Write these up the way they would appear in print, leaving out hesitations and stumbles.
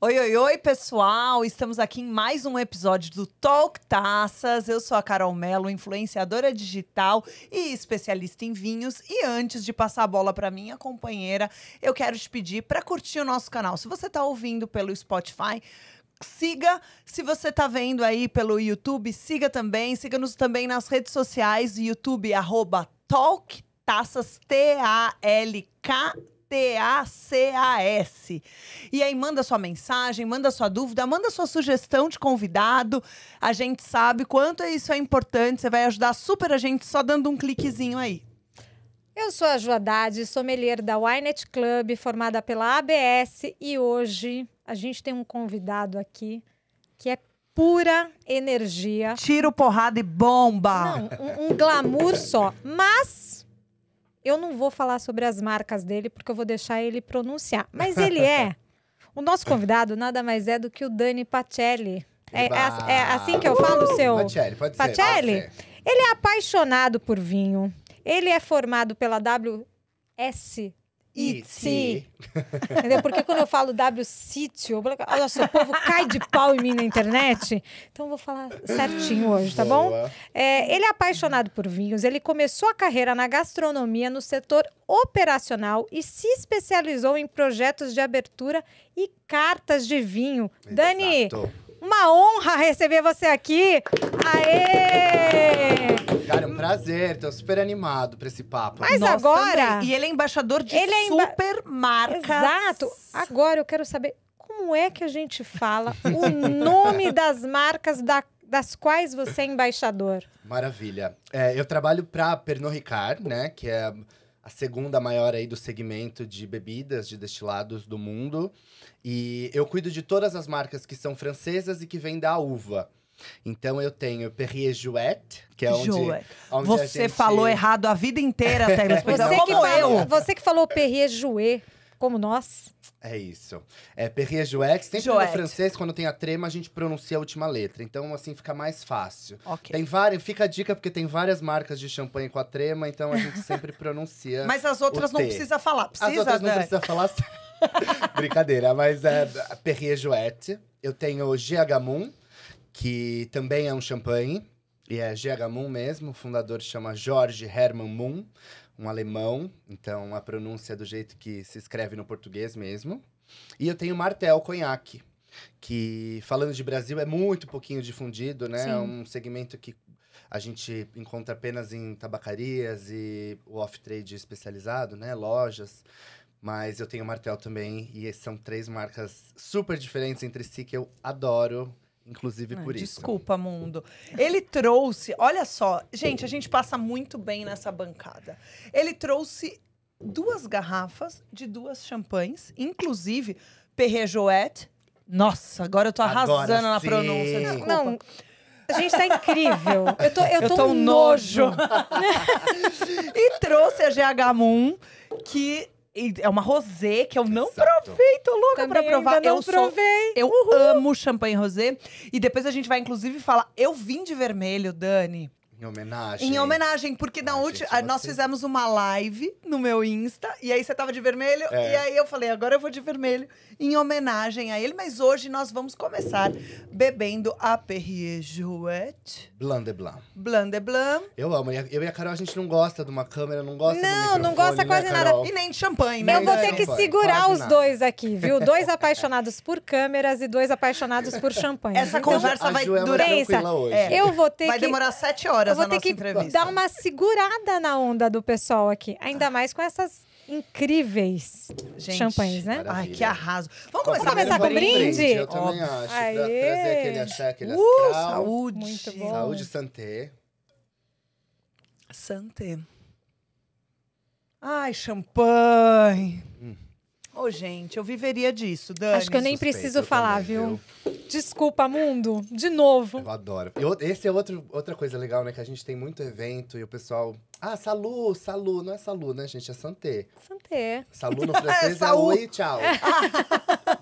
Oi, oi, oi, pessoal! Estamos aqui em mais um episódio do Talk Taças. Eu sou a Carol Mello, influenciadora digital e especialista em vinhos. E antes de passar a bola para minha companheira, eu quero te pedir para curtir o nosso canal. Se você está ouvindo pelo Spotify, siga. Se você está vendo aí pelo YouTube, siga também. Siga-nos também nas redes sociais, YouTube, @TalkTaças, TALK. E aí manda sua mensagem, manda sua dúvida, manda sua sugestão de convidado. A gente sabe quanto isso é importante. Você vai ajudar super a gente só dando um cliquezinho aí. Eu sou a Ju Haddad, sommelier da Wynett Club, formada pela ABS. E hoje a gente tem um convidado aqui que é pura energia. Tiro, porrada e bomba! Não, um glamour só. Mas eu não vou falar sobre as marcas dele, porque eu vou deixar ele pronunciar. Mas ele é... O nosso convidado nada mais é do que o Dani Pacelli. É assim que eu falo, seu... Pacelli, pode ser. Pacelli? Pode ser. Ele é apaixonado por vinho. Ele é formado pela WSET. Entendeu? Porque quando eu falo WSET, nossa, o povo cai de pau em mim na internet. Então eu vou falar certinho hoje, tá bom? Ele é apaixonado por vinhos. Ele começou a carreira na gastronomia no setor operacional e se especializou em projetos de abertura e cartas de vinho. Exato. Dani, uma honra receber você aqui. Aê! Cara, é um prazer. Tô super animado pra esse papo. Mas Nós agora... também. E ele é embaixador de Ele é super marcas. Exato. Agora eu quero saber como é que a gente fala o nome das marcas das quais você é embaixador. Maravilha. Eu trabalho pra Pernod Ricard, né? Que é a segunda maior aí do segmento de bebidas, de destilados do mundo. E eu cuido de todas as marcas que são francesas e que vêm da uva. Então eu tenho Perrier Jouet, que é onde Você a gente... falou errado a vida inteira, Você que falou Perrier Jouet, como nós. É isso. Perrier Jouet. Sempre Jouet. no francês, quando tem a trema, a gente pronuncia a última letra. Então, assim, fica mais fácil. Ok. Tem várias, fica a dica, porque tem várias marcas de champanhe com a trema, então a gente sempre pronuncia. Mas as outras não precisa falar. Precisa, As outras não Dani? precisa falar. Brincadeira, mas Perrier Jouet. Eu tenho GH Moon, que também é um champanhe. E é GH Moon mesmo. O fundador chama George Hermann Moon, um alemão. Então, a pronúncia é do jeito que se escreve no português mesmo. E eu tenho Martel Cognac, que, falando de Brasil, é muito pouquinho difundido, né? Sim. É um segmento que a gente encontra apenas em tabacarias e o off-trade especializado, né? Lojas. Mas eu tenho Martel também. E são 3 marcas super diferentes entre si que eu adoro. Inclusive por isso. Desculpa, mundo. Ele trouxe, olha só, gente, a gente passa muito bem nessa bancada. Ele trouxe 2 garrafas de 2 champanhes, inclusive Perrier Jouet. Nossa, agora eu tô arrasando Agora na sim. pronúncia, desculpa. Não, a gente tá incrível. Eu tô um um nojo. E trouxe a GH Moon, que é uma rosé que eu não Exato. provei, tô louca Também pra provar. ainda não provei. Eu amo champanhe rosé. E depois a gente vai, inclusive, falar... Eu vim de vermelho, Dani. Em homenagem. Em homenagem, porque na Ai, última... gente, Nós você- fizemos uma live no meu Insta. E aí você tava de vermelho. É. E aí eu falei, agora eu vou de vermelho. Em homenagem a ele. Mas hoje nós vamos começar bebendo a Perrier Jouet. Blanc de Blanc. Blanc de Blanc. Eu amo. Eu e a Carol, a gente não gosta de uma câmera, não gosta do Não, microfone, não gosta né, quase nada. Carol? E nem de champanhe, né? Eu vou Não, ter não que vai, segurar quase os nada. 2 aqui, viu? 2 apaixonados por câmeras e 2 apaixonados por champanhe. Essa Então, conversa A vai Ju é mais durar... tranquila hoje. eu vou ter Vai que... demorar 7 Eu horas vou a ter nossa que entrevista. dar uma segurada na onda do pessoal aqui. Ainda mais com essas incríveis Gente, champanhes, né? Maravilha. Ai, que arraso. Vamos Vamos começar com um brinde? Eu também Óbvio. acho. Aê. Pra trazer aquele axé, aquele astral. Saúde. Muito bom. Saúde, santé. Santé. Ai, champanhe. Ô, gente, eu viveria disso, Dani. Acho que eu nem Suspeito, preciso eu falar, também, viu? Desculpa, mundo. De novo. Eu adoro. Esse é outra coisa legal, né? Que a gente tem muito evento e o pessoal... Ah, salu, salu. Não é salu, né, gente? É santé. Santé. Salu no francês é saúde. oi, tchau.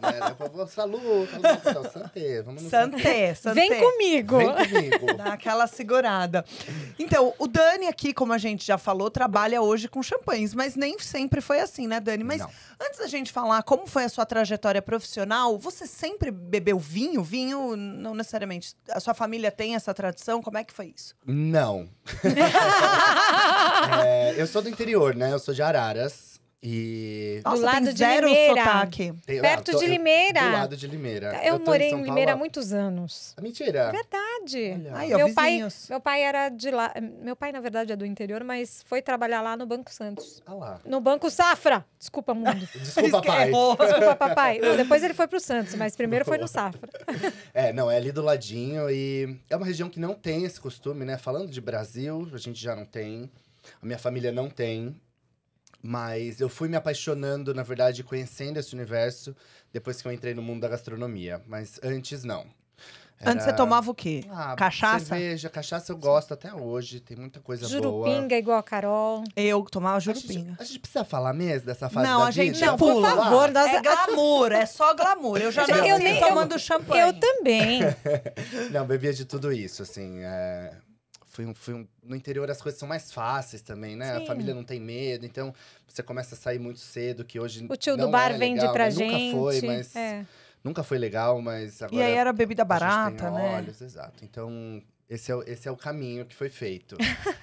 Né? Salu, então, Santé, vamos no Santé. Vem comigo. Vem comigo. Dá aquela segurada. Então, o Dani aqui, como a gente já falou, trabalha hoje com champanhes, mas nem sempre foi assim, né, Dani? Mas Não. antes da gente falar como foi a sua trajetória profissional, você sempre bebeu vinho? Vinho, não necessariamente. A sua família tem essa tradição? Como é que foi isso? Não. Eu sou do interior, né? Eu sou de Araras. E. Nossa, lado tem de zero Limeira. sotaque. Perto de Limeira. Do lado de Limeira. Eu tô morei São em Paulo Limeira há há- muitos anos. Mentira. Verdade. Olha. Aí, ó, Meu vizinhos. pai era de lá. Meu pai, na verdade, é do interior, mas foi trabalhar lá no Banco Santos. Ah lá. No Banco Safra. Desculpa, mundo. Desculpa, pai. Errou. Desculpa, papai. Não, depois ele foi pro Santos, mas primeiro foi no Safra. Não, é ali do ladinho e é uma região que não tem esse costume, né? Falando de Brasil, a gente já não tem. A minha família não tem. Mas eu fui me apaixonando, na verdade, conhecendo esse universo depois que eu entrei no mundo da gastronomia. Mas antes, não. Antes você tomava o quê? Ah, Cachaça? cerveja, cachaça eu gosto até hoje. Tem muita coisa boa. Jurupinga, igual a Carol. Eu tomava A jurupinga. gente, a gente precisa falar mesmo dessa fase Não, da a gente vida? Não, por pula. favor. Nós... É glamour, é só glamour. Eu já Eu nasci nem- tomando champanhe. Eu também. Não, bebia de tudo isso, assim. No interior as coisas são mais fáceis também, né? Sim. A família não tem medo, então você começa a sair muito cedo, que hoje O tio não do bar é vende legal, pra né? gente. Nunca foi, mas... É. Nunca foi legal, mas agora... E aí era bebida a gente barata, tem né? óleos, exato. Então, esse é o caminho que foi feito.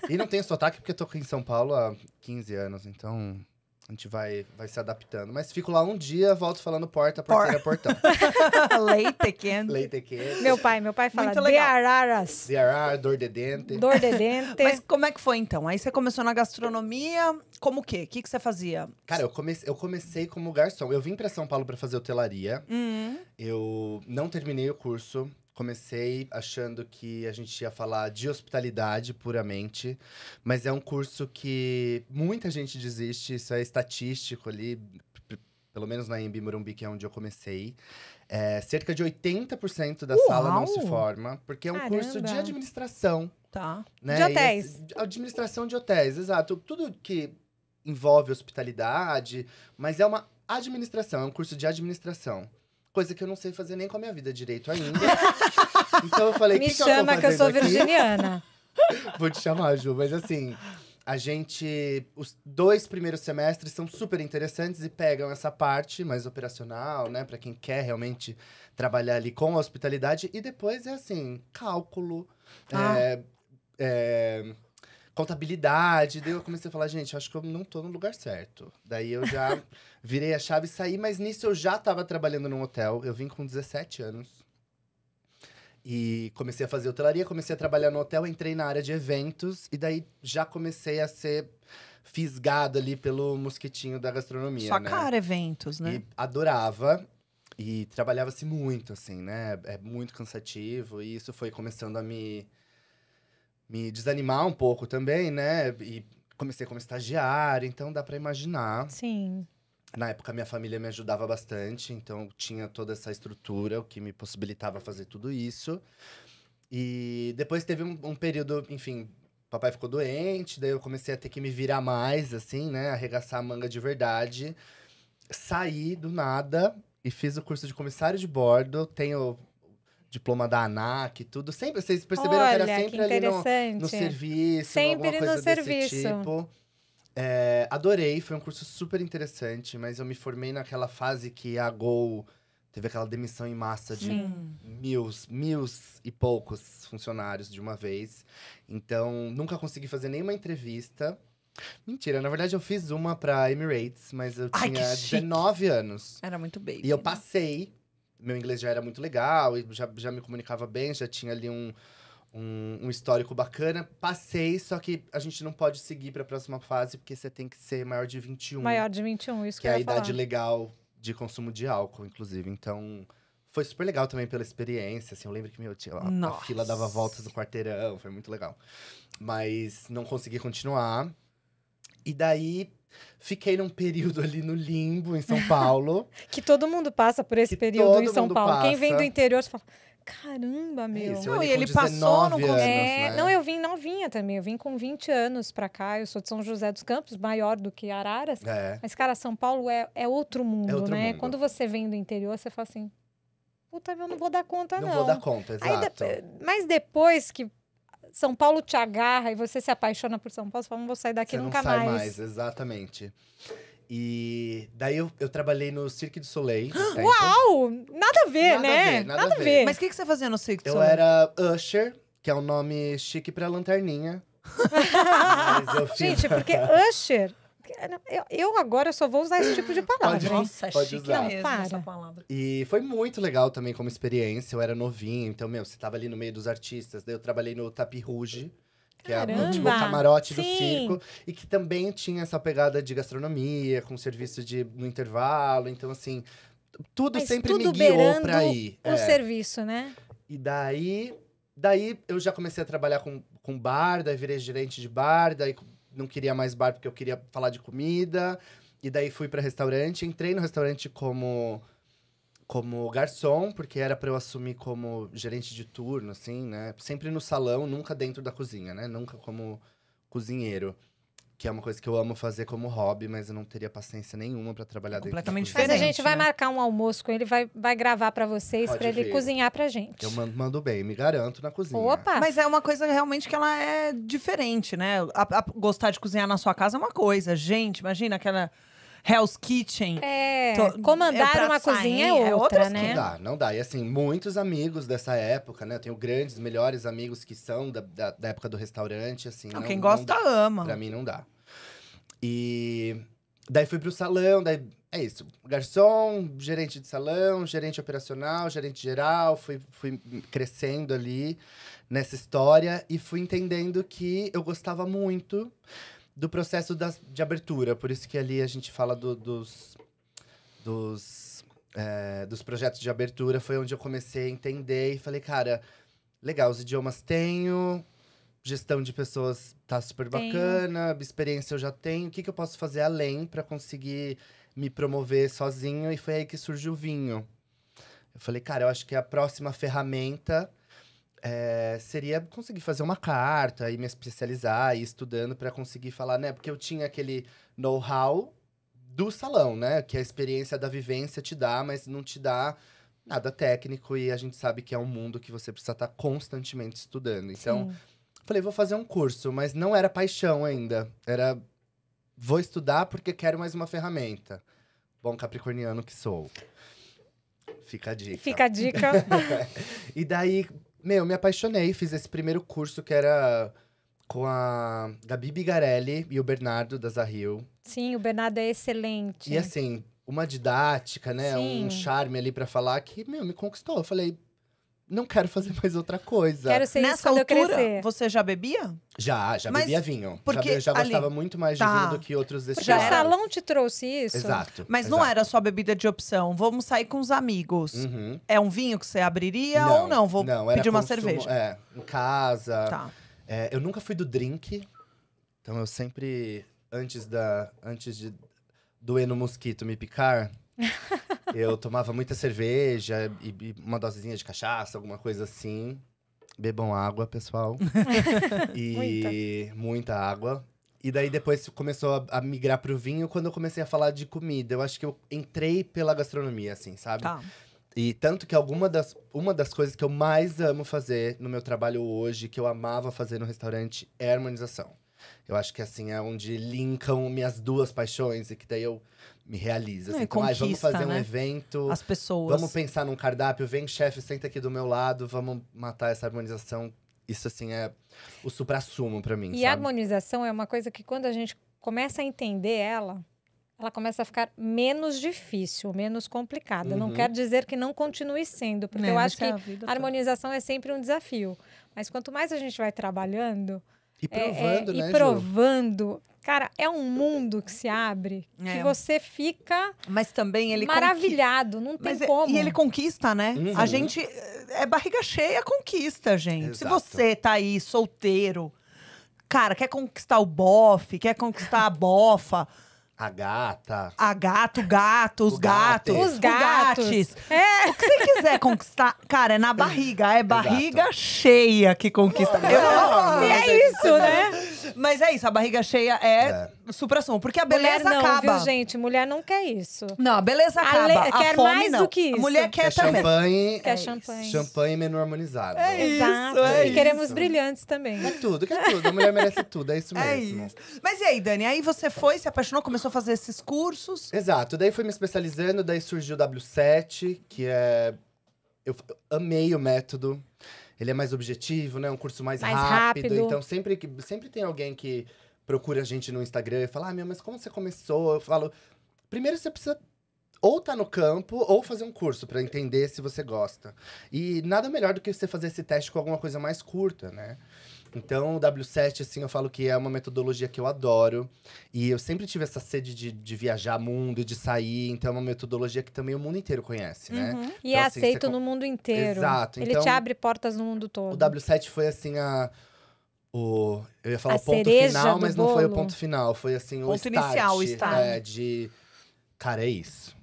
E não tenho sotaque porque eu tô aqui em São Paulo há 15 anos, então... A gente vai se adaptando. Mas fico lá um dia, volto falando porta, porteira, portão. Leite quente. Leite quente. Meu pai fala Muito de legal. araras, DRR, dor de dente. dor de dente. Mas como é que foi, então? Aí você começou na gastronomia, como o quê? O que você fazia? Cara, eu comecei como garçom. Eu vim pra São Paulo pra fazer hotelaria. Eu não terminei o curso. Comecei achando que a gente ia falar de hospitalidade puramente. Mas é um curso que muita gente desiste. Isso é estatístico ali. Pelo menos na Anhembi Morumbi, que é onde eu comecei. Cerca de 80% da sala não se Uau! forma. Porque é um curso de Caramba! administração. Tá. Né? De hotéis. Administração de hotéis, exato. Tudo que envolve hospitalidade, mas é uma administração, é um curso de administração. Coisa que eu não sei fazer nem com a minha vida direito ainda. Então eu falei, Me que eu tô chama que eu sou fazendo aqui? virginiana. Vou te chamar, Ju, mas assim, os 2 primeiros semestres são super interessantes e pegam essa parte mais operacional, né? Pra quem quer realmente trabalhar ali com a hospitalidade. E depois é assim, cálculo, contabilidade. Daí eu comecei a falar, gente, acho que eu não tô no lugar certo. Daí eu já virei a chave e saí, mas nisso eu já tava trabalhando num hotel. Eu vim com 17 anos. E comecei a fazer hotelaria, comecei a trabalhar no hotel, entrei na área de eventos. E daí já comecei a ser fisgado ali pelo mosquitinho da gastronomia, Sua né? cara, eventos, né? E adorava. E trabalhava-se muito, assim, né? É muito cansativo. E isso foi começando a me desanimar um pouco também, né? E comecei como estagiário, então dá pra imaginar. Sim. Na época, minha família me ajudava bastante, então tinha toda essa estrutura, o que me possibilitava fazer tudo isso. E depois teve um período, enfim, papai ficou doente, daí eu comecei a ter que me virar mais, assim, né? Arregaçar a manga de verdade. Saí do nada e fiz o curso de comissário de bordo, tenho diploma da ANAC e tudo. Sempre, vocês perceberam que era Olha, sempre que ali interessante. no serviço, Sempre alguma coisa no desse serviço. tipo. Adorei, foi um curso super interessante, mas eu me formei naquela fase que a Gol teve aquela demissão em massa de mil e poucos funcionários de uma vez. Então, nunca consegui fazer nenhuma entrevista. Mentira, na verdade eu fiz uma pra Emirates, mas eu Ai, que tinha chique. 19 anos. Era muito baby. E eu né? passei. Meu inglês já era muito legal, e já me comunicava bem, já tinha ali um histórico bacana. Passei, só que a gente não pode seguir pra próxima fase, porque você tem que ser maior de 21. Maior de 21, isso Que que é eu a ia idade falar. legal de consumo de álcool, inclusive. Então, foi super legal também pela experiência. Assim, eu lembro que a Nossa. fila dava voltas no quarteirão, foi muito legal. Mas não consegui continuar. E daí, fiquei num período ali no limbo, em São Paulo. Que todo mundo passa por esse Que período em todo São mundo Paulo. Quem vem passa. do interior fala, Caramba, meu. Isso, Não, ele e ele com passou no 19 anos, né? Não, eu vim novinha também. Eu vim com 20 anos pra cá. Eu sou de São José dos Campos, maior do que Araras. É. Mas, cara, São Paulo é outro mundo, outro né? mundo. Quando você vem do interior, você fala assim, puta, eu não vou dar conta, não. Não vou dar conta, Aí, exato. mas depois que São Paulo te agarra e você se apaixona por São Paulo, você fala, não vou sair daqui Você nunca não sai mais. exatamente. E daí eu trabalhei no Cirque du Soleil. um tempo. Uau! Nada a ver, Nada a né? ver, nada a ver. ver. Mas o que você fazia no Cirque du Eu Soleil? era usher, que é um nome chique pra lanterninha. Mas eu fiz... Gente, porque Usher... Eu agora só vou usar esse tipo de palavra. Pode. hein? Nossa, é Pode chique usar. mesmo Para. essa palavra. E foi muito legal também como experiência. Eu era novinho, então, você tava ali no meio dos artistas. Daí eu trabalhei no Tapis Rouge, que é Caramba! tipo o camarote do Sim. circo. E que também tinha essa pegada de gastronomia, com serviço no intervalo. Então, assim, tudo Mas sempre tudo me guiou beirando pra ir. o serviço, né? E daí eu já comecei a trabalhar com bar, daí virei gerente de bar, daí não queria mais bar porque eu queria falar de comida. E daí fui pra restaurante, entrei no restaurante como garçom, porque era pra eu assumir como gerente de turno, assim, né? Sempre no salão, nunca dentro da cozinha, né? Nunca como cozinheiro. Que é uma coisa que eu amo fazer como hobby, mas eu não teria paciência nenhuma pra trabalhar dentro da Completamente cozinha. Mas a Diferente, gente vai né? marcar um almoço com ele, vai gravar pra vocês, Pode pra ele vir. cozinhar pra gente. Eu mando bem, me garanto na cozinha. Opa! Mas é uma coisa realmente que ela é diferente, né? Gostar de cozinhar na sua casa é uma coisa. Gente, imagina aquela Hell's Kitchen. Comandar prato uma cozinha saindo, é outra, Não né? dá, não dá. E assim, muitos amigos dessa época, né? Eu tenho grandes, melhores amigos que são da época do restaurante, assim. Não, não, quem não gosta, dá. ama. Pra mim, não dá. E daí fui pro salão, daí é isso. Garçom, gerente de salão, gerente operacional, gerente geral. Fui crescendo ali nessa história e fui entendendo que eu gostava muito do processo de abertura. Por isso que ali a gente fala dos projetos de abertura. Foi onde eu comecei a entender e falei, cara, legal, os idiomas tenho, gestão de pessoas tá super bacana, experiência eu já tenho. O que eu posso fazer além para conseguir me promover sozinho? E foi aí que surgiu o vinho. Eu falei, cara, eu acho que a próxima ferramenta seria conseguir fazer uma carta e me especializar, ir estudando para conseguir falar, né? Porque eu tinha aquele know-how do salão, né? Que a experiência da vivência te dá, mas não te dá nada técnico. E a gente sabe que é um mundo que você precisa estar constantemente estudando. Então, Sim. falei, vou fazer um curso. Mas não era paixão ainda. Era, vou estudar porque quero mais uma ferramenta. Bom capricorniano que sou. Fica a dica. Fica a dica. E daí, me apaixonei. Fiz esse primeiro curso que era com a Gabi Bigarelli e o Bernardo da Zahil. Sim, o Bernardo é excelente. E assim, uma didática, né? Sim. Um charme ali pra falar que, me conquistou. Eu falei, não quero fazer mais outra coisa. Quero ser isso Nessa quando eu altura, crescer. você já bebia? Já Mas bebia vinho. porque já ali- gostava muito mais de Tá. vinho do que outros Porque Já o destilados. era. salão te trouxe isso? Exato. Mas não exato. era só bebida de opção. Vamos sair com os amigos. Uhum. É um vinho que você abriria ou não? Vou era pedir uma consumo, cerveja. em casa. Tá. Eu nunca fui do drink. Então eu sempre, antes de doer no mosquito me picar, eu tomava muita cerveja e uma dosezinha de cachaça, alguma coisa assim. Bebam água, pessoal. E muita água. E daí depois começou a migrar pro vinho quando eu comecei a falar de comida. Eu acho que eu entrei pela gastronomia, assim, sabe? Tá. E tanto que uma das coisas que eu mais amo fazer no meu trabalho hoje, que eu amava fazer no restaurante, é a harmonização. Eu acho que, assim, é onde linkam minhas duas paixões e que daí eu me realizo. Assim. É, Então, vamos conquista, fazer um né? evento, As pessoas. vamos pensar num cardápio, vem chefe, senta aqui do meu lado, vamos matar essa harmonização. Isso, assim, é o suprassumo pra mim, E sabe? a harmonização é uma coisa que quando a gente começa a entender ela começa a ficar menos difícil, menos complicada. Não Uhum. quer dizer que não continue sendo, porque eu mas acho é que a vida a harmonização é sempre um desafio. Mas quanto mais a gente vai trabalhando E provando, né, e Ju? provando, cara, é um mundo que se abre que É. você fica Mas também ele maravilhado, não tem como. E ele conquista, né? Uhum. A gente é barriga cheia, conquista, gente. Se Exato. você tá aí solteiro, cara, quer conquistar o bofe, quer conquistar a bofa, A gata. A gato, gato, os O gatos. gato. Os gatos. gates. É. O que você quiser conquistar, cara, é na barriga. É barriga cheia que conquista. E é isso, né? Mas é isso, a barriga cheia é supra-sumo. Porque a beleza Mulher não, acaba. viu, gente? Mulher não quer isso. Não, a beleza acaba. A quer fome, mais não. do que isso. A mulher quer também. champanhe. Quer champanhe. Champanhe menu harmonizado. Exato. é E queremos isso. brilhantes também. Quer tudo. A mulher merece tudo, é isso É mesmo. isso. Mas e aí, Dani? Aí você foi, se apaixonou, começou a fazer esses cursos. Exato, daí fui me especializando, daí surgiu o W7, que é… Eu amei o método, ele é mais objetivo, né? Um curso mais rápido. Então, sempre tem alguém que procura a gente no Instagram e fala, mas como você começou? Eu falo, primeiro você precisa ou tá no campo, ou fazer um curso pra entender se você gosta. E nada melhor do que você fazer esse teste com alguma coisa mais curta, né? Então, o W7, assim, eu falo que é uma metodologia que eu adoro. E eu sempre tive essa sede de viajar mundo, de sair. Então, é uma metodologia que também o mundo inteiro conhece, né? Uhum. E Então, é assim, aceito você no mundo inteiro. Exato. Ele Então, te abre portas no mundo todo. o W7 foi, assim, eu ia falar A o ponto cereja final, do mas não foi o bolo. ponto final. Foi, assim, o Ponto start. inicial, o start. Cara, é isso.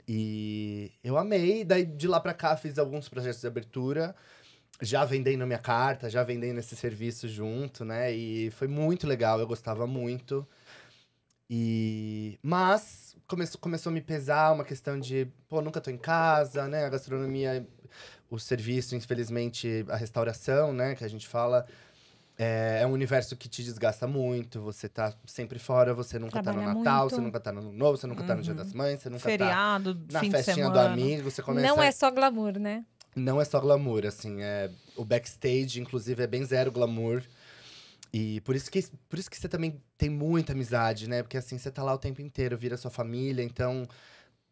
E eu amei. Daí, de lá pra cá, fiz alguns projetos de abertura. Já vendendo minha carta, já vendendo esse serviço junto, né? E foi muito legal, eu gostava muito. Mas começou a me pesar uma questão de… nunca tô em casa, né? A gastronomia, o serviço, infelizmente, a restauração, né? Que a gente fala… É um universo que te desgasta muito. Você tá sempre fora, você nunca tá no Trabalha Natal, muito. você nunca tá no Ano Novo, você nunca tá no Dia das Mães, você nunca Feriado, tá na fim de festinha do semana. amigo. Você começa… Não é só glamour, né? Não é só glamour, assim, o backstage, inclusive, é bem zero glamour. E por isso que você também tem muita amizade, né? Porque assim, você tá lá o tempo inteiro, vira sua família. Então,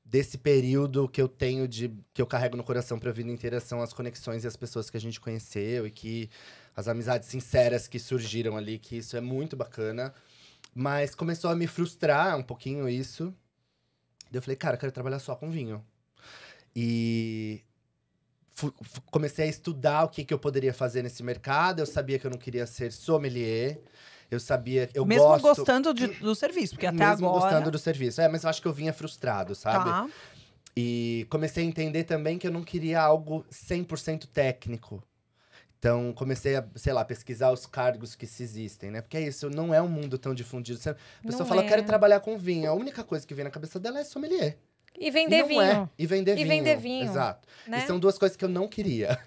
desse período que eu tenho que eu carrego no coração pra vida inteira, são as conexões e as pessoas que a gente conheceu. E que as amizades sinceras que surgiram ali, que isso é muito bacana. Mas começou a me frustrar um pouquinho isso. Daí eu falei, cara, eu quero trabalhar só com vinho. E… comecei a estudar o que eu poderia fazer nesse mercado. Eu sabia que eu não queria ser sommelier. Eu sabia… Mesmo gostando do serviço, porque até mesmo agora… gostando do serviço. Mas eu acho que eu vinha frustrado, sabe? Tá. E comecei a entender também que eu não queria algo 100% técnico. Então, comecei a, sei lá, pesquisar os cargos que se existem, né? Porque é isso, não é um mundo tão difundido. A pessoa Não fala, é. quero trabalhar com vinho. A única coisa que vem na cabeça dela é sommelier. E vender não vinho. É. E vender E vinho. vender vinho, Exato. né? E são duas coisas que eu não queria.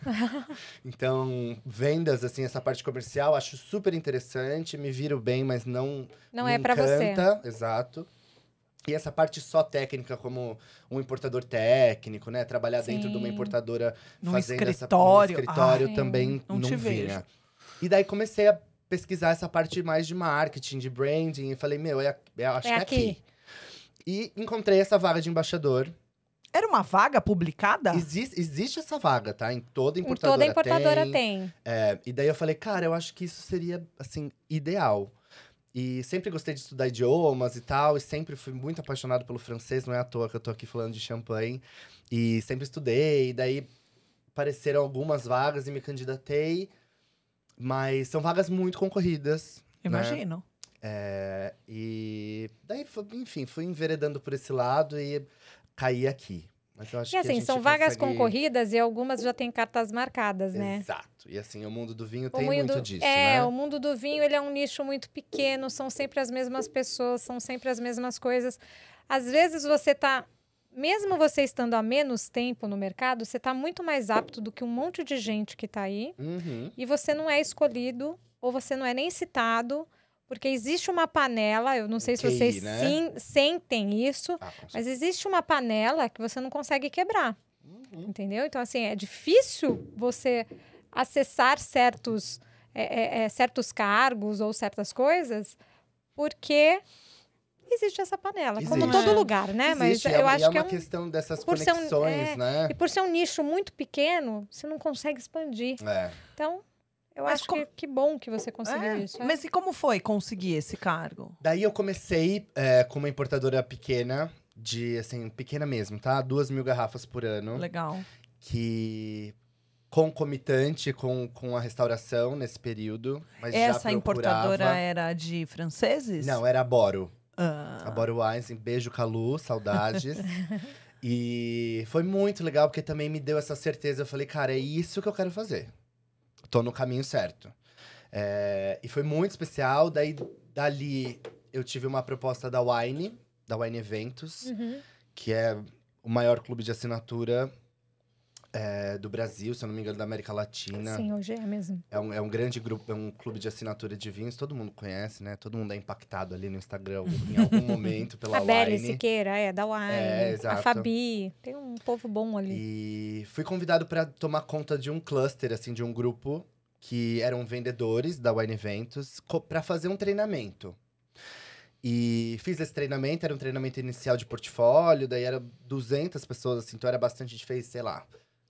Então, vendas, assim, essa parte comercial, acho super interessante. Me viro bem, mas não Não me é pra você. encanta. Exato. E essa parte só técnica, como um importador técnico, né? Trabalhar dentro de uma Sim. importadora, Num fazendo escritório. num escritório Ai, também não te vinha. vejo. E daí comecei a pesquisar essa parte mais de marketing, de branding. E falei, acho que é aqui. E encontrei essa vaga de embaixador. Era uma vaga publicada? Existe essa vaga, tá? Em toda Em importadora, toda importadora tem. E daí eu falei, cara, eu acho que isso seria, assim, ideal. E sempre gostei de estudar idiomas e tal. E sempre fui muito apaixonado pelo francês. Não é à toa que eu tô aqui falando de champanhe. E sempre estudei. E daí apareceram algumas vagas e me candidatei. Mas são vagas muito concorridas. Imagino. Né? E daí, enfim, fui enveredando por esse lado e caí aqui. Mas eu acho E que a assim, gente são vagas consegue… concorridas e algumas já têm cartas marcadas, né? Exato. E assim, o mundo do vinho O tem mundo- muito disso, né? o mundo do vinho, ele é um nicho muito pequeno, são sempre as mesmas pessoas, são sempre as mesmas coisas. Às vezes você tá, mesmo você estando há menos tempo no mercado, você tá muito mais apto do que um monte de gente que tá aí, Uhum. e você não é escolhido, ou você não é nem citado, porque existe uma panela, eu não sei se QI, vocês né? sentem isso, Ah, com certeza. mas existe uma panela que você não consegue quebrar. Uhum. Entendeu? Então, assim, é difícil você acessar certos cargos ou certas coisas, porque existe essa panela, como Existe. todo lugar, né? Existe, Mas eu acho é que é uma um… questão dessas por ser um- conexões, né? E por ser um nicho muito pequeno, você não consegue expandir. É. Então, eu Mas acho que bom que você conseguiu isso. Mas e como foi conseguir esse cargo? Daí eu comecei com uma importadora pequena, pequena mesmo, tá? 2.000 garrafas por ano. Legal. Que concomitante com a restauração nesse período. Mas já Essa procurava… importadora era de franceses? Não, era Boro. A Budweiser, beijo, Calu, saudades. E foi muito legal, porque também me deu essa certeza. Eu falei, cara, é isso que eu quero fazer. Tô no caminho certo. E foi muito especial. Daí, dali, eu tive uma proposta da Wine Eventos, que é o maior clube de assinatura do Brasil, se eu não me engano, da América Latina. Sim, hoje é mesmo. É um grande grupo, é um clube de assinatura de vinhos. Todo mundo conhece, né? Todo mundo é impactado ali no Instagram em algum momento pela A Beli Wine. Siqueira, da Wine. Exato. A Fabi. Tem um povo bom ali. E fui convidado para tomar conta de um cluster, assim, de um grupo que eram vendedores da Wine Eventos, para fazer um treinamento. E fiz esse treinamento, era um treinamento inicial de portfólio, daí era 200 pessoas, assim, então era bastante, a gente fez, sei lá,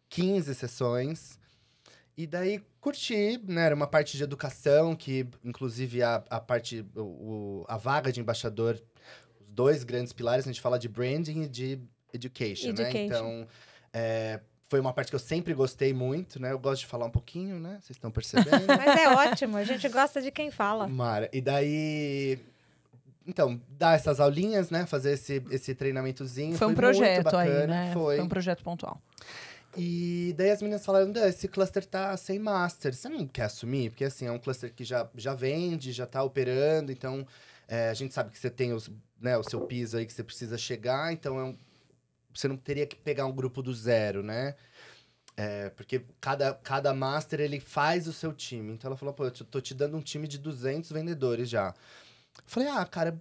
15 sessões. E daí curti, né? Era uma parte de educação, que inclusive a vaga de embaixador, os dois grandes pilares, a gente fala de branding e de education, né? Então, foi uma parte que eu sempre gostei muito, né? Eu gosto de falar um pouquinho, né? Vocês estão percebendo. Mas é ótimo, a gente gosta de quem fala. Mara, e daí... Então, dar essas aulinhas, né? Fazer esse treinamentozinho. Foi um projeto muito bacana, aí, né? Foi um projeto pontual. E daí as meninas falaram, esse cluster tá sem master, você não quer assumir? Porque, assim, é um cluster que já vende, já tá operando, então a gente sabe que você tem o seu piso aí que você precisa chegar, então você não teria que pegar um grupo do zero, né? Porque cada master, ele faz o seu time. Então ela falou, pô, eu tô te dando um time de 200 vendedores já. Falei,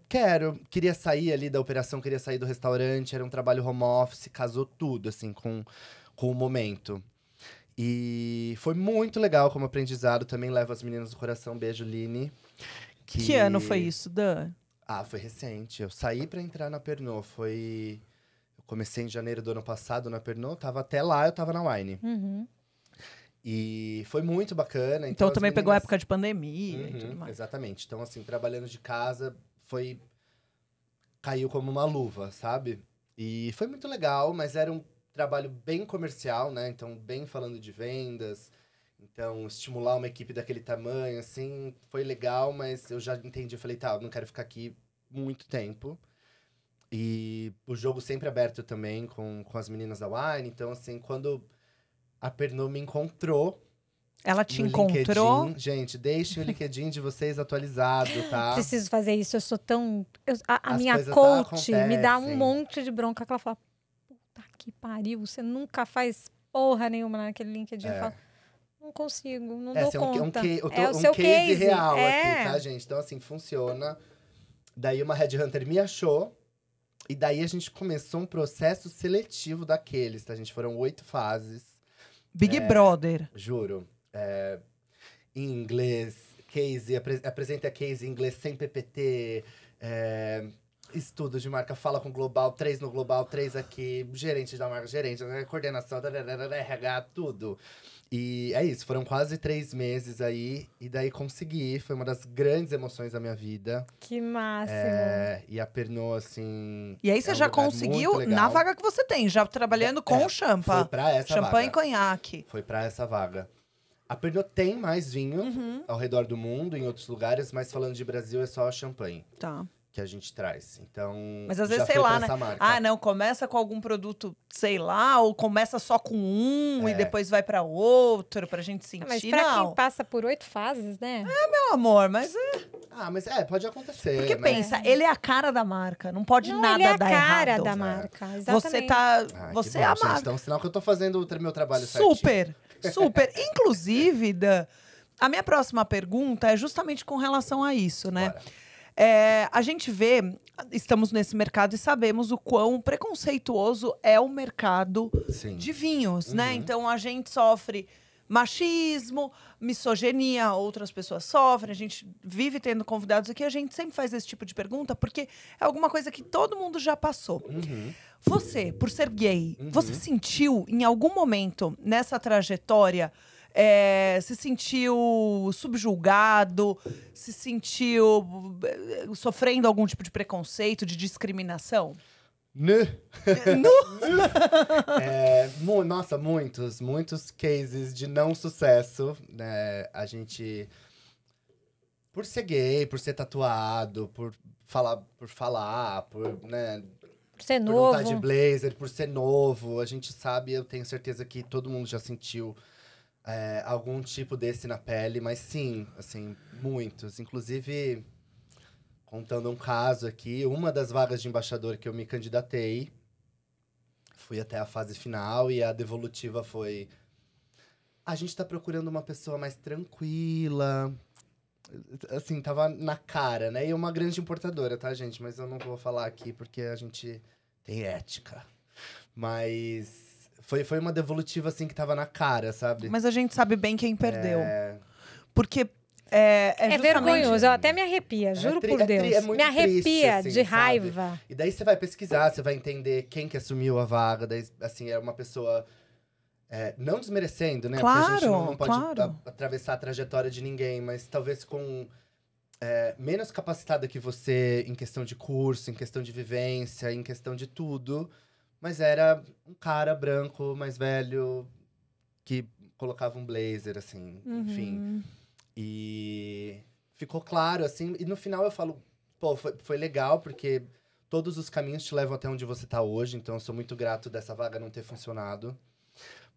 cara, queria sair ali da operação, queria sair do restaurante, era um trabalho home office, casou tudo, assim, com o momento. E foi muito legal como aprendizado, também levo as meninas do coração, beijo, Line. Que ano foi isso, Dan? Foi recente, eu saí pra entrar na Pernod, eu comecei em janeiro do ano passado na Pernod, até lá eu tava na Wine. E foi muito bacana. Então também pegou a época de pandemia e tudo mais. Exatamente. Então, assim, trabalhando de casa, caiu como uma luva, sabe? E foi muito legal, mas era um trabalho bem comercial, né? Então, bem falando de vendas. Então, estimular uma equipe daquele tamanho, assim, foi legal, mas eu já entendi. Eu falei, eu não quero ficar aqui muito tempo. E o jogo sempre aberto também com as meninas da Wine. Então, assim, quando a Pernod me encontrou. Ela te encontrou? LinkedIn. Gente, deixem o LinkedIn de vocês atualizado, tá? Preciso fazer isso, eu sou tão... A minha coach me dá um monte de bronca, que ela fala, puta que pariu, você nunca faz porra nenhuma naquele LinkedIn. Eu falo, não consigo, não dou conta. É o seu case real aqui, tá, gente? Então, assim, funciona. Daí uma headhunter me achou. E daí a gente começou um processo seletivo daqueles, tá, gente? Foram 8 fases. Big Brother. Juro. Em inglês, case, apresenta case em inglês sem PPT, estudo de marca, fala com global, 3 no global, 3 aqui, gerente da marca, coordenação, RH, tudo. E é isso, foram quase 3 meses aí, e daí consegui, foi uma das grandes emoções da minha vida. Que máximo! E a Pernod, assim... E aí você já conseguiu, na vaga que você tem, já trabalhando com o Champa. Foi pra essa vaga. Champanhe e conhaque. Foi pra essa vaga. A Pernod tem mais vinho ao redor do mundo, em outros lugares, mas falando de Brasil, é só champanhe. Tá. Que a gente traz. Então, mas às vezes, sei lá, né? Não, começa com algum produto, sei lá, ou começa só com um e depois vai pra outro, pra gente sentir, mas pra quem passa por 8 fases, né? Meu amor, mas pode acontecer. Porque pensa, ele é a cara da marca, não pode nada dar errado. Ele é a cara da marca, exatamente. Você é a marca. Então, sinal que eu tô fazendo o meu trabalho certinho. Super. Inclusive, a minha próxima pergunta é justamente com relação a isso, né? Bora. A gente estamos nesse mercado e sabemos o quão preconceituoso é o mercado de vinhos, né? Então, a gente sofre machismo, misoginia, outras pessoas sofrem. A gente vive tendo convidados aqui, a gente sempre faz esse tipo de pergunta, porque é alguma coisa que todo mundo já passou. Você, por ser gay, você sentiu em algum momento nessa trajetória... se sentiu subjulgado, se sentiu sofrendo algum tipo de preconceito, de discriminação? Nossa, muitos cases de não sucesso. A gente... Por ser gay, por ser tatuado, por falar, né? Por ser Por novo. não estar de blazer, por ser novo. A gente sabe, eu tenho certeza que todo mundo já sentiu algum tipo desse na pele. Mas sim, assim, muitos. Inclusive, contando um caso aqui, uma das vagas de embaixador que eu me candidatei, fui até a fase final e a devolutiva foi... A gente tá procurando uma pessoa mais tranquila... Assim, tava na cara, né? E uma grande importadora, tá, gente? Mas eu não vou falar aqui porque a gente tem ética. Mas foi uma devolutiva, assim, que tava na cara, sabe? Mas a gente sabe bem quem perdeu. Porque É justamente... vergonhoso, eu até me arrepia, juro por Deus. É muito me arrepia triste, assim, de raiva. sabe? E daí você vai pesquisar, você vai entender quem que assumiu a vaga. Daí, assim, é uma pessoa... não desmerecendo, né? Porque a gente não pode atravessar a trajetória de ninguém, mas talvez com menos capacitada que você em questão de curso, em questão de vivência, em questão de tudo. Mas era um cara branco, mais velho, que colocava um blazer, assim, enfim. E ficou claro, assim. E no final eu falo, pô, foi legal, porque todos os caminhos te levam até onde você tá hoje. Então eu sou muito grato dessa vaga não ter funcionado.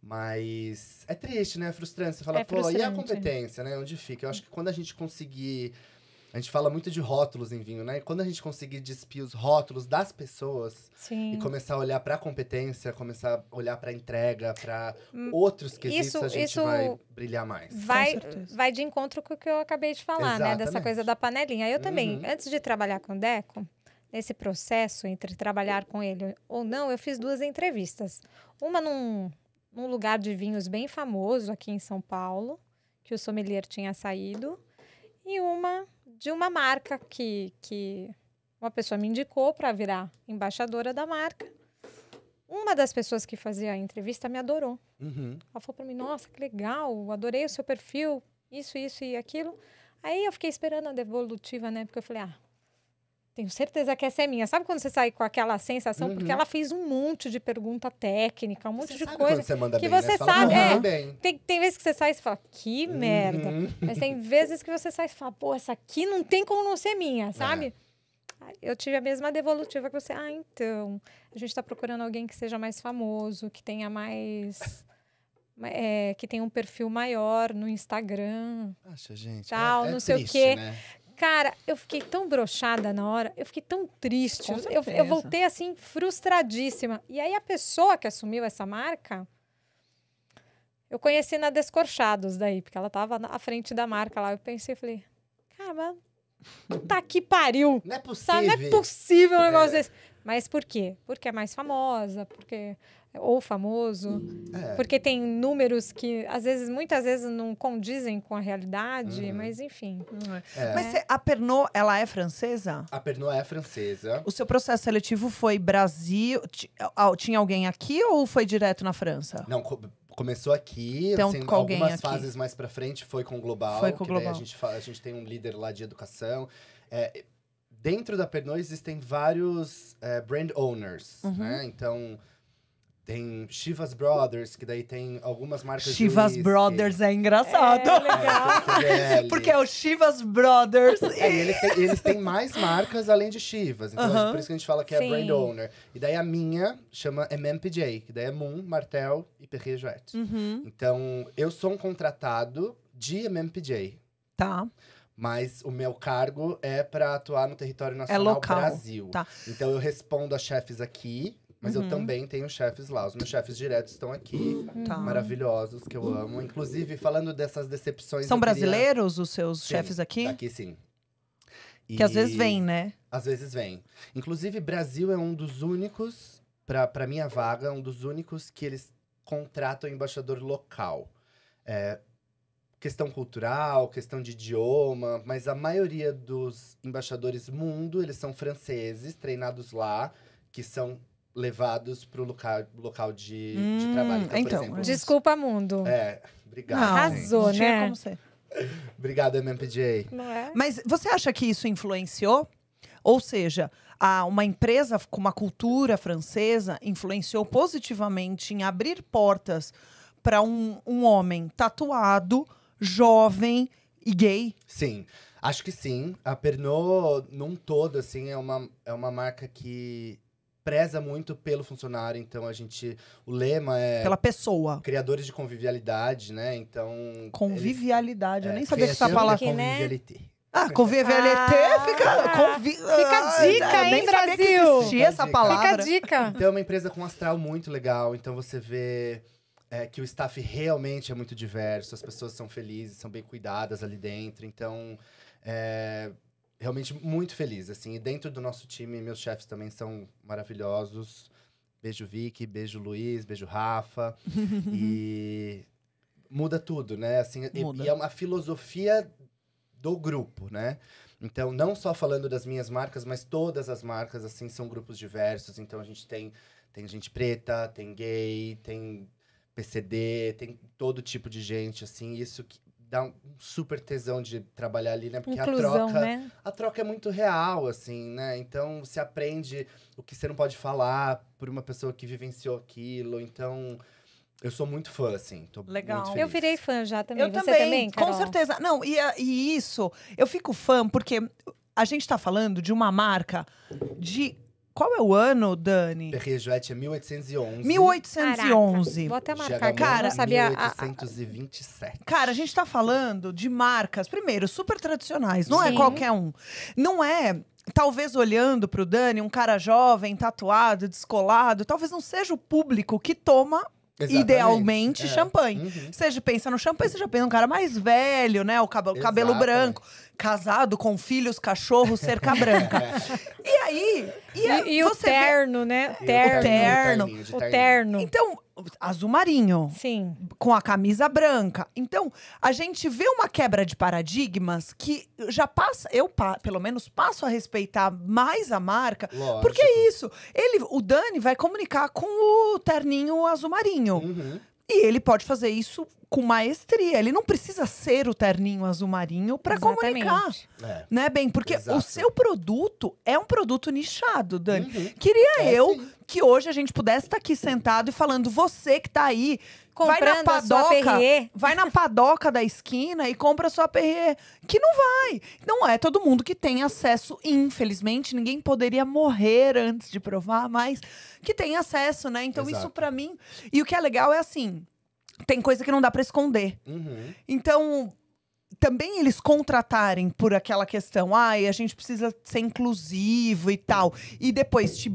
Mas é triste, né? É frustrante. Você fala, pô, e a competência, né? Onde fica? Eu acho que quando a gente conseguir... A gente fala muito de rótulos em vinho, né? E quando a gente conseguir despir os rótulos das pessoas... Sim. E começar a olhar pra competência, começar a olhar pra entrega, pra outros quesitos, a gente vai brilhar mais. Vai de encontro com o que eu acabei de falar, Exatamente. né? Dessa coisa da panelinha. Eu também, antes de trabalhar com o Deco, nesse processo entre trabalhar com ele ou não, eu fiz 2 entrevistas. Uma num lugar de vinhos bem famoso aqui em São Paulo, que o sommelier tinha saído, e uma de uma marca que uma pessoa me indicou para virar embaixadora da marca. Uma das pessoas que fazia a entrevista me adorou. Ela falou para mim, nossa, que legal, adorei o seu perfil, isso e aquilo. Aí eu fiquei esperando a devolutiva, né? Porque eu falei, tenho certeza que essa é minha. Sabe quando você sai com aquela sensação? Porque ela fez um monte de pergunta técnica, um monte de coisa. Quando você manda que bem, você né? sabe. Bem. Tem vezes que você sai e você fala, que merda. Mas tem vezes que você sai e fala, pô, essa aqui não tem como não ser minha, sabe? Eu tive a mesma devolutiva que você. Então, a gente tá procurando alguém que seja mais famoso, que tenha mais... que tenha um perfil maior no Instagram. Acha, gente. Tal, não sei triste, o quê. Né? Cara, eu fiquei tão broxada na hora, eu fiquei tão triste. Eu voltei, assim, frustradíssima. E aí, a pessoa que assumiu essa marca, eu conheci na Descorchados daí, porque ela tava à frente da marca lá. Eu pensei, falei, cara, puta que pariu. Não é possível. Sabe? Não é possível um negócio desse. Mas por quê? Porque é mais famosa, ou famoso, porque tem números que, muitas vezes, não condizem com a realidade, mas enfim. Mas a Pernod, ela é francesa? A Pernod é francesa. O seu processo seletivo foi Brasil? Tinha alguém aqui ou foi direto na França? Não, começou aqui, então, assim, com alguém algumas aqui. fases mais pra frente foi com o Global. Foi com o Global. Daí a gente tem um líder lá de educação. Dentro da Pernod existem vários brand owners, né? Então, tem Chivas Brothers, que daí tem algumas marcas Chivas de Brothers é engraçado. Legal. Porque é o Chivas Brothers. E eles têm mais marcas além de Chivas. Então, por isso que a gente fala que é brand owner. E daí a minha chama MMPJ, que daí é Mumm, Martell e Perrier Jouet. Então, eu sou um contratado de MMPJ. Tá. Mas o meu cargo é para atuar no território nacional local. Brasil. Tá. Então, eu respondo a chefes aqui, mas eu também tenho chefes lá. Os meus chefes diretos estão aqui, maravilhosos, que eu amo. Inclusive, falando dessas decepções... São brasileiros os seus chefes aqui? Aqui, sim. Que às vezes vem, né? Às vezes vem. Inclusive, Brasil é um dos únicos, pra minha vaga, um dos únicos que eles contratam embaixador local. Questão cultural, questão de idioma, mas a maioria dos embaixadores mundo, eles são franceses, treinados lá, que são levados pro local de trabalho. Então, por exemplo... Desculpa, mundo. Obrigado. Arrasou, gente. né? Como ser. Obrigado, MMPJ. Não é? Mas você acha que isso influenciou? Ou seja, uma empresa com uma cultura francesa influenciou positivamente em abrir portas para um homem tatuado, jovem e gay? Sim. Acho que sim. A Pernod, num todo, assim, é uma marca que preza muito pelo funcionário. Então, o lema é Pela pessoa. criadores de convivialidade, né? Então… Convivialidade, eu nem sabia que essa palavra… Chique, né? Convivialité. Convivialité Fica a dica, eu nem hein, sabia que Brasil? existia essa Fica a palavra. Fica a dica. Então, é uma empresa com um astral muito legal. Então, você vê que o staff realmente é muito diverso. As pessoas são felizes, são bem cuidadas ali dentro. Então, realmente muito feliz, assim. E dentro do nosso time, meus chefes também são maravilhosos. Beijo, Vicky. Beijo, Luiz. Beijo, Rafa. E muda tudo, né? Assim, Muda. E é uma filosofia do grupo, né? Então, não só falando das minhas marcas, mas todas as marcas, assim, são grupos diversos. Então, a gente tem gente preta, tem gay, tem PCD, tem todo tipo de gente, assim. Isso que dá um super tesão de trabalhar ali, né? Porque Inclusão, né? a troca é muito real, assim, né? Então, você aprende o que você não pode falar por uma pessoa que vivenciou aquilo. Então… Eu sou muito fã, assim. Tô Legal. muito feliz. Eu virei fã já também. Eu Você também, Carol? com certeza. Não, e isso, eu fico fã porque a gente tá falando de uma marca de… Qual é o ano, Dani? Perrier Jouet é 1811. 1811. Vou até marcar Giagamon, aqui, eu não sabia. 1827. Cara, a gente tá falando de marcas, primeiro, super tradicionais. Não é Sim. qualquer um. Não é… Talvez olhando pro Dani, um cara jovem, tatuado, descolado, talvez não seja o público que toma… Exatamente. Idealmente, É. champanhe. Uhum. Você pensa no champanhe, você já pensa num cara mais velho, né? O cabelo Exatamente. branco, casado com filhos, cachorro, cerca branca. E aí… E o você vê- terno, né? E terno. O terno. Então, azul marinho, Sim. com a camisa branca. Então, a gente vê uma quebra de paradigmas que já passa… pelo menos, passo a respeitar mais a marca. Lógico. Porque é isso. O Dani vai comunicar com o terninho azul marinho. Uhum. E ele pode fazer isso com maestria. Ele não precisa ser o terninho azul marinho para Exatamente. comunicar. É. Né, bem? Porque Exato. o seu produto é um produto nichado, Dani. Uhum. Queria eu Sim. que hoje a gente pudesse estar aqui sentado e falando, você que tá aí, vai na Comprando a sua padoca, Perrier. vai na padoca da esquina e compra a sua Perrier. Que não vai. Não é todo mundo que tem acesso, infelizmente. Ninguém poderia morrer antes de provar, mas que tem acesso, né? Então Exato. isso pra mim… E o que é legal é assim, tem coisa que não dá pra esconder. Uhum. Então, também eles contratarem por aquela questão, a gente precisa ser inclusivo e tal. E depois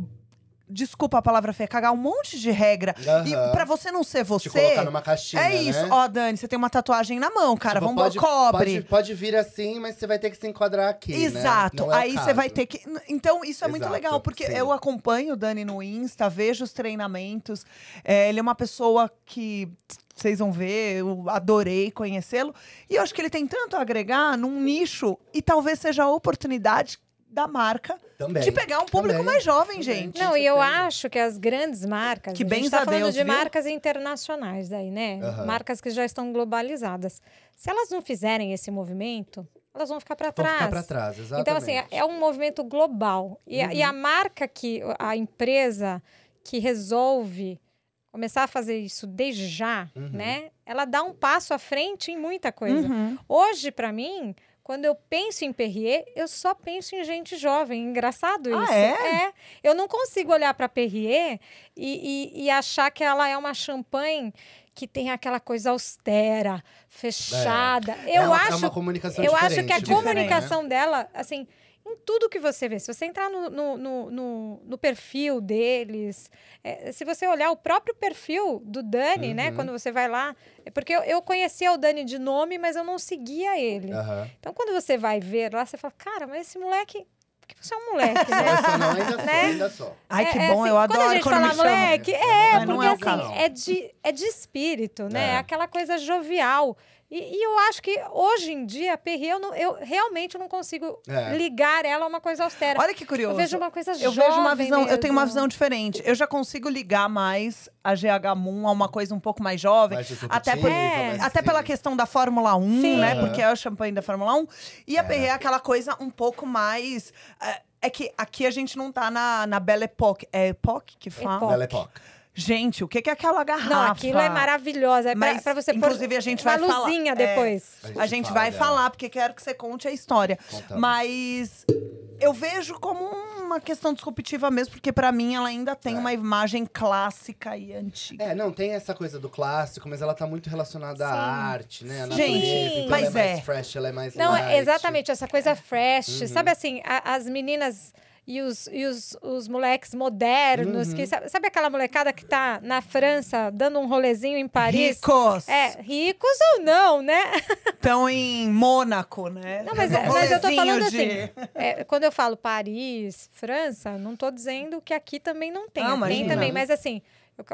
desculpa a palavra feia, cagar um monte de regra. Aham. E pra você não ser você… Te colocar numa caixinha, é isso. né? Ó, Dani, você tem uma tatuagem na mão, cara. Tipo, Vamos cobre. Pode vir assim, mas você vai ter que se enquadrar aqui, Exato. né? Não é o Aí você caso. vai ter que… Então, isso é muito Exato, legal, porque sim. eu acompanho o Dani no Insta, vejo os treinamentos. Ele é uma pessoa que… Vocês vão ver, eu adorei conhecê-lo. E eu acho que ele tem tanto a agregar num nicho, e talvez seja a oportunidade da marca Também. de pegar um público Também. mais jovem, Também. gente. Não, e eu certeza. acho que as grandes marcas, Que a bens gente tá a falando Deus, de viu? marcas internacionais daí, né? Aham. Marcas que já estão globalizadas. Se elas não fizerem esse movimento, elas vão ficar para Vão trás. ficar pra trás, exatamente. Então, assim, é um movimento global. E a marca a empresa que resolve começar a fazer isso desde já, né? Ela dá um passo à frente em muita coisa. Uhum. Hoje, para mim, quando eu penso em Perrier, eu só penso em gente jovem. Engraçado isso. É? Eu não consigo olhar para Perrier e achar que ela é uma champanhe que tem aquela coisa austera, fechada. É uma comunicação eu acho diferente. que a Diferente, comunicação dela, assim, em tudo que você vê, se você entrar no perfil deles, se você olhar o próprio perfil do Dani, né, quando você vai lá, porque eu conhecia o Dani de nome, mas eu não seguia ele. Aham. Então, quando você vai ver lá, você fala, cara, mas esse moleque, porque você é um moleque, né? Essa não, ainda só, Né? ainda só. Ai, que bom, assim, eu adoro quando a gente quando fala me chamam. moleque, Mas não porque é o assim, canal. é de espírito, né? É. Aquela coisa jovial. E eu acho que hoje em dia, a Perrier, eu realmente não consigo ligar ela a uma coisa austera. Olha que curioso. Eu vejo uma coisa Eu jovem vejo uma visão, eu tenho uma mesmo. visão diferente. Eu já consigo ligar mais a GH Moon a uma coisa um pouco mais jovem. Mais disruptiva, Até, por- mais até assim. pela questão da Fórmula 1, Sim. né? Aham. Porque é o champanhe da Fórmula 1. E a Perrier é aquela coisa um pouco mais… É que aqui a gente não tá na Belle Époque. É Époque que fala? Époque. Belle Époque. Gente, o que é aquela garrafa? Não, aquilo é maravilhosa. É Mas, pra você pôr inclusive, a gente vai uma falar. luzinha depois. A gente fala vai dela. falar, porque quero que você conte a história. Contamos. Mas eu vejo como uma questão disruptiva mesmo, porque pra mim ela ainda tem uma imagem clássica e antiga. Não tem essa coisa do clássico, mas ela tá muito relacionada à Sim. arte, né? À Gente, natureza. Então mas ela é mais é. fresh, ela é mais Não, light. exatamente, essa coisa fresh. Sabe assim, as meninas e os moleques modernos, que sabe aquela molecada que tá na França dando um rolezinho em Paris? Ricos! Ricos ou não, né? Estão em Mônaco, né? Não, mas eu tô falando assim, quando eu falo Paris, França, não tô dizendo que aqui também não tem. Não, Tem imagina. também, mas assim,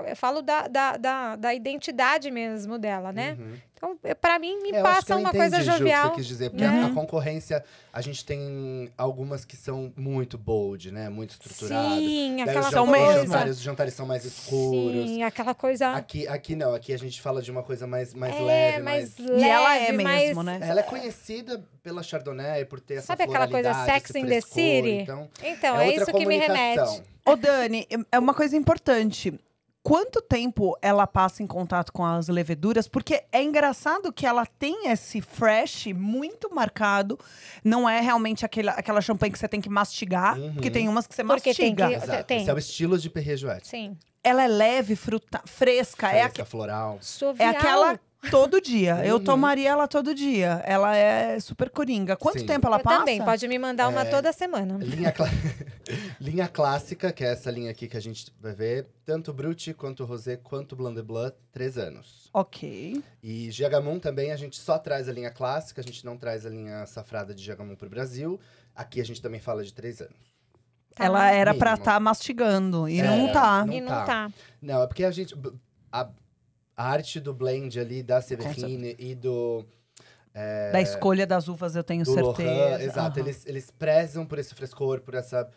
eu falo da identidade mesmo dela, né? Então, pra mim, me Eu acho que passa eu uma entendi, coisa Ju, o que jovial. você quis dizer, porque a concorrência, a gente tem algumas que são muito bold, né? Muito estruturadas. Sim, Daí aquela os São jantares- mesmo. Os jantares são mais escuros. Sim, aquela coisa. Aqui não, aqui a gente fala de uma coisa mais leve, mais... E ela é leve, mesmo, mais- né? Ela é conhecida pela Chardonnay por ter essa Sabe aquela coisa floralidade, Sex esse in the frescor, City? Então, É outra isso que me comunicação. remete. Ô, Dani, é uma coisa importante. Quanto tempo ela passa em contato com as leveduras? Porque é engraçado que ela tem esse fresh muito marcado. Não é realmente aquela champanhe que você tem que mastigar. Porque tem umas que você Porque tem mastiga. que- Exato. Tem. Esse é o estilo de Perrier Jouet. Sim. Ela é leve, fresca. Fresca, floral. É Sovial. aquela todo dia. Eu tomaria ela todo dia. Ela é super coringa. Quanto Sim. tempo ela Eu passa? também, pode me mandar uma toda semana. Linha clássica, que é essa linha aqui que a gente vai ver. Tanto Brut, quanto Rosé, quanto Blanc de Blanc, 3 anos. Ok. E Giagamon também, a gente só traz a linha clássica. A gente não traz a linha safrada de Giagamon pro Brasil. Aqui a gente também fala de 3 anos. Tá. Ela era pra Mínimo. estar mastigando. E É, não tá. não E não tá. tá. Não, é porque a gente... A arte do blend ali, da Severine e do... Da escolha das uvas, eu tenho do certeza. Lohan, exato. Aham. Eles prezam por esse frescor, por essa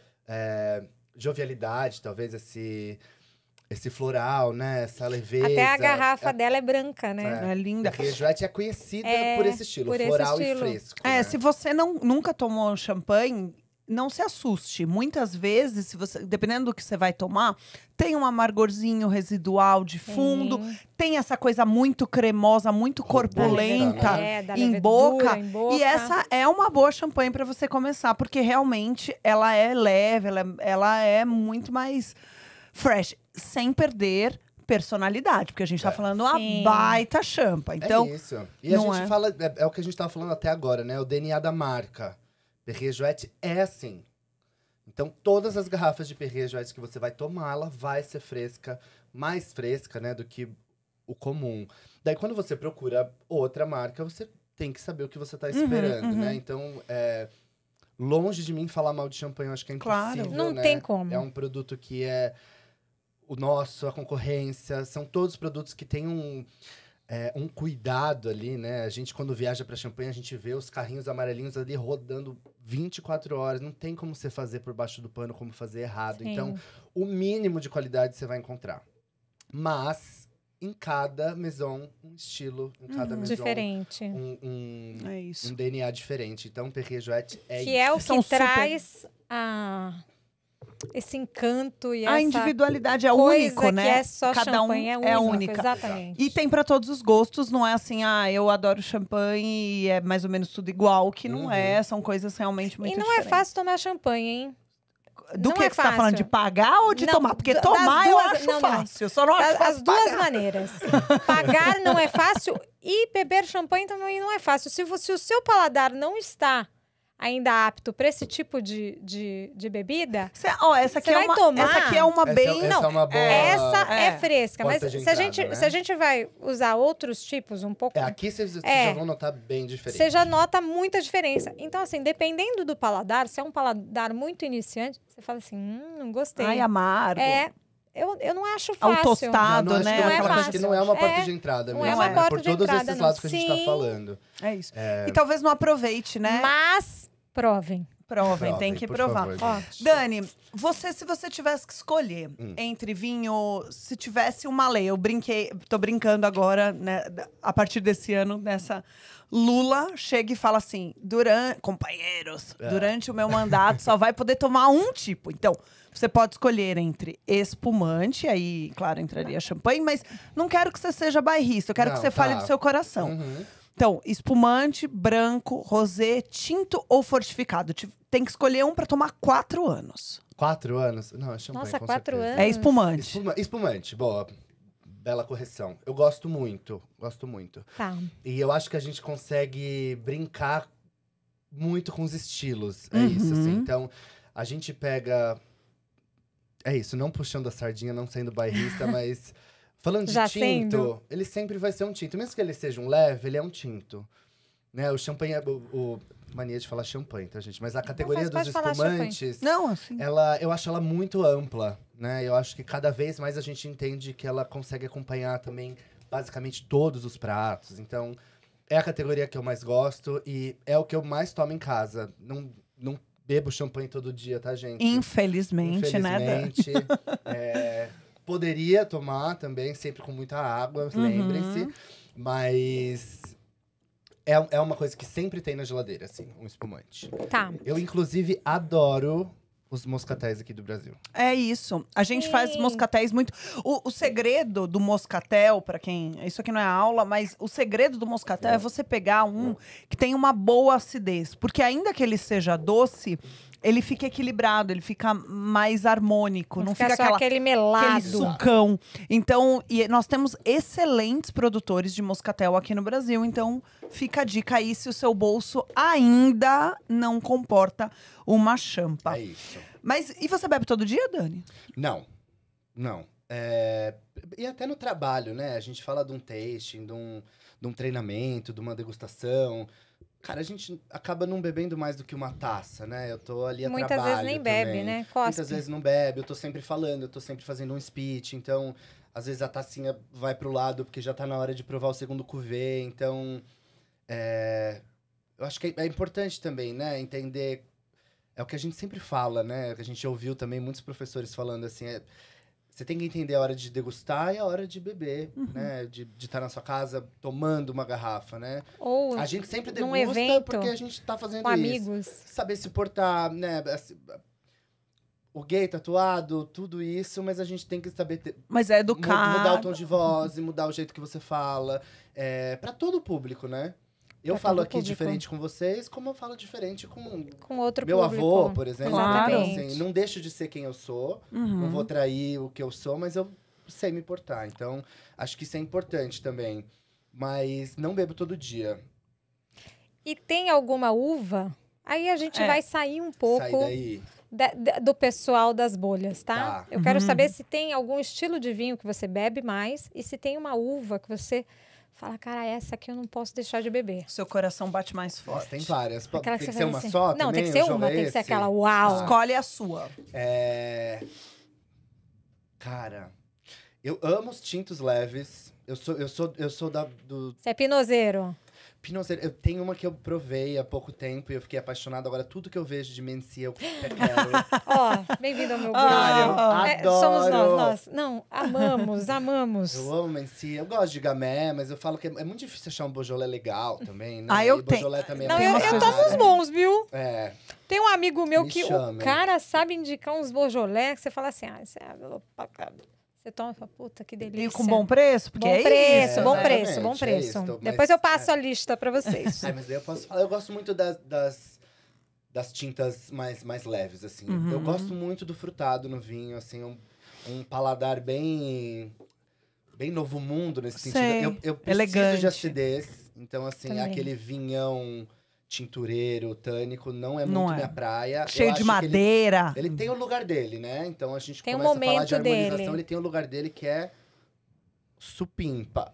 jovialidade, talvez esse floral, né? Essa leveza. Até a garrafa dela é branca, né? É linda. Perrier Jouet é conhecida É, por esse estilo, por esse floral estilo. e fresco. É, né? se você nunca tomou champanhe, não se assuste. Muitas vezes, se você, dependendo do que você vai tomar, tem um amargorzinho residual de fundo, tem essa coisa muito cremosa, muito corpulenta da em levedura, boca. em boca. E essa é uma boa champanhe para você começar, porque realmente ela é leve, ela é muito mais fresh, sem perder personalidade, porque a gente tá falando uma Sim. baita champa. Então, É isso. E a não gente é. fala, é o que a gente tava falando até agora, né? O DNA da marca. Perrier Jouet é assim. Então, todas as garrafas de Perrier Jouet que você vai tomar, ela vai ser fresca, mais fresca, né, do que o comum. Daí, quando você procura outra marca, você tem que saber o que você tá esperando, né? Então, longe de mim falar mal de champanhe, eu acho que é Claro. impossível, Não né? tem como. É um produto que é o nosso, a concorrência. São todos produtos que têm um cuidado ali, né? A gente, quando viaja pra Champanhe, a gente vê os carrinhos amarelinhos ali rodando 24 horas. Não tem como você fazer por baixo do pano, como fazer errado. Sim. Então, o mínimo de qualidade você vai encontrar. Mas, em cada maison, um estilo. Em cada maison, Diferente. é isso. um DNA diferente. Então, Perrier Jouet é Que é o São que super- traz esse encanto e A essa individualidade é coisa único, né? que é só Cada champanhe, um é é único, única. exatamente. E tem pra todos os gostos, não é assim, eu adoro champanhe e é mais ou menos tudo igual, que não é, são coisas realmente muito E não diferentes. é fácil tomar champanhe, hein? Do não que é você tá falando? fácil. De pagar ou de Não, tomar? Porque das tomar eu duas- acho não, não. fácil, só não acho As fácil duas pagar. maneiras. Pagar não é fácil e beber champanhe também não é fácil. Se o seu paladar não está ainda apto para esse tipo de bebida, Essa aqui Você é vai uma, tomar? essa aqui é uma bem... essa é uma boa... essa é é. fresca. Mas porta de se a entrada, né? gente vai usar outros tipos um pouco, Aqui vocês É. já vão notar bem diferente. você já nota muita diferença. Então, assim, dependendo do paladar, se é um paladar muito iniciante, você fala assim, não gostei. Ai, amargo. Eu não acho Ao fácil. tostado, Não, acho né? que Não é eu acho fácil. que não é uma porta É, de entrada não mesmo, é uma né? porta Por de todos entrada, esses não. lados que a gente tá Sim. falando. É isso. E talvez não aproveite, né? Mas provem. Provem, tem que por provar. favor, Ó, gente. Dani, se você tivesse que escolher entre vinho, se tivesse uma lei, tô brincando agora, né, a partir desse ano, nessa Lula chega e fala assim, companheiros, durante o meu mandato só vai poder tomar um tipo. Então, Você pode escolher entre espumante, aí, claro, entraria champanhe, mas não quero que você seja bairrista, eu quero que você fale do seu coração. Então, espumante, branco, rosé, tinto ou fortificado. Tem que escolher um pra tomar 4 anos. 4 anos? Não, é champanhe, Nossa, com 4 certeza. anos. É espumante. Espumante, boa. Bela correção. Eu gosto muito, gosto muito. Tá. E eu acho que a gente consegue brincar muito com os estilos. É isso, assim. Então, a gente pega... É isso, não puxando a sardinha, não sendo bairrista, mas... Falando de Já tinto, sendo. ele sempre vai ser um tinto. Mesmo que ele seja um leve, ele é um tinto. Né? O champanhe é... Mania de falar champanhe, tá, gente? Mas a categoria dos espumantes... Não, assim... Eu acho ela muito ampla, né? Eu acho que cada vez mais a gente entende que ela consegue acompanhar também, basicamente, todos os pratos. Então, é a categoria que eu mais gosto e é o que eu mais tomo em casa. Não bebo champanhe todo dia, tá, gente? Infelizmente, né? Infelizmente. Poderia tomar também, sempre com muita água, lembrem-se. Mas é uma coisa que sempre tem na geladeira, assim, um espumante. Tá. Eu, inclusive, adoro os moscatéis aqui do Brasil. É isso. A gente faz moscatéis muito... O segredo do moscatel, pra quem... Isso aqui não é aula, mas o segredo do moscatel é você pegar um que tem uma boa acidez. Porque ainda que ele seja doce... Ele fica equilibrado, ele fica mais harmônico. Não fica só aquele melado. Aquele sucão. Então, e nós temos excelentes produtores de moscatel aqui no Brasil. Então, fica a dica aí se o seu bolso ainda não comporta uma champa. É isso. Mas, e você bebe todo dia, Dani? Não. E até no trabalho, né? A gente fala de um tasting, de um treinamento, de uma degustação... Cara, a gente acaba não bebendo mais do que uma taça, né? Eu tô ali a Muitas trabalho vezes nem bebe, também. né? Cospe. Muitas vezes não bebe, eu tô sempre falando, eu tô sempre fazendo um speech. Então, às vezes a tacinha vai pro lado, porque já tá na hora de provar o segundo cuvê. Então, eu acho que é importante também, né? Entender... É o que a gente sempre fala, né? Que a gente ouviu também muitos professores falando assim... Você tem que entender a hora de degustar e a hora de beber, né? De estar na sua casa tomando uma garrafa, né? Ou A gente sempre num degusta evento, porque a gente tá fazendo com isso. amigos. Saber se portar, né? O gay tatuado, tudo isso, mas a gente tem que saber Mas é educado. mudar o tom de voz e mudar o jeito que você fala. Pra todo o público, né? Eu Pra falo todo aqui público. diferente com vocês, como eu falo diferente com outro meu público. avô, por exemplo. Claro. Então, assim, não deixo de ser quem eu sou, não vou trair o que eu sou, mas eu sei me portar. Então, acho que isso é importante também. Mas não bebo todo dia. E tem alguma uva? Aí a gente vai sair um pouco Sai daí. do pessoal das bolhas, tá? Tá. Eu quero saber se tem algum estilo de vinho que você bebe mais e se tem uma uva que você fala, cara, essa aqui eu não posso deixar de beber. Seu coração bate mais Nossa, forte. tem várias. Aquela Tem que você ser faz uma assim. só Não, também? tem que ser O jogo uma, é tem que ser esse? aquela uau. Escolhe a sua. Cara, eu amo os tintos leves. Eu sou do Você é pinozeiro. Pinot. Eu tenho uma que eu provei há pouco tempo e eu fiquei apaixonado. Agora, tudo que eu vejo de Mencia, eu quero. Ó, bem-vindo ao meu grupo. Cara, eu Somos adoro. nós. Não, amamos. Eu amo Mencia. Eu gosto de Gamay, mas eu falo que é muito difícil achar um Beaujolais legal também, né? Ah, eu E Beaujolais tenho. também Não, é Tem eu umas muito coisas- tomo os bons, viu? É. Tem um amigo meu Me que chamem. o cara sabe indicar uns Beaujolais que você fala assim, isso é pra cá. Você toma e fala, puta, que delícia. E com bom preço? Porque Bom é preço, isso. bom né? preço, bom Exatamente, é preço. isso, mas- Depois eu passo a lista pra vocês. Mas daí eu posso falar. Eu gosto muito das tintas mais leves, assim. Eu gosto muito do frutado no vinho, assim, um paladar bem novo mundo nesse Sei. sentido. Eu preciso Elegante. de acidez. Então, assim, Também. aquele vinhão tintureiro, tânico, não é Não muito é. minha praia. Cheio Eu de acho que madeira. Ele tem o lugar dele, né? Então a gente Tem um começa a falar de momento harmonização, dele. ele tem o lugar dele que é supimpa.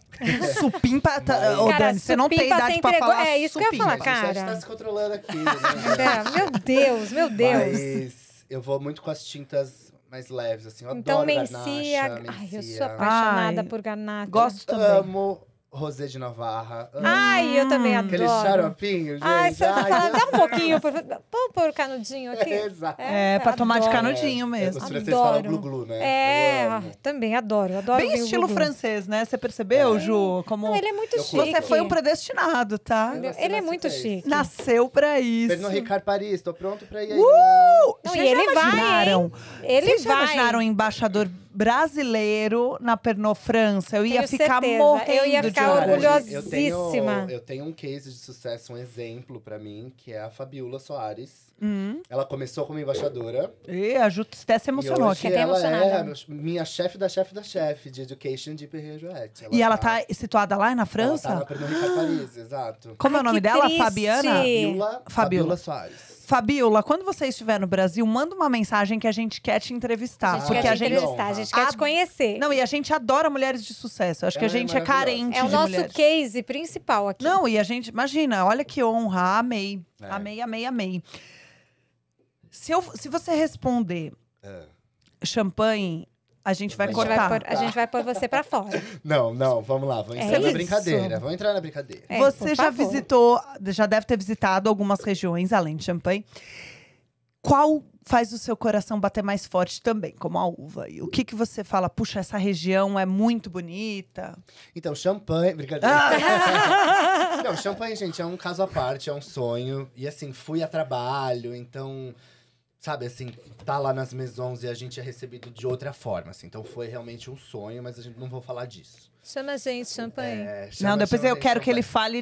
Supimpa. Mas- Ô, Cara, Dani, você não tem supimpa idade você pra entregou- falar é isso que eu ia supimpa. falar, A gente já cara. está se controlando aqui, né? É, meu Deus, meu Deus. Mas eu vou muito com as tintas mais leves, assim. Eu Então, adoro Mencia. garnacha, Ai, eu Mencia. sou apaixonada Ai, por garnacha. Gosto também. Amo Rosé de Navarra. Ai, eu também adoro. Aquele xaropinho, gente. Ai, você tá falando, Deus. dá um pouquinho. Vamos pôr o canudinho aqui? Exato. Pra tomar de adoro. canudinho mesmo. Os franceses falam Adoro. glu-glu, né? É, Eu amo. também adoro Bem vinho estilo glu-glu. francês, né? Você percebeu, Ju? Como Não, ele é muito Eu chique. você foi um predestinado, tá? Eu nasci Ele é nesse muito país. chique. Nasceu pra isso. Pernod Ricard Paris, tô pronto pra ir aí. Não, Vocês e ele já vai, imaginaram? hein? Ele Vocês já vai. imaginaram um embaixador brasileiro na Pernod França? Eu ia Tenho ficar certeza. morrendo Eu ia de ficar orgulho. orgulhosíssima. Eu tenho um case de sucesso, um exemplo pra mim, que é a Fabiola Soares. Hum. Ela começou como embaixadora. E a Ju até se emocionou e aqui. hoje Até ela é emocionada. minha chefe da chefe da chefe de Education de Perrier Jouet. E ela tá situada lá na França? Ela tá na Pernod Ricard Paris, exato. Como é o Ai, nome que dela? triste. Fabiana? Fabiola Fabiola Soares. Fabiola, quando você estiver no Brasil, manda uma mensagem que a gente quer te entrevistar. A gente porque quer a te gente. entrevistar, a gente quer te conhecer. Não, e a gente adora mulheres de sucesso. Acho que a Ela é gente é maravilhosa. carente É o de nosso mulheres. case principal aqui. Não, e a gente, imagina, olha que honra, amei. É. Amei, amei, amei. Se você responder É. champanhe, a gente vai A gente cortar. A gente vai pôr você pra fora. Não, vamos lá, vamos É entrar na isso. brincadeira. Vamos entrar na brincadeira. É, Você por já favor. visitou, já deve ter visitado algumas regiões além de Champagne. Qual faz o seu coração bater mais forte também, como a uva? E o que você fala? Puxa, essa região é muito bonita. Então, champanhe. Brincadeira. Não, champanhe, gente, é um caso à parte, é um sonho. E assim, fui a trabalho, então. Sabe, assim, tá lá nas maisons e a gente é recebido de outra forma, assim. Então foi realmente um sonho, mas a gente não vou falar disso. Chama a gente, champanhe. Chama- Não, depois chama eu gente quero que ele champanhe. fale.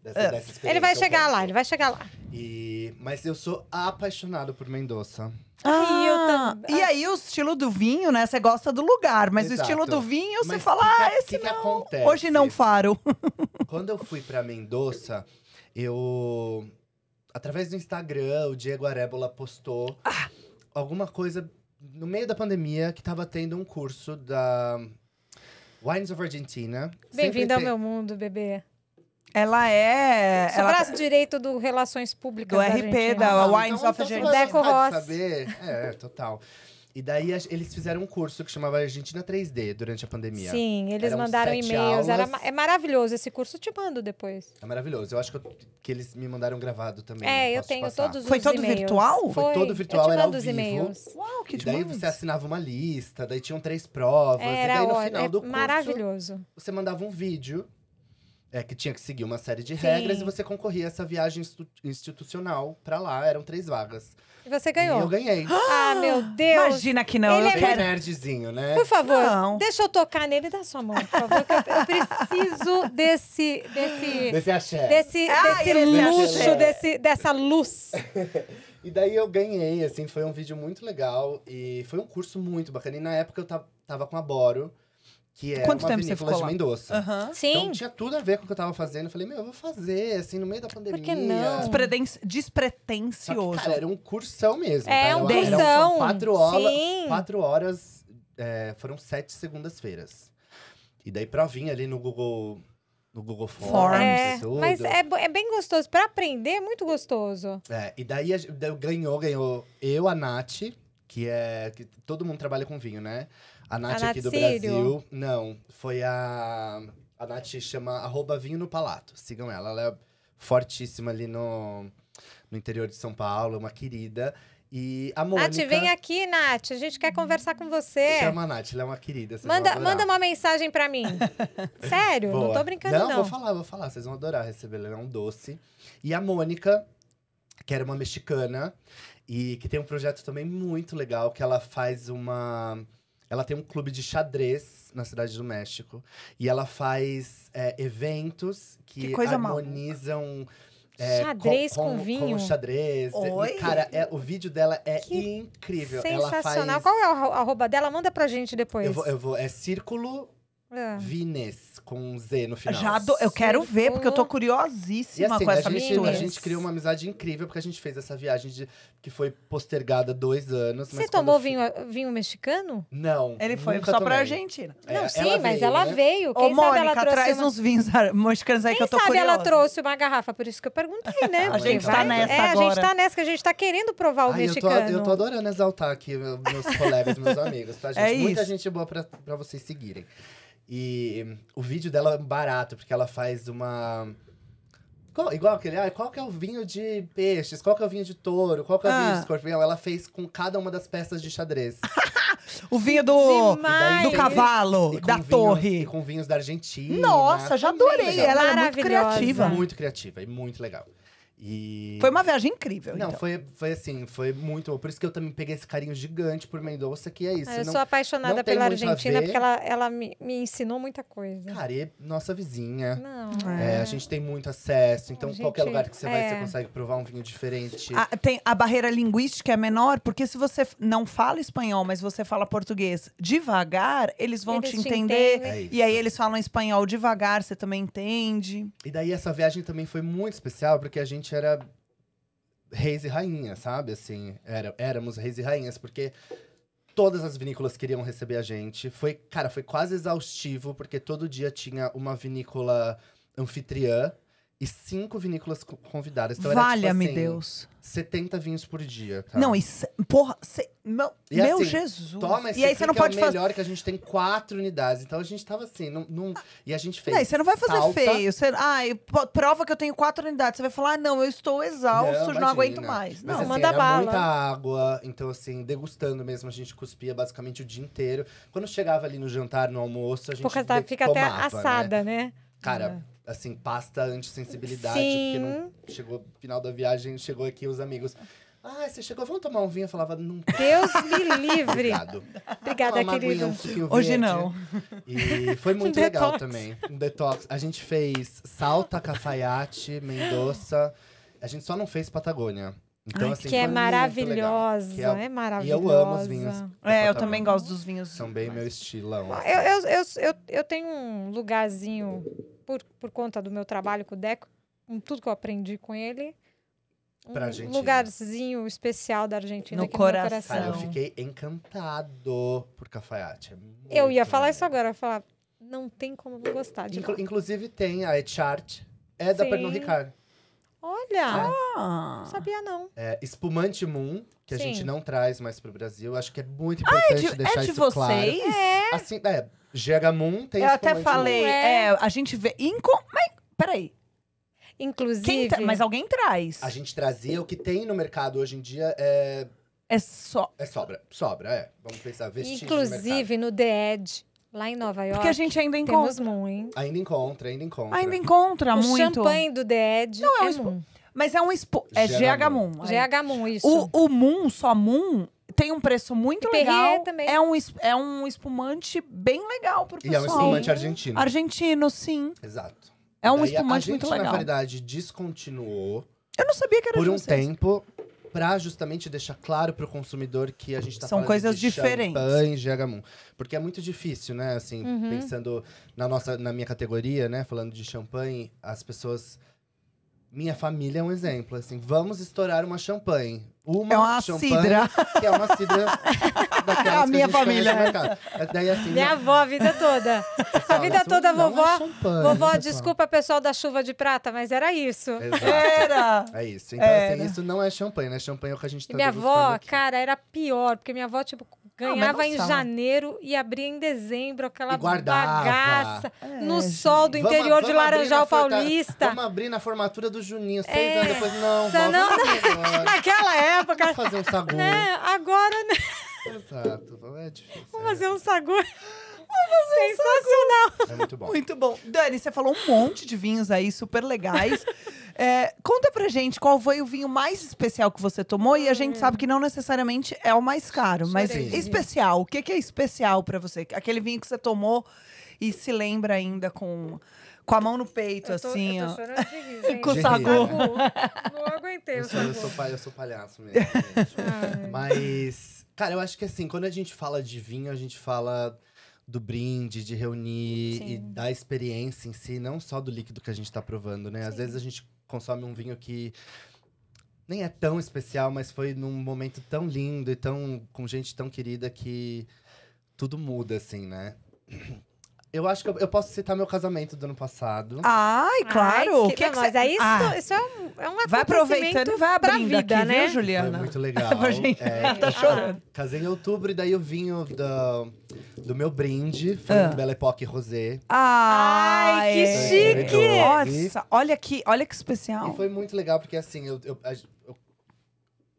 Dessa experiência Ele vai eu chegar conto. lá, ele vai chegar lá. Mas eu sou apaixonado por Mendoza. Ai, eu também. E aí, o estilo do vinho, né? Você gosta do lugar, mas Exato. o estilo do vinho, você Mas fala, esse que não. acontece? Hoje não faro. Quando eu fui pra Mendoza, eu… Através do Instagram, o Diego Arebola postou alguma coisa no meio da pandemia que tava tendo um curso da Wines of Argentina. Bem-vindo ao Sempre meu mundo, bebê. Ela é. Sou braço direito do Relações Públicas Do da RP, Argentina. da Ah, Wines of você Argentina. vai Deco gostar de Rossi. saber. Total. E daí eles fizeram um curso que chamava Argentina 3D durante a pandemia. Sim, eles Eram mandaram 7 e-mails. aulas. É maravilhoso esse curso. Eu te mando depois. É maravilhoso. Eu acho que eles me mandaram gravado também. Eu Posso te tenho passar. todos Foi os todo e-mails. virtual? Foi todo virtual, eu te era ao mando os vivo. e-mails. Uau, que E daí demais. você assinava uma lista, daí tinham 3 provas. e Era daí no ótimo, final do curso, maravilhoso. você mandava um vídeo que tinha que seguir uma série de regras e você concorria a essa viagem institucional pra lá. Eram 3 vagas. E você E ganhou. eu ganhei. Ah, meu Deus. Imagina que não. Ele Eu é Bem quero. nerdzinho, né? Por favor, Não. deixa eu tocar nele e dá sua mão, por favor. Que eu preciso desse Desse axé. desse esse luxo, axé. dessa luz. E daí eu ganhei, assim, foi um vídeo muito legal. E foi um curso muito bacana. E na época eu tava com a Boro, que é Quanto uma tempo você vinícola ficou de lá? Mendoza. Aham. Então Sim. tinha tudo a ver com o que eu tava fazendo. Eu falei, eu vou fazer, assim, no meio da pandemia. que não? Só que, Despretensioso. cara, era um cursão mesmo. É, tá? um Eram cursão. 4 horas. Sim. 4 horas, foram 7 segundas-feiras. E daí provinha ali no Google Forms É, e tudo. mas é bem gostoso. Pra aprender, é muito gostoso. E daí ganhou eu, a Nath, que todo mundo trabalha com vinho, né? A Nath A aqui do Nath Círio? Brasil. Não, foi a Nath chama @vinho no palato. Sigam ela, ela é fortíssima ali no interior de São Paulo, uma querida. E a Mônica… Nath, vem aqui, Nath. A gente quer conversar com você. Chama a Nath, ela é uma querida. vocês Manda, vão adorar. manda uma mensagem pra mim. Sério? Não Boa. tô brincando, não. Vou falar. Vocês vão adorar receber. Ela é um doce. E a Mônica, que era uma mexicana, e que tem um projeto também muito legal, que ela faz Ela tem um clube de xadrez na Cidade do México. E ela faz eventos que coisa harmonizam… Xadrez com vinho? Com xadrez. Oi? E, cara, o vídeo dela é Que incrível. Sensacional. Ela faz… Qual é o arroba dela? Manda pra gente depois. Eu vou, é Círculo Ah. Vines, com um Z no final. Eu quero ver, porque eu tô E curiosíssima assim, com essa a mistura. gente criou uma amizade incrível, porque a gente fez essa viagem que foi postergada 2 anos. Você mas tomou quando eu vinho mexicano? Não, Ele foi nunca só pra tomei. Argentina. Não, sim, mas ela né? veio. Ô, Quem sabe ela Mônica, trouxe traz uma... uns vinhos mexicanos aí que Quem eu tô sabe curiosa. ela trouxe uma garrafa, por isso que eu perguntei, né? A Porque gente tá nessa a agora. gente tá nessa, que a gente tá querendo provar o Ai, mexicano. eu tô adorando exaltar aqui meus colegas, meus amigos, tá, gente? É Muita isso. gente boa pra vocês seguirem. E o vídeo dela é barato, porque ela faz uma... Igual aquele, qual que é o vinho de peixes? Qual que é o vinho de touro? Qual que é o vinho de escorpião? Ela fez com cada uma das peças de xadrez. O vinho do Demais. cavalo, E com da vinhos- torre. E com vinhos da Argentina. Nossa, já Foi bem adorei. legal. Ela é muito Maravilhosa. criativa. Muito criativa e muito legal. E... Foi uma viagem incrível, Não, então. foi assim, foi muito bom. Por isso que eu também peguei esse carinho gigante por Mendoza, que é isso. Eu não, sou apaixonada não tem pela muito a Argentina, ver. porque ela me ensinou muita coisa. Cara, e nossa vizinha. Não, A gente tem muito acesso, então A qualquer gente- lugar que você vai, você é. consegue provar um vinho diferente. Tem a barreira linguística é menor, porque se você não fala espanhol, mas você fala português devagar, eles vão Eles te te entender. entendem. É isso. E aí eles falam espanhol devagar, você também entende. E daí essa viagem também foi muito especial, porque a gente era reis e rainhas, sabe? Assim, éramos reis e rainhas, porque todas as vinícolas queriam receber a gente. Foi quase exaustivo, porque todo dia tinha uma vinícola anfitriã e 5 vinícolas convidadas. Então era, Valha-me tipo assim, Deus. 70 vinhos por dia, tá? Não, porra, E meu assim, Jesus. Toma esse E aí aqui você não que é pode o fazer. melhor, que a gente tem 4 unidades. Então a gente tava assim, e a gente fez. Não, e você não vai fazer salta. feio. Prova que eu tenho 4 unidades. Você vai falar, não, eu estou exausto, não imagina. aguento mais. Mas Não, assim, manda era bala. muita água, então assim, degustando mesmo, a gente cuspia basicamente o dia inteiro. Quando chegava ali no jantar, no almoço, a gente porque fica até tomava, né? assada, né? Cara, assim, pasta antissensibilidade, Sim. porque não chegou final da viagem, chegou aqui os amigos. Você chegou, vamos tomar um vinho? Eu falava, não. Deus me livre. Obrigado. Obrigada, Uma aguinha, querido. um suquinho Hoje verde. não. E foi muito Um legal detox. também. Um detox. A gente fez Salta, Cafayate, Mendoza. A gente só não fez Patagônia. Então, Ai, assim, Que é foi muito legal. maravilhosa, Que é E maravilhosa. eu amo os vinhos. da eu Patagônia. também gosto dos vinhos. São bem meu estilão. Eu tenho um lugarzinho, por conta do meu trabalho com o Deco, com tudo que eu aprendi com ele. Pra Um Argentina. lugarzinho especial da Argentina No aqui coração. no meu Cara, eu coração. fiquei encantado por Cafayate. É Eu ia muito falar maneiro. isso agora, eu ia falar, não tem como não gostar de lá. Inclusive tem a Echart. É da Sim. Pernod Ricard. Olha, Ah. não sabia não. É Espumante Moon, que a Sim. gente não traz mais pro Brasil. Acho que é muito importante deixar É de isso vocês? claro. Assim, GH Moon tem Eu até Espumante falei, É. a gente vê. Mas, peraí. Inclusive, Mas alguém traz. Moon. A gente trazia o que tem no mercado hoje em dia é Só. sobra. Vamos pensar, vestígio de mercado. inclusive no The Edge, lá em Nova York, Porque a gente ainda temos encontra. Moon, hein? Ainda encontra. Ainda encontra O muito. champanhe do The Edge Não, é um é Moon. Mas é um é GH Moon. GH Moon, isso. O Moon, só Moon, tem um preço muito E Perrier legal. também. É um espumante bem legal pro E pessoal. é um espumante argentino. Argentino, sim. Exato. É um Daí espumante a gente, muito na legal. verdade, descontinuou Eu não sabia que era por de um vocês. tempo pra justamente deixar claro pro consumidor que a gente tá São falando coisas de diferentes. champanhe, GH Moon. Porque é muito difícil, né? Assim, Uhum. pensando na minha categoria, né? Falando de champanhe, as pessoas... Minha família é um exemplo, assim. Vamos estourar uma champanhe. É uma champanhe, cidra. que é uma cidra daquelas A minha que a gente conhece família. no mercado. Daí, assim, Minha avó, a vida toda. pessoal, A vida isso toda, não é vovó. champanhe, Vovó, pessoal. desculpa pessoal da chuva de prata, mas era isso. Exato. Era! É isso. Então, Era. assim, isso não é champanhe, né? Champanhe é o que a gente E tá minha degustando avó, aqui. cara, era pior, porque minha avó, tipo, mas ganhava não em são. janeiro e abria em dezembro, aquela E guardava. bagaça. No gente. sol do interior de Vamos abrir Laranjal na Paulista. Vamos abrir na formatura do Juninho. 6 É. anos depois, não, vó, Não, vamos agora. Naquela época, Vamos fazer um sagu. né? Agora, né? Exato, vó, é difícil. Vamos fazer um sagu. Sensacional. É muito bom. Muito bom. Dani, você falou um monte de vinhos aí super legais. Conta pra gente qual foi o vinho mais especial que você tomou. E a gente sabe que não necessariamente é o mais caro, mas Chorei. Sim. especial. O que é especial pra você? Aquele vinho que você tomou e se lembra ainda com a mão no peito, assim, eu ó. tô chorando de rir, gente. Com o De sagu. rir, Não aguentei o Eu sagu. sou palhaço mesmo, gente. Ai. Mas, cara, eu acho que assim, quando a gente fala de vinho, a gente fala do brinde, de reunir Sim. e da experiência em si, não só do líquido que a gente tá provando, né? Às Sim. vezes a gente consome um vinho que nem é tão especial, mas foi num momento tão lindo e com gente tão querida que tudo muda, assim, né? Eu acho que eu posso citar meu casamento do ano passado. Ai, claro. Ai, mas aí isso é um vai aproveitando e vai abrindo pra vida, aqui, né? viu, Juliana? Foi muito legal. A gente tá chorando. Casei em outubro e daí o vinho do meu brinde foi um Belle Époque Rosé. Ai, que chique! Nossa, olha que especial. E foi muito legal, porque assim,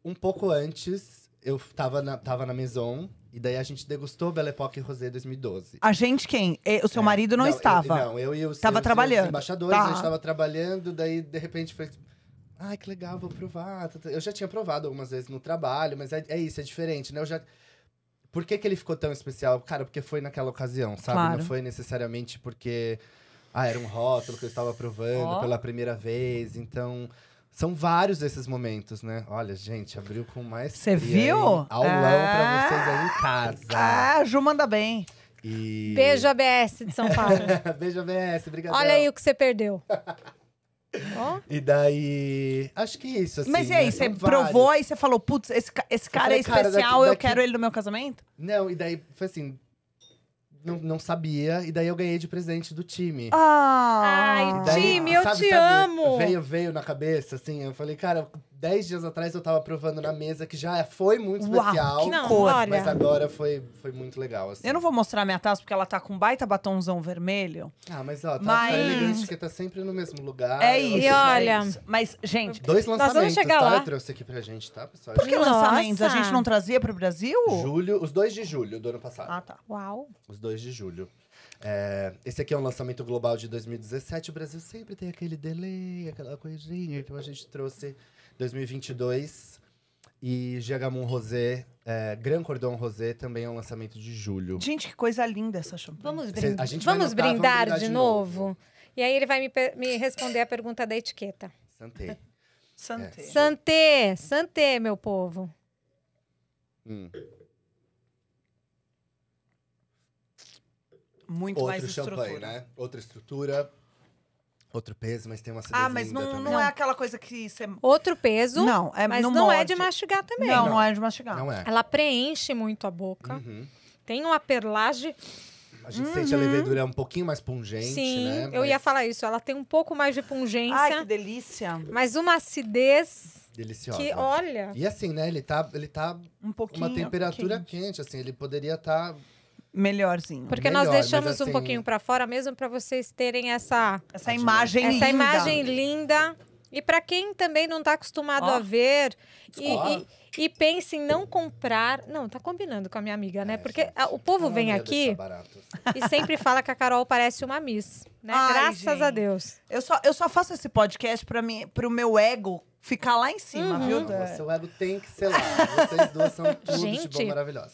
um pouco antes, eu tava na Maison. E daí a gente degustou Belle Époque Rosé 2012. A gente quem? O seu marido não estava? Eu e os tava trabalhando. Os embaixadores, Tá. a gente tava trabalhando. Daí, de repente, foi... Ai, que legal, vou provar. Eu já tinha provado algumas vezes no trabalho, mas é isso, é diferente, né? Por que ele ficou tão especial? Cara, porque foi naquela ocasião, sabe? Claro. Não foi necessariamente porque... era um rótulo que eu estava provando pela primeira vez. Então, são vários desses momentos, né? Olha, gente, abriu com mais. Você viu? Aulão pra vocês aí em casa. Ah, a Ju manda bem. E... Beijo, ABS de São Paulo. Beijo, ABS. Obrigado. Olha aí o que você perdeu. Ó. E daí... Acho que isso, assim. Mas e aí, né? você São provou vários. e você falou, putz, esse cara falei, é cara, especial, eu daqui- quero ele no meu casamento? Não, e daí foi assim... Não sabia, e daí eu ganhei de presente do time. Ai, Ah. Daí, time, eu sabe, te amo! Veio na cabeça, assim. Eu falei, cara, 10 dias atrás eu tava provando na mesa, que já foi muito Uau, especial. que Não, cor. olha. Mas agora foi muito legal, assim. Eu não vou mostrar minha taça porque ela tá com um baita batomzão vermelho. Ah, mas ó, tá Mas- elegante, porque tá sempre no mesmo lugar. É Eu isso. E acho- olha- é isso. Mas, gente, 2 vamos lançamentos, chegar tá? lá. Eu trouxe aqui pra gente, tá, pessoal? por que Nossa. lançamentos? A gente não trazia pro Brasil? Julho, os 2 de julho do ano passado. Ah, tá. Uau. Os 2 de julho. Esse aqui é um lançamento global de 2017. O Brasil sempre tem aquele delay, aquela coisinha. Então a gente trouxe 2022. E Giagamon Rosé, Grand Cordon Rosé, também é um lançamento de julho. Gente, que coisa linda essa champanhe. Vamos, A gente vai vamos notar, brindar de novo? E aí ele vai me responder a pergunta da etiqueta. Santé. Santé. Santé, santé, meu povo. Muito mais Outro estrutura. champanhe, né? Outra estrutura, outro peso, mas tem uma acidez Ah, mas linda não também. é aquela coisa que você... Outro peso, Não, mas não não é morde. de mastigar também. Não é de mastigar. Não é. Ela preenche muito a boca. Uhum. Tem uma perlagem. A gente sente a levedura um pouquinho mais pungente, Sim, né? eu ia falar isso. Ela tem um pouco mais de pungência, Ai, que delícia. mas uma acidez Deliciosa. que, olha... E assim, né? Ele tá Um pouquinho. uma temperatura quente. quente, assim. Ele poderia estar... Melhorzinho. Porque melhor, nós deixamos mas, assim, um pouquinho pra fora, mesmo pra vocês terem essa Essa imagem linda. linda. E pra quem também não tá acostumado Ó. a ver Ó. e pensa em não comprar. Não, tá combinando com a minha amiga, né? Porque gente. o povo Eu vem não ia aqui deixar barato. e sempre fala que a Carol parece uma Miss, né? Ai, Graças a gente. Deus. Eu só faço esse podcast pro meu ego ficar lá em cima, Uhum. viu? Não, seu ego tem que ser lá. Vocês duas são tudo de Gente. bom, maravilhosas.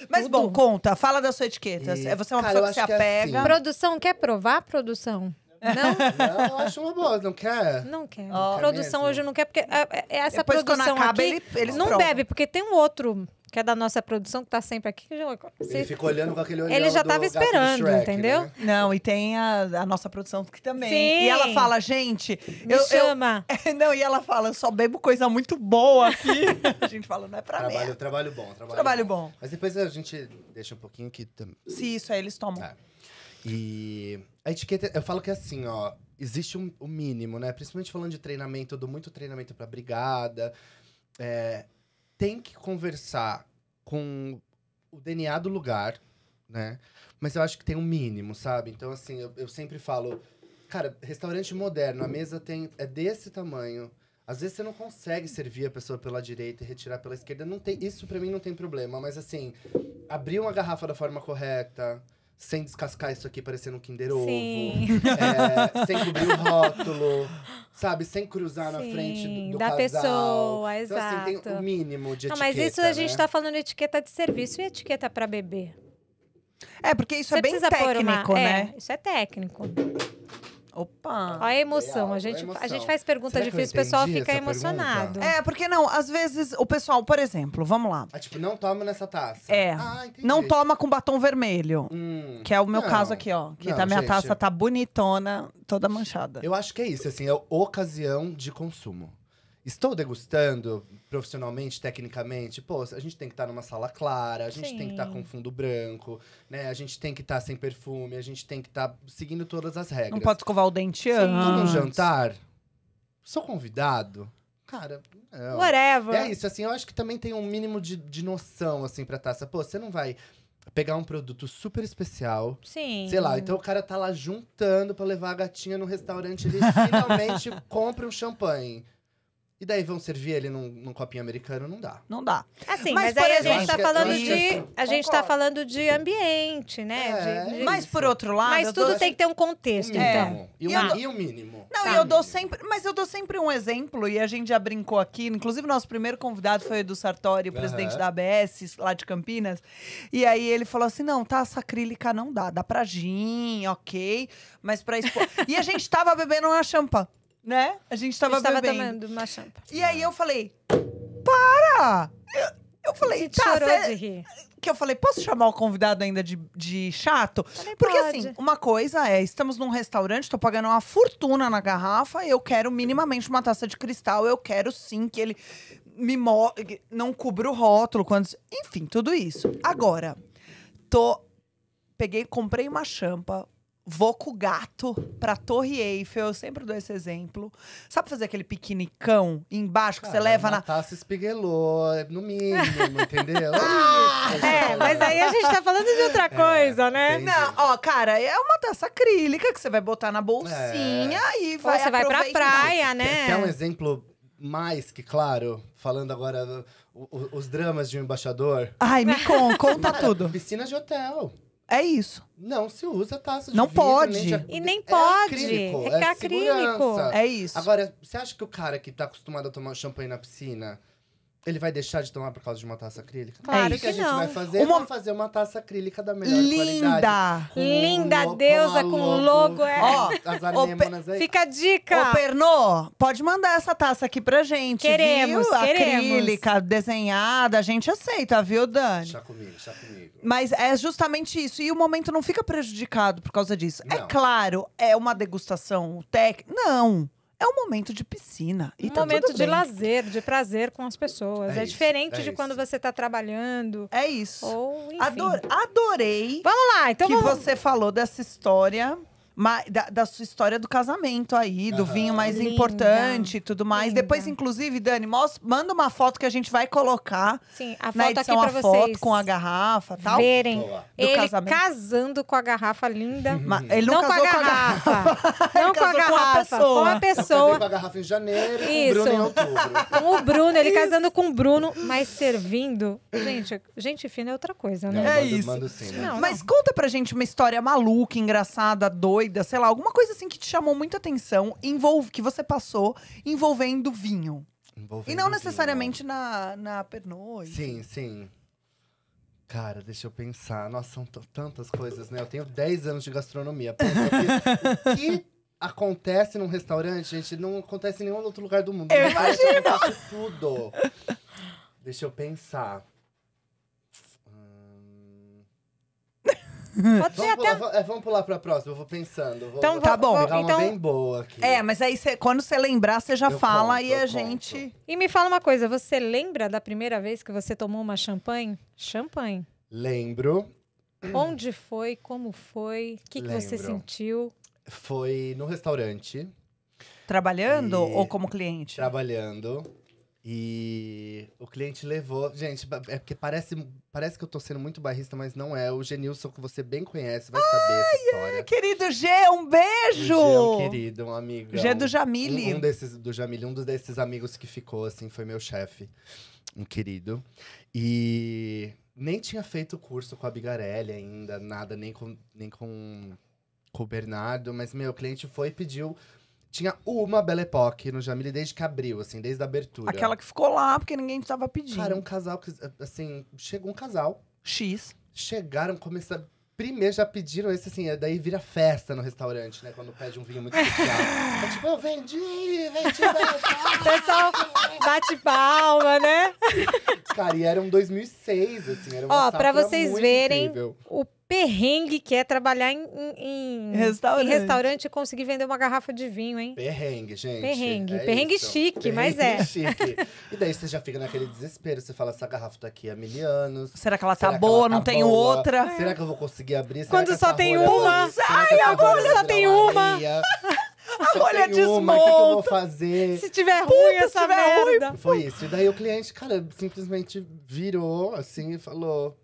Mas tudo. bom, conta, fala da sua etiqueta. E, Você é uma cara, pessoa eu que se acho que é apega. assim. Produção, quer provar, produção? Não? Não, eu acho uma boa, não quer? Não quer. Ó. Produção Mesmo? hoje não quer, porque essa Depois, quando produção acaba, aqui eles não provam. bebe, porque tem um outro que é da nossa produção, que tá sempre aqui. Ele Você- fica olhando com aquele olhão Ele já do tava gato do esperando, Shrek, entendeu? né? Não, e tem a nossa produção que também. Sim. E ela fala, gente, Me chama. Não, e ela fala, eu só bebo coisa muito boa aqui. A gente fala, não é pra mim. Trabalho bom. Trabalho bom. Mas depois a gente deixa um pouquinho que... Se isso aí eles tomam. É. E a etiqueta, eu falo que é assim, ó, existe um mínimo, né? Principalmente falando de treinamento, eu dou muito treinamento pra brigada. Tem que conversar com o DNA do lugar, né? Mas eu acho que tem um mínimo, sabe? Então, assim, eu sempre falo, cara, restaurante moderno, a mesa é desse tamanho. Às vezes você não consegue servir a pessoa pela direita e retirar pela esquerda. Não tem, isso pra mim não tem problema. Mas assim, abrir uma garrafa da forma correta, sem descascar isso aqui parecendo um Kinder Ovo. Sim. Sem cobrir o rótulo, sabe? Sem cruzar na Sim, frente do da casal. pessoa, Então, assim, tem exato. um mínimo de Não, etiqueta, mas isso a gente né? tá falando etiqueta de serviço e etiqueta pra beber. É, porque isso Você é bem precisa pôr técnico, né? isso é técnico. Opa. Olha a emoção. Real, A gente, a emoção. a gente faz pergunta Será que eu difícil, o pessoal entendi fica essa emocionado. pergunta? É, porque não, às vezes o pessoal, por exemplo, vamos lá. Ah, tipo, não toma nessa taça. É. Ah, entendi. Não toma com batom vermelho. Hum. Que é o meu Não, caso aqui, ó. Que não, tá, minha gente. taça tá bonitona, toda manchada. Eu acho que é isso, assim, é ocasião de consumo. estou degustando profissionalmente, tecnicamente, pô, a gente tem que estar numa sala clara, a gente tem que estar com fundo branco, né? A gente tem que estar sem perfume, a gente tem que estar seguindo todas as regras. Não pode escovar o dente Tô num antes. jantar, sou convidado, cara, não. Whatever. É isso, assim, eu acho que também tem um mínimo de noção, assim, pra taça. Pô, você não vai pegar um produto super especial, Sim. sei lá, então o cara tá lá juntando pra levar a gatinha no restaurante, ele finalmente compra um champanhe. E daí vão servir ele num copinho americano, não dá. Não dá. Assim, Mas, mas por aí a exemplo, gente tá eu falando acho que de. assim, A gente tá concordo. falando de ambiente, né? É, Mas por outro lado, Mas eu tudo dou- tem que ter um contexto, O então. mínimo. E, Tá. e o mínimo. Não, Tá. e eu dou sempre. Mas eu dou sempre um exemplo, e a gente já brincou aqui. Inclusive, nosso primeiro convidado foi o Edu Sartori, o presidente Aham. da ABS, lá de Campinas. E aí ele falou assim: não, taça acrílica não dá. Dá pra gin, ok. Mas pra expor. E a gente tava bebendo uma champanhe, né? A gente tava Estava bebendo. tomando uma champa. E aí eu falei: para! Eu falei, Você tá, chorou cê- de rir. que eu falei, posso chamar o convidado ainda de chato? Falei, Porque pode. assim, uma coisa é, estamos num restaurante, tô pagando uma fortuna na garrafa, eu quero minimamente uma taça de cristal, eu quero sim que ele não cubra o rótulo, quando... enfim, tudo isso. Agora, comprei uma champa, vou com o gato pra Torre Eiffel, eu sempre dou esse exemplo. Sabe fazer aquele piquenicão embaixo que você leva uma na... taça espiguelô, no mínimo, entendeu? Mas aí a gente tá falando de outra coisa, né? entendi. Não, ó, cara, é uma taça acrílica que você vai botar na bolsinha e Ou vai você vai pra aproveitar. praia, né? Quer um exemplo mais que claro, falando agora os dramas de um embaixador? Ai, me conta Cara, tudo. Piscina de hotel. É isso. Não se usa taça de Não vidro, pode. E nem é pode. acrílico, É que é acrílico. segurança. É isso. Agora, você acha que o cara que tá acostumado a tomar champanhe na piscina, ele vai deixar de tomar por causa de uma taça acrílica? Claro O que a que gente não. vai fazer? Uma- Vai fazer uma taça acrílica da melhor qualidade. Linda! Com Linda lo- deusa a com o logo, é. Ó, as anêmonas aí. Fica a dica. Ô, Pernô, pode mandar essa taça aqui pra gente, Queremos, viu? queremos. Acrílica, desenhada, a gente aceita, viu, Dani? Chá comigo, chá comigo. Mas é justamente isso. E o momento não fica prejudicado por causa disso. É Não. claro, é uma degustação técnica. Não. É um momento de piscina. E Um tá momento tudo de bem. lazer, de prazer com as pessoas. É É, isso, diferente é de quando isso. você tá trabalhando. É isso. Ou, enfim. Adorei Vamos lá, então que vamos... você falou dessa história, da sua história do casamento aí, do Aham. vinho mais Linda, importante e tudo mais. linda. Depois, inclusive, Dani, manda uma foto que a gente vai colocar Sim, a na foto aqui edição, pra a vocês foto com a garrafa e tal. verem. Boa. Do Ele casamento. casando com a garrafa linda. Ele não, Não com casou a garrafa. Não com a casou com a garrafa. pessoa. Com a Eu casei pessoa. com a garrafa em janeiro e Isso. com o Bruno em outubro. Com o Bruno, ele casando com o Bruno, mas servindo. Gente fina é outra coisa, Não, né? É mando, isso. mando sim, né? Não. Mas conta pra gente uma história maluca, engraçada, doida, sei lá, alguma coisa assim que te chamou muita atenção, que você passou envolvendo vinho. Envolvendo E não vinho. necessariamente na Pernod. Sim, sim. Cara, deixa eu pensar. Nossa, são tantas coisas, né? Eu tenho 10 anos de gastronomia. Pensa que o que acontece num restaurante, gente, não acontece em nenhum outro lugar do mundo. Eu No restaurante acontece tudo. Deixa eu pensar. Pode ser até. Vamos pular pra próxima, eu vou pensando. Então, Tá bom. Vou pegar uma então- bem boa aqui. É, mas aí quando você lembrar, você já Eu fala conto, e a eu gente. E me fala uma coisa, você lembra da primeira vez que você tomou uma champanhe? Champanhe. Lembro. Onde foi? Como foi? O que você Lembro. sentiu? Foi no restaurante, Trabalhando E- ou como cliente? trabalhando. E o cliente levou. Gente, é porque parece que eu tô sendo muito bairrista, mas não é. O Genilson, que você bem conhece, vai saber essa história. Querido G, um beijo! O G é um querido, um amigo. G do Jamile. Um desses do Jamile, um desses amigos que ficou, assim, foi meu chefe. Um querido. E nem tinha feito curso com a Bigarelli ainda, nada, nem com o Bernardo. Mas, meu, o cliente foi e pediu. Tinha uma Belle Époque no Jamile desde que abriu, assim, desde a abertura. Aquela que ficou lá porque ninguém estava pedindo. Cara, um casal que, assim, chegou um casal. X. Chegaram, começaram. Primeiro já pediram esse, assim, daí vira festa no restaurante, né? Quando pede um vinho muito especial. É tipo, eu vendi. O pessoal bate palma, né? Cara, e era um 2006, assim, era uma Ó, pra safra vocês muito verem incrível. o perrengue que é trabalhar em restaurante e conseguir vender uma garrafa de vinho, hein? Perrengue, gente. Perrengue isso. chique, mas Perrengue chique. E daí você já fica naquele desespero. Você fala, essa garrafa tá aqui há 1000 anos. Será que ela tá Será que boa? ela Não tá tenho boa? outra? Será que eu vou conseguir abrir? Será Quando que só essa tem rolha uma? vai- será que essa agora rolha só vai tem virar uma. areia? A rolha Tem uma, o que eu vou desmonta. fazer? Se tiver ruim essa tiver ruim, merda. Foi isso. E daí o cliente, cara, simplesmente virou assim e falou: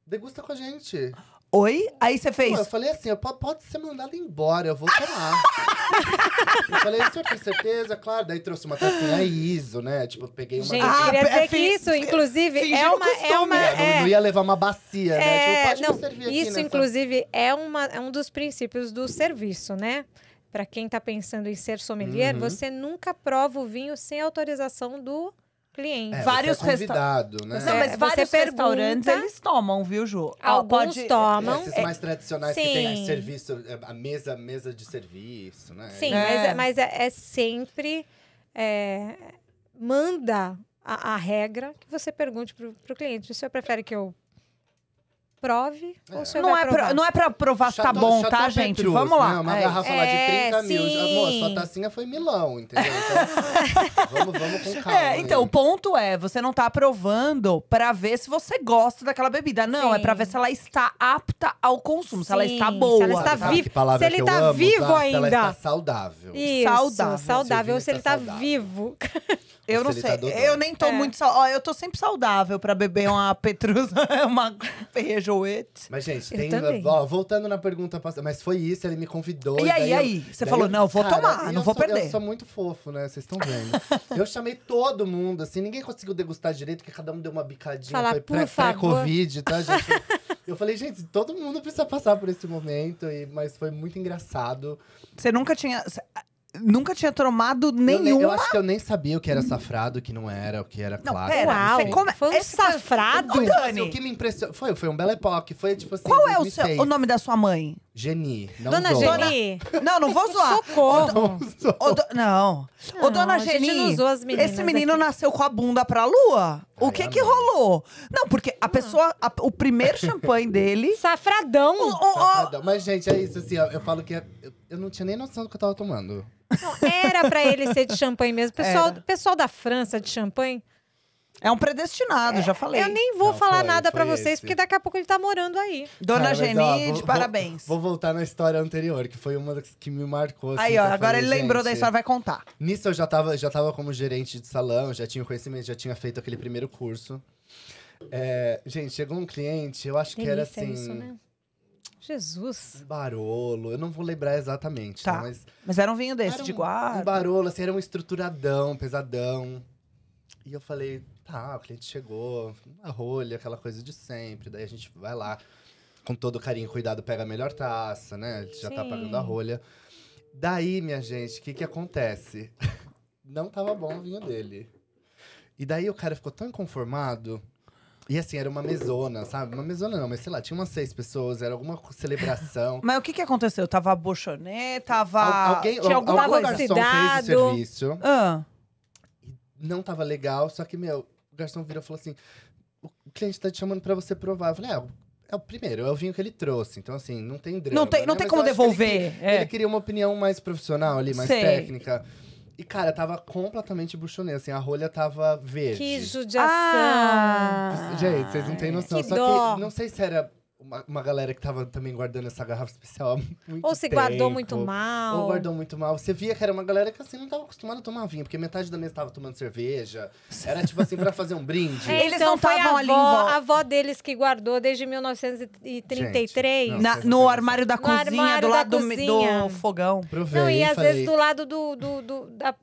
degusta com a gente. Oi? Aí você fez. Pô, eu falei assim: pode ser mandado embora, eu vou tomar. Eu falei, o senhor tem certeza? Claro. Daí trouxe uma tacinha ISO, né? Tipo, peguei uma. Gente, Ah, queria dizer é que isso, inclusive, é fingindo uma... costume. Não ia levar uma bacia, né? Tipo, pode me servir aqui isso, nessa... inclusive, é um dos princípios do serviço, né? Para quem tá pensando em ser sommelier, você nunca prova o vinho sem autorização do cliente. Vários você é convidado, né? Não, mas Você vários pergunta- restaurantes, eles tomam, viu, Ju? Alguns tomam. Esses mais tradicionais que tem Sim. serviço, a mesa de serviço, né? Sim, É. mas é sempre... manda a regra que você pergunte pro cliente. O senhor prefere que eu prove ou o senhor Não vai provar? não é pra provar se tá Chateau- bom, tá, Chateau gente? Petrus, Vamos lá. né? Uma garrafa lá de 30 mil. sim. Amor, sua tacinha foi Milão, entendeu? Então, vamos com calma. Então, aí. o ponto é, você não tá provando pra ver se você gosta daquela bebida. Não, Sim. é pra ver se ela está apta ao consumo, se ela Sim, está se boa. ela está tá? Sabe vivo. que palavra Se ele que eu tá amo vivo usar? Se ela ainda. está saudável. Isso, Saudável. saudável. Seu Se ele vinho tá tá saudável. vivo. Eu não Se ele sei, tá dodói. eu nem tô muito saudável. Eu tô sempre saudável pra beber uma Petrus, uma Perrier-Jouet. Mas, gente, Eu tem. também. Ó, voltando na pergunta passada, mas foi isso, ele me convidou. E aí, daí Você daí falou, não, vou cara, tomar, e não eu vou sou- perder. Eu sou muito fofo, né? Vocês estão vendo. Eu chamei todo mundo, assim, ninguém conseguiu degustar direito, porque cada um deu uma bicadinha. Falar, foi por favor. pré-Covid, tá, gente? Eu falei, gente, todo mundo precisa passar por esse momento, mas foi muito engraçado. Você nunca tinha tomado nenhum. Eu acho que eu nem sabia o que era safrado, o que não era, o que era Não, claro. pera, Uau, você come... foi um esse safrado? Ô, Dani, O que me impressionou foi um Belle Époque, foi tipo assim, qual é o, 2006. o nome da sua mãe? Geni, não Dona zoa. Geni, Não vou zoar. socorro. Não. Ô, Não, dona a gente Geni, não zoa as meninas esse menino aqui. nasceu com a bunda pra lua? O Ai, que amor. que rolou? Não, porque a pessoa, o primeiro champanhe dele... Safradão. Safadão. Mas, gente, é isso, assim, ó, eu falo que eu não tinha nem noção do que eu tava tomando. Não, era pra ele ser de champanhe mesmo. Pessoal da França de champanhe, É um predestinado, já falei. eu nem vou Não, falar foi nada pra vocês, esse. porque daqui a pouco ele tá morando aí. Dona Cara, mas, Geni, ó, de parabéns. Vou voltar na história anterior, que foi uma das que me marcou. assim, Aí, que ó, eu agora falei, ele lembrou da gente, história, vai contar. Nisso eu já tava como gerente de salão, já tinha conhecimento, já tinha feito aquele primeiro curso. Gente, chegou um cliente, eu acho que era Delícia assim. isso, né? Jesus. Um Barolo, eu não vou lembrar exatamente, Tá. né, Mas era um vinho desse, era de um guarda. Barolo, assim, era um estruturadão, pesadão. E eu falei, tá, o cliente chegou, a rolha, aquela coisa de sempre. Daí a gente vai lá, com todo carinho e cuidado, pega a melhor taça, né? A gente já tá Sim. pagando a rolha. Daí, minha gente, o que acontece? Não tava bom o vinho dele. E daí o cara ficou tão inconformado. E assim, era uma mesona, sabe? Uma mesona não, mas sei lá, tinha umas 6 pessoas, era alguma celebração. Mas o que aconteceu? Tava bochonê, tava... Alguém, Tinha alguma algum coisa? garçom fez Cidado. o serviço. Ah, Não tava legal, só que, meu, o garçom virou e falou assim: o cliente tá te chamando pra você provar. Eu falei, é o primeiro, é o vinho que ele trouxe. Então, assim, não tem drama. Não tem né? Mas como eu acho que ele devolver, queria- é. Ele queria uma opinião mais profissional ali, mais Sei. técnica. E, cara, tava completamente buchonê, assim, a rolha tava verde. Que judiação. Gente, vocês não têm noção. que Só dó. que não sei se era uma galera que tava também guardando essa garrafa especial há muito Ou se tempo. guardou muito mal. Ou guardou muito mal. Você via que era uma galera que, assim, não tava acostumada a tomar vinho. Porque metade da mesa tava tomando cerveja. Era, tipo assim, pra fazer um brinde. Eles então não foi tavam a ali em avó, volta. a avó deles que guardou desde 1933. Gente, no Vocês não têm armário da No cozinha, armário do da lado do cozinha. fogão. Provei, Não, e às falei, vezes do lado da...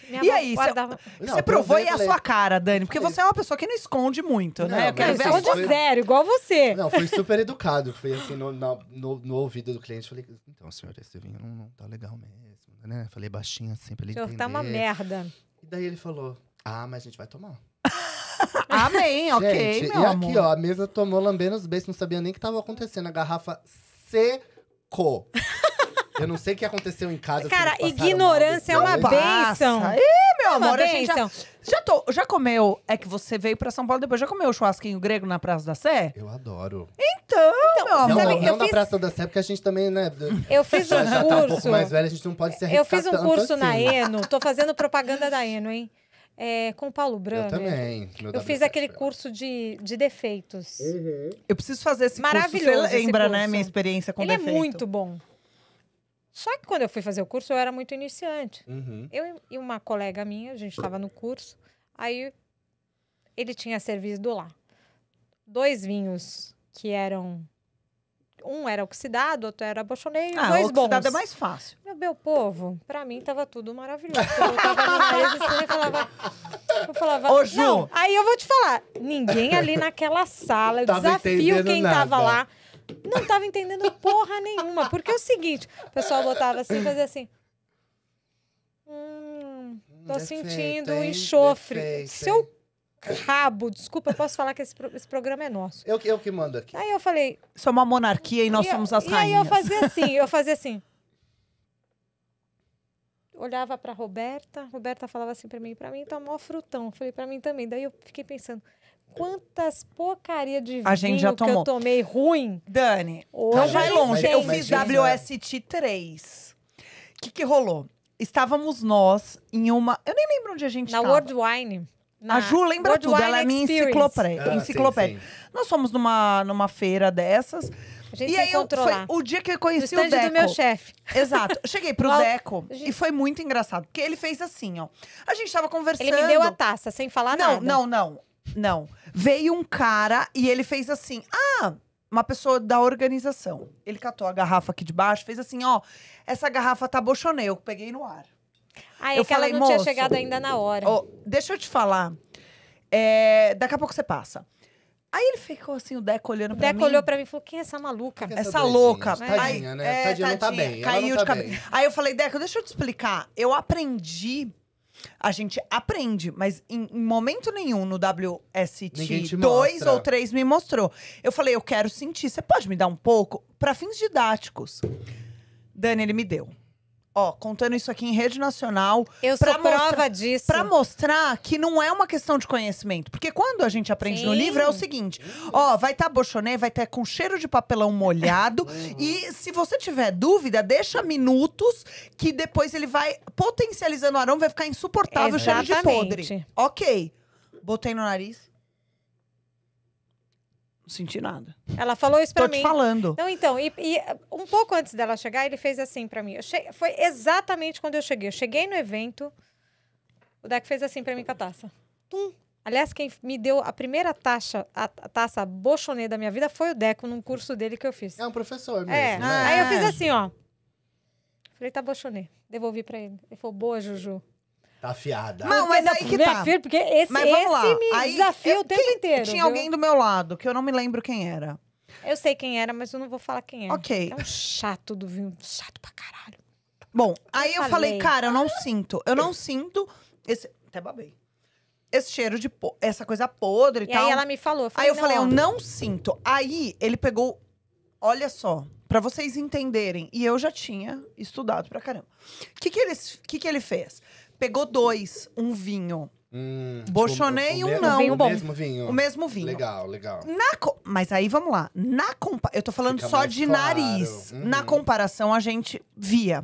minha E avó aí, guardava... Não, Você provou provei, e a falei- sua cara, Dani? Porque Falei- você é uma pessoa que não esconde muito, né? Não, Eu quero mas ver a isso Responde sua... foi- zero, igual você. Não, foi super educado. Foi assim, no ouvido do cliente. Falei, então, senhor, esse vinho não tá legal mesmo, né? Falei baixinho assim pra ele Senhor, entender. tá uma merda. E daí ele falou, mas a gente vai tomar. Amém, ok, Gente, meu e amor. aqui, ó, a mesa tomou lambendo os beijos, não sabia nem o que tava acontecendo. A garrafa secou. Eu não sei o que aconteceu em casa. se Cara, eles passaram ignorância é mal uma depois. bênção. Ih, meu Meu uma amor, a gente bênção. já comeu... É que você veio pra São Paulo depois. Já comeu o churrasquinho grego na Praça da Sé? Eu adoro. Então, meu amor. sabe, Não eu na fiz- Praça da Sé, porque a gente também, né? Eu fiz um Já tá um pouco curso. mais velho, a gente não pode se Eu arriscar fiz um tanto curso na assim. Eno. Tô fazendo propaganda da Eno, hein? Com o Paulo Eu Branner. também. Meu Eu fiz W7 aquele foi lá. curso de defeitos. Eu preciso fazer esse curso. Maravilhoso Você esse lembra, né? curso. Minha experiência com Ele defeito. é muito bom. Só que quando eu fui fazer o curso, eu era muito iniciante. Uhum. Eu e uma colega minha, a gente estava no curso. Aí ele tinha servido lá 2 vinhos que eram... Um era oxidado, outro era bochonei, Ah, 2 o bons. oxidado é mais fácil. Meu povo, pra mim tava tudo maravilhoso. Eu tava no nariz assim, eu falava... Ô, Ju. Não, aí eu vou te falar. Ninguém ali naquela sala, eu Tava desafio entendendo quem nada. tava lá. Não tava entendendo porra nenhuma. Porque é o seguinte, o pessoal botava assim, fazia assim... Tô Defeito, sentindo um hein? enxofre. Defeito, Seu rabo, desculpa, eu posso falar que esse programa é nosso. Eu que mando aqui. Aí eu falei... Isso é uma monarquia e nós somos as E aí rainhas. eu fazia assim. Olhava pra Roberta falava assim pra mim tá mó frutão. Eu falei, pra mim também. Daí eu fiquei pensando, quantas porcaria de A gente vinho já que eu tomou. tomei ruim. Dani, Hoje vai a gente longe. tem. Eu Mas fiz gente, WST 3. O que rolou? Estávamos nós em uma... Eu nem lembro onde a gente Na estava. World Wine. A Ju lembra World tudo, Wine ela é minha Experience. enciclopédia. Ah, enciclopédia. sim. Nós fomos numa feira dessas. A gente E se aí encontrou foi lá. o dia que eu No conheci o stand Deco. do meu chefe. Exato. Eu cheguei pro No al- Deco a gente- e foi muito engraçado. Porque ele fez assim, ó. A gente tava conversando. Ele me deu a taça, sem falar nada. Não. Veio um cara e ele fez assim. Uma pessoa da organização. Ele catou a garrafa aqui de baixo, fez assim, ó. Essa garrafa tá bochonê, eu peguei no ar. Ah, Eu é que ela falei, não tinha moço, chegado ainda na hora. Ó, deixa eu te falar. Daqui a pouco você passa. Aí ele ficou assim, o Deco olhando O pra Deco mim. olhou pra mim e falou, quem é essa maluca? Essa doidinha? louca. Tadinha, né? Tadinha, não tá bem. Ela Caiu não de tá cabeça. bem. Aí eu falei, Deco, deixa eu te explicar. Eu aprendi. A gente aprende, mas em momento nenhum no Ninguém te WST 2 mostra. ou 3 me mostrou. Eu falei, eu quero sentir. Você pode me dar um pouco? Pra fins didáticos. Dani, ele me deu. Ó, contando isso aqui em rede nacional. Eu pra sou mostrar- prova disso. Pra mostrar que não é uma questão de conhecimento. Porque quando a gente aprende no Sim. livro, é o seguinte. Ó, vai estar bochonê, vai estar com cheiro de papelão molhado. E se você tiver dúvida, deixa minutos, que depois ele vai potencializando o aroma, vai ficar insuportável o cheiro de podre. Exatamente. Ok. Botei no nariz. Não senti nada. Ela falou isso pra Tô mim. te falando. Não, então, e um pouco antes dela chegar, ele fez assim pra mim. Foi exatamente quando eu cheguei. Eu cheguei no evento, o Deco fez assim pra mim com a taça. Tum. Aliás, quem me deu a primeira a taça bochonê da minha vida foi o Deco, num curso dele que eu fiz. É um professor mesmo, É. né? Aí eu fiz assim, ó. Falei, tá bochonê. Devolvi pra ele. Ele falou, boa, Juju. Tá afiada. Não, mas aí que Minha tá. filha, porque esse Mas vamos lá. me Aí, desafia o tempo inteiro. Tinha viu? alguém do meu lado, que eu não me lembro quem era. Eu sei quem era, mas eu não vou falar quem é. Ok. É um chato do vinho. Chato pra caralho. Bom, aí eu falei, falei. cara, eu não sinto esse... Até babei. Esse cheiro de... essa coisa podre e E tal. aí ela me falou. Aí eu falei, ó, eu não sinto. Aí ele pegou... Olha só, pra vocês entenderem. E eu já tinha estudado pra caramba. O que ele fez? Pegou um vinho. Bochonê e um não. Vinho bom. O mesmo vinho. O mesmo vinho. Legal, legal. Mas aí, vamos lá. Eu tô falando Fica só mais de claro. nariz. Uhum. Na comparação, a gente via.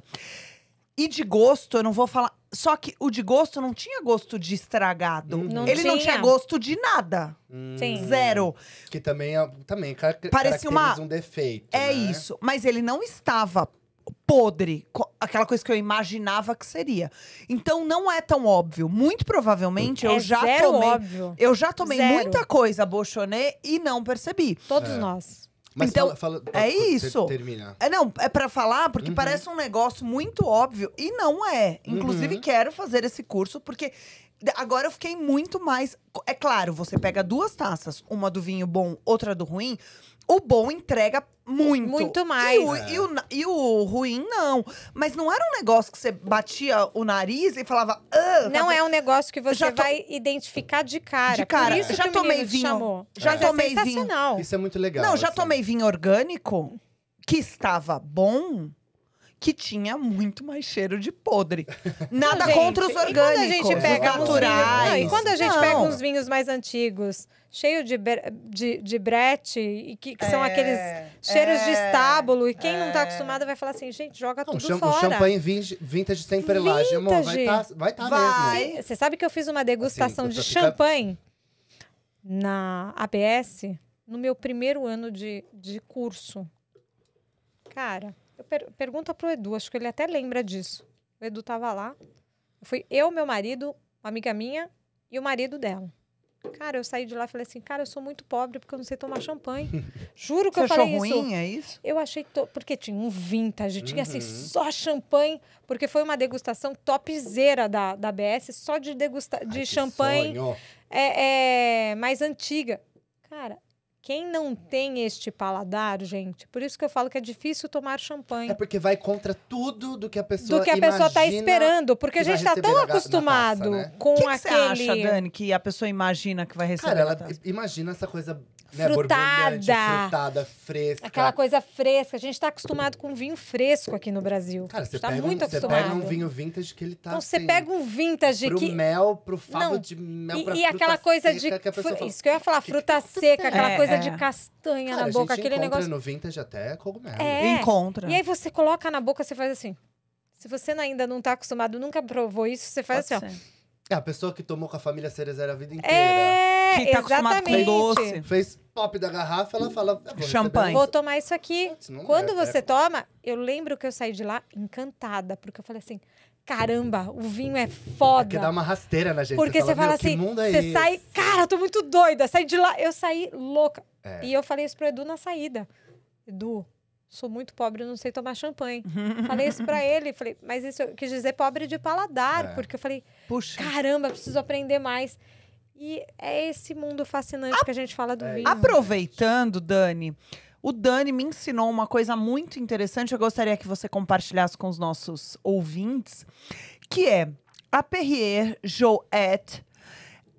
E de gosto, eu não vou falar... Só que o de gosto não tinha gosto de estragado. Não Ele não tinha. tinha gosto de nada. Sim. Zero. Que também Parecia caracteriza um defeito, É né? isso. Mas ele não estava podre. Aquela coisa que eu imaginava que seria. Então, não é tão óbvio. Muito provavelmente, eu já zero tomei... óbvio. Eu já tomei Zero. muita coisa bochonê e não percebi. Todos É. nós. Mas Então, é isso. Termina. Não, é pra falar, porque parece um negócio muito óbvio. E não é. Inclusive, quero fazer esse curso, porque agora eu fiquei muito mais... É claro, você pega 2 taças, uma do vinho bom, outra do ruim. O bom entrega muito. Muito mais. E o ruim, não. Mas não era um negócio que você batia o nariz e falava... Não é um negócio que você Já to- vai identificar de cara. De cara. Por isso Já que o tomei menino te vinho. chamou. Já Mas tomei é sensacional. Isso é muito legal. Não, já assim. tomei vinho orgânico, que estava bom, que tinha muito mais cheiro de podre. Nada Gente, contra os e quando a orgânicos, gente pega os uns naturais. vinhos- e quando a gente Não. pega uns vinhos mais antigos, cheio de brete, e que são aqueles cheiros de estábulo, e quem não tá acostumado vai falar assim, gente, joga Não, tudo o fora. champanhe vintage sem perlagem, amor. Vintage. Vai tá Vai. mesmo. Você sabe que eu fiz uma degustação Assim, de fica- champanhe na ABS no meu primeiro ano de curso. Cara, pergunta pro Edu, acho que ele até lembra disso. O Edu tava lá. Fui eu, meu marido, uma amiga minha e o marido dela. Cara, eu saí de lá e falei assim, cara, eu sou muito pobre porque eu não sei tomar champanhe. Juro que Você eu falei achou isso. ruim, é isso? Eu achei... Porque tinha um vintage, tinha assim, só champanhe. Porque foi uma degustação topzera da ABS, só de Ai, que champanhe sonho. mais antiga. Cara, quem não tem este paladar, gente, por isso que eu falo que é difícil tomar champanhe. É porque vai contra tudo do que a pessoa Do que a pessoa tá imagina esperando. Porque a que vai gente tá receber tão na taça, acostumado né? com O que aquele... você acha, Dani, que a pessoa imagina que vai receber? Cara, ela na taça? imagina essa coisa, né, Frutada. borbulhante, frutada, fresca. Aquela coisa fresca. A gente tá acostumado com vinho fresco aqui no Brasil. Cara, a você gente tá pega, muito você acostumado. pega um vinho vintage que ele tá Então, você assim, pega um vintage pro que... mel, pro favo Não, de mel, pra E fruta aquela coisa de... seca que a pessoa fala, Isso que eu ia falar, "Que fruta tá seca, aquela acontecendo?" coisa de É. castanha Cara, na boca, a gente aquele encontra negócio... no vintage até cogumelo. É. Encontra. E aí você coloca na boca, você faz assim. Se você ainda não tá acostumado, nunca provou isso, você faz Pode assim, ó. ser. É a pessoa que tomou com a família cerezeira a vida inteira. É, Que tá acostumado com exatamente. doce. Fez pop da garrafa, ela fala... "Eu vou receber Champanhe. Vou tomar isso aqui. Putz, não Quando é, você toma, eu lembro que eu saí de lá encantada, porque eu falei assim, caramba, o vinho é foda. Que dá uma rasteira na gente. Porque você fala "Meu, assim, que mundo é você esse?" sai, cara, eu tô muito doida, saí de lá, eu saí louca. É. E eu falei isso pro Edu na saída. Edu, sou muito pobre, eu não sei tomar champanhe. Falei isso pra ele, falei, mas isso eu quis dizer pobre de paladar, É. porque eu falei, Puxa. caramba, preciso aprender mais. E é esse mundo fascinante que a gente fala do vinho. Aproveitando, Dani, o Dani me ensinou uma coisa muito interessante. Eu gostaria que você compartilhasse com os nossos ouvintes, que é a Perrier Jouet.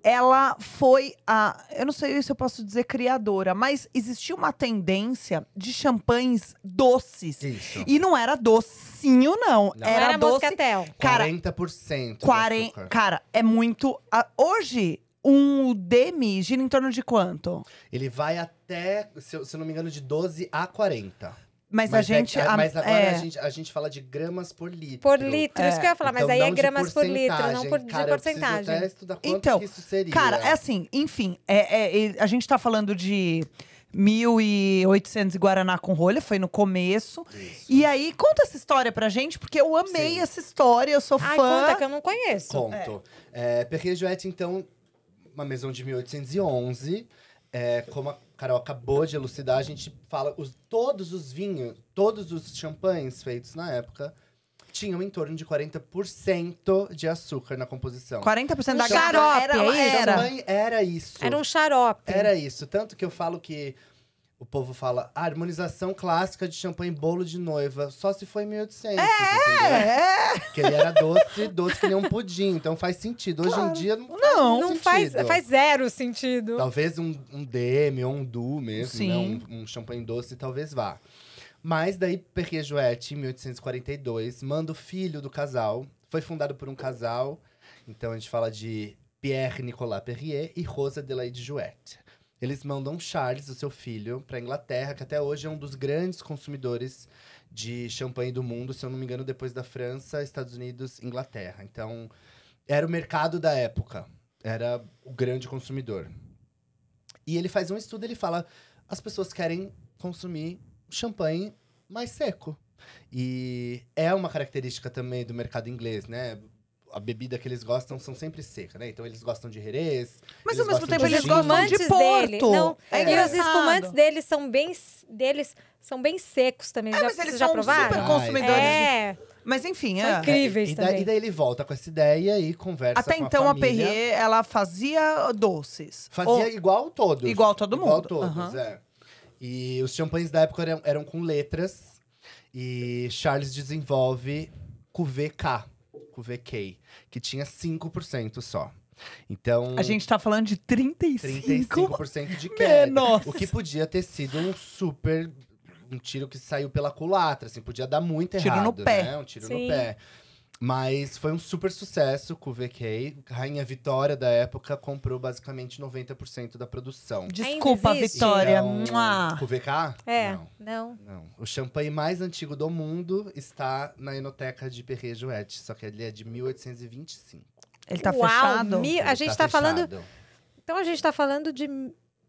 Ela foi a, eu não sei se eu posso dizer criadora, mas existia uma tendência de champanhes doces. Isso. E não era docinho, não. Não. Era doce. moscatel. Cara, 40% de 40, açúcar. cara, é muito. Hoje, um demi gira em torno de quanto? Ele vai até, se eu não me engano, de 12 a 40. Mas a gente. Mas agora é, a gente fala de gramas por litro. Por litro, isso que eu ia falar, mas Então, aí é não de gramas por litro, não porcentagem. por, de Cara, eu preciso porcentagem. até estudar quanto Então, que isso seria. Cara, é assim, enfim, a gente tá falando de 1.800 e Guaraná com rolha, foi no começo. Isso. E aí, conta essa história pra gente, porque eu amei Sim. essa história, eu sou Ai, fã. conta que eu não conheço. Conto. Perrier Jouet, então, uma maison de 1811. Como a Carol acabou de elucidar, a gente fala… todos os vinhos, todos os champanhes feitos na época tinham em torno de 40% de açúcar na composição. 40% da Um garrafa xarope, era, é isso? era. Champanhe era isso. Era um xarope. Era isso. Tanto que eu falo que… O povo fala, harmonização clássica de champanhe bolo de noiva. Só se foi em 1800, entendeu? É, Porque ele era doce que nem um pudim. Então faz sentido. Hoje em dia não, Não faz faz, sentido. faz zero sentido. Talvez um demi ou um doux mesmo, Sim. né? Um champanhe doce talvez vá. Mas daí Perrier Jouet, em 1842, manda o filho do casal. Foi fundado por um casal. Então a gente fala de Pierre Nicolas Perrier e Rosa Adelaide Jouet. Eles mandam Charles, o seu filho, para Inglaterra, que até hoje é um dos grandes consumidores de champanhe do mundo, se eu não me engano, depois da França, Estados Unidos, Inglaterra. Então, era o mercado da época. Era o grande consumidor. E ele faz um estudo, ele fala, as pessoas querem consumir champanhe mais seco. E é uma característica também do mercado inglês, né? A bebida que eles gostam são sempre seca, né? Então eles gostam de Jerez. Mas eles ao mesmo gostam tempo de eles vinho. gostam de Espumantes Porto. dele, não, É e os engraçado. espumantes deles são bem secos também. É, já, mas eles vocês já são provaram? super consumidores. É, Mas enfim, são é. incríveis E também. daí ele volta com essa ideia e conversa Até com então a a família. Perrier, ela fazia doces. Fazia Ou- igual todos. Igual todo Igual mundo. todos, Aham. é. E os champanhes da época eram com letras. E Charles desenvolve Cuvée K, que tinha 5% só. Então, A gente tá falando de 35. 35% de queda. Nossa. O que podia ter sido um super um tiro que saiu pela culatra, assim, podia dar muito Tiro errado, no pé. né? Um tiro Sim. no pé. Mas foi um super sucesso com o VK. Rainha Vitória, da época, comprou basicamente 90% da produção. Desculpa, existe? Vitória. Então, Mua. com o VK? É, Não. não. Não. O champanhe mais antigo do mundo está na Enoteca de Perrier-Jouët, só que ele é de 1825. Ele tá Uau, fechado? A Ele gente tá falando. fechado. Então a gente tá falando de.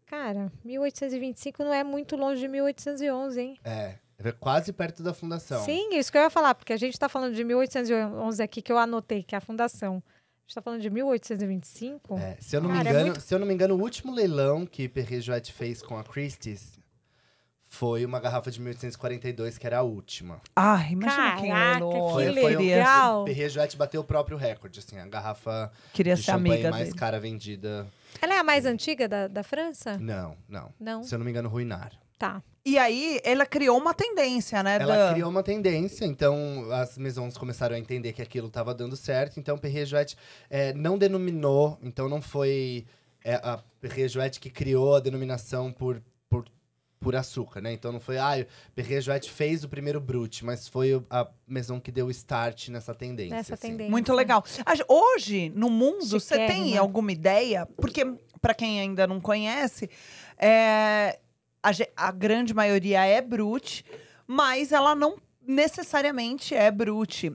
Cara, 1825 não é muito longe de 1811, hein? É quase perto da fundação. Sim, isso que eu ia falar, porque a gente tá falando de 1811 aqui, que eu anotei, que é a fundação. A gente tá falando de 1825? É, se eu não Cara, me é engano, muito- se eu não me engano, o último leilão que Perrier-Jouët fez com a Christie's foi uma garrafa de 1842, que era a última. Ai, imagina quem Caraca, leilou. que Eu queria, legal. Perrier-Jouët bateu o próprio recorde, assim, a garrafa queria de ser champanhe amiga mais dele. cara vendida. Ela é a mais antiga da França? Não, não. Não? Se eu não me engano, Ruinar. Tá. E aí, ela criou uma tendência, né, Ela Dan? criou uma tendência, então as maisons começaram a entender que aquilo estava dando certo. Então, Perrier-Jouët não denominou, então não foi a Perrier-Jouët que criou a denominação por açúcar, né? Então não foi, Perrier-Jouët fez o primeiro Brut, mas foi a maison que deu o start nessa tendência. Nessa assim. tendência. Muito legal. Hoje, no mundo, você Chiquérrima. tem alguma ideia? Porque, para quem ainda não conhece, a grande maioria é Brut, mas ela não necessariamente é Brut.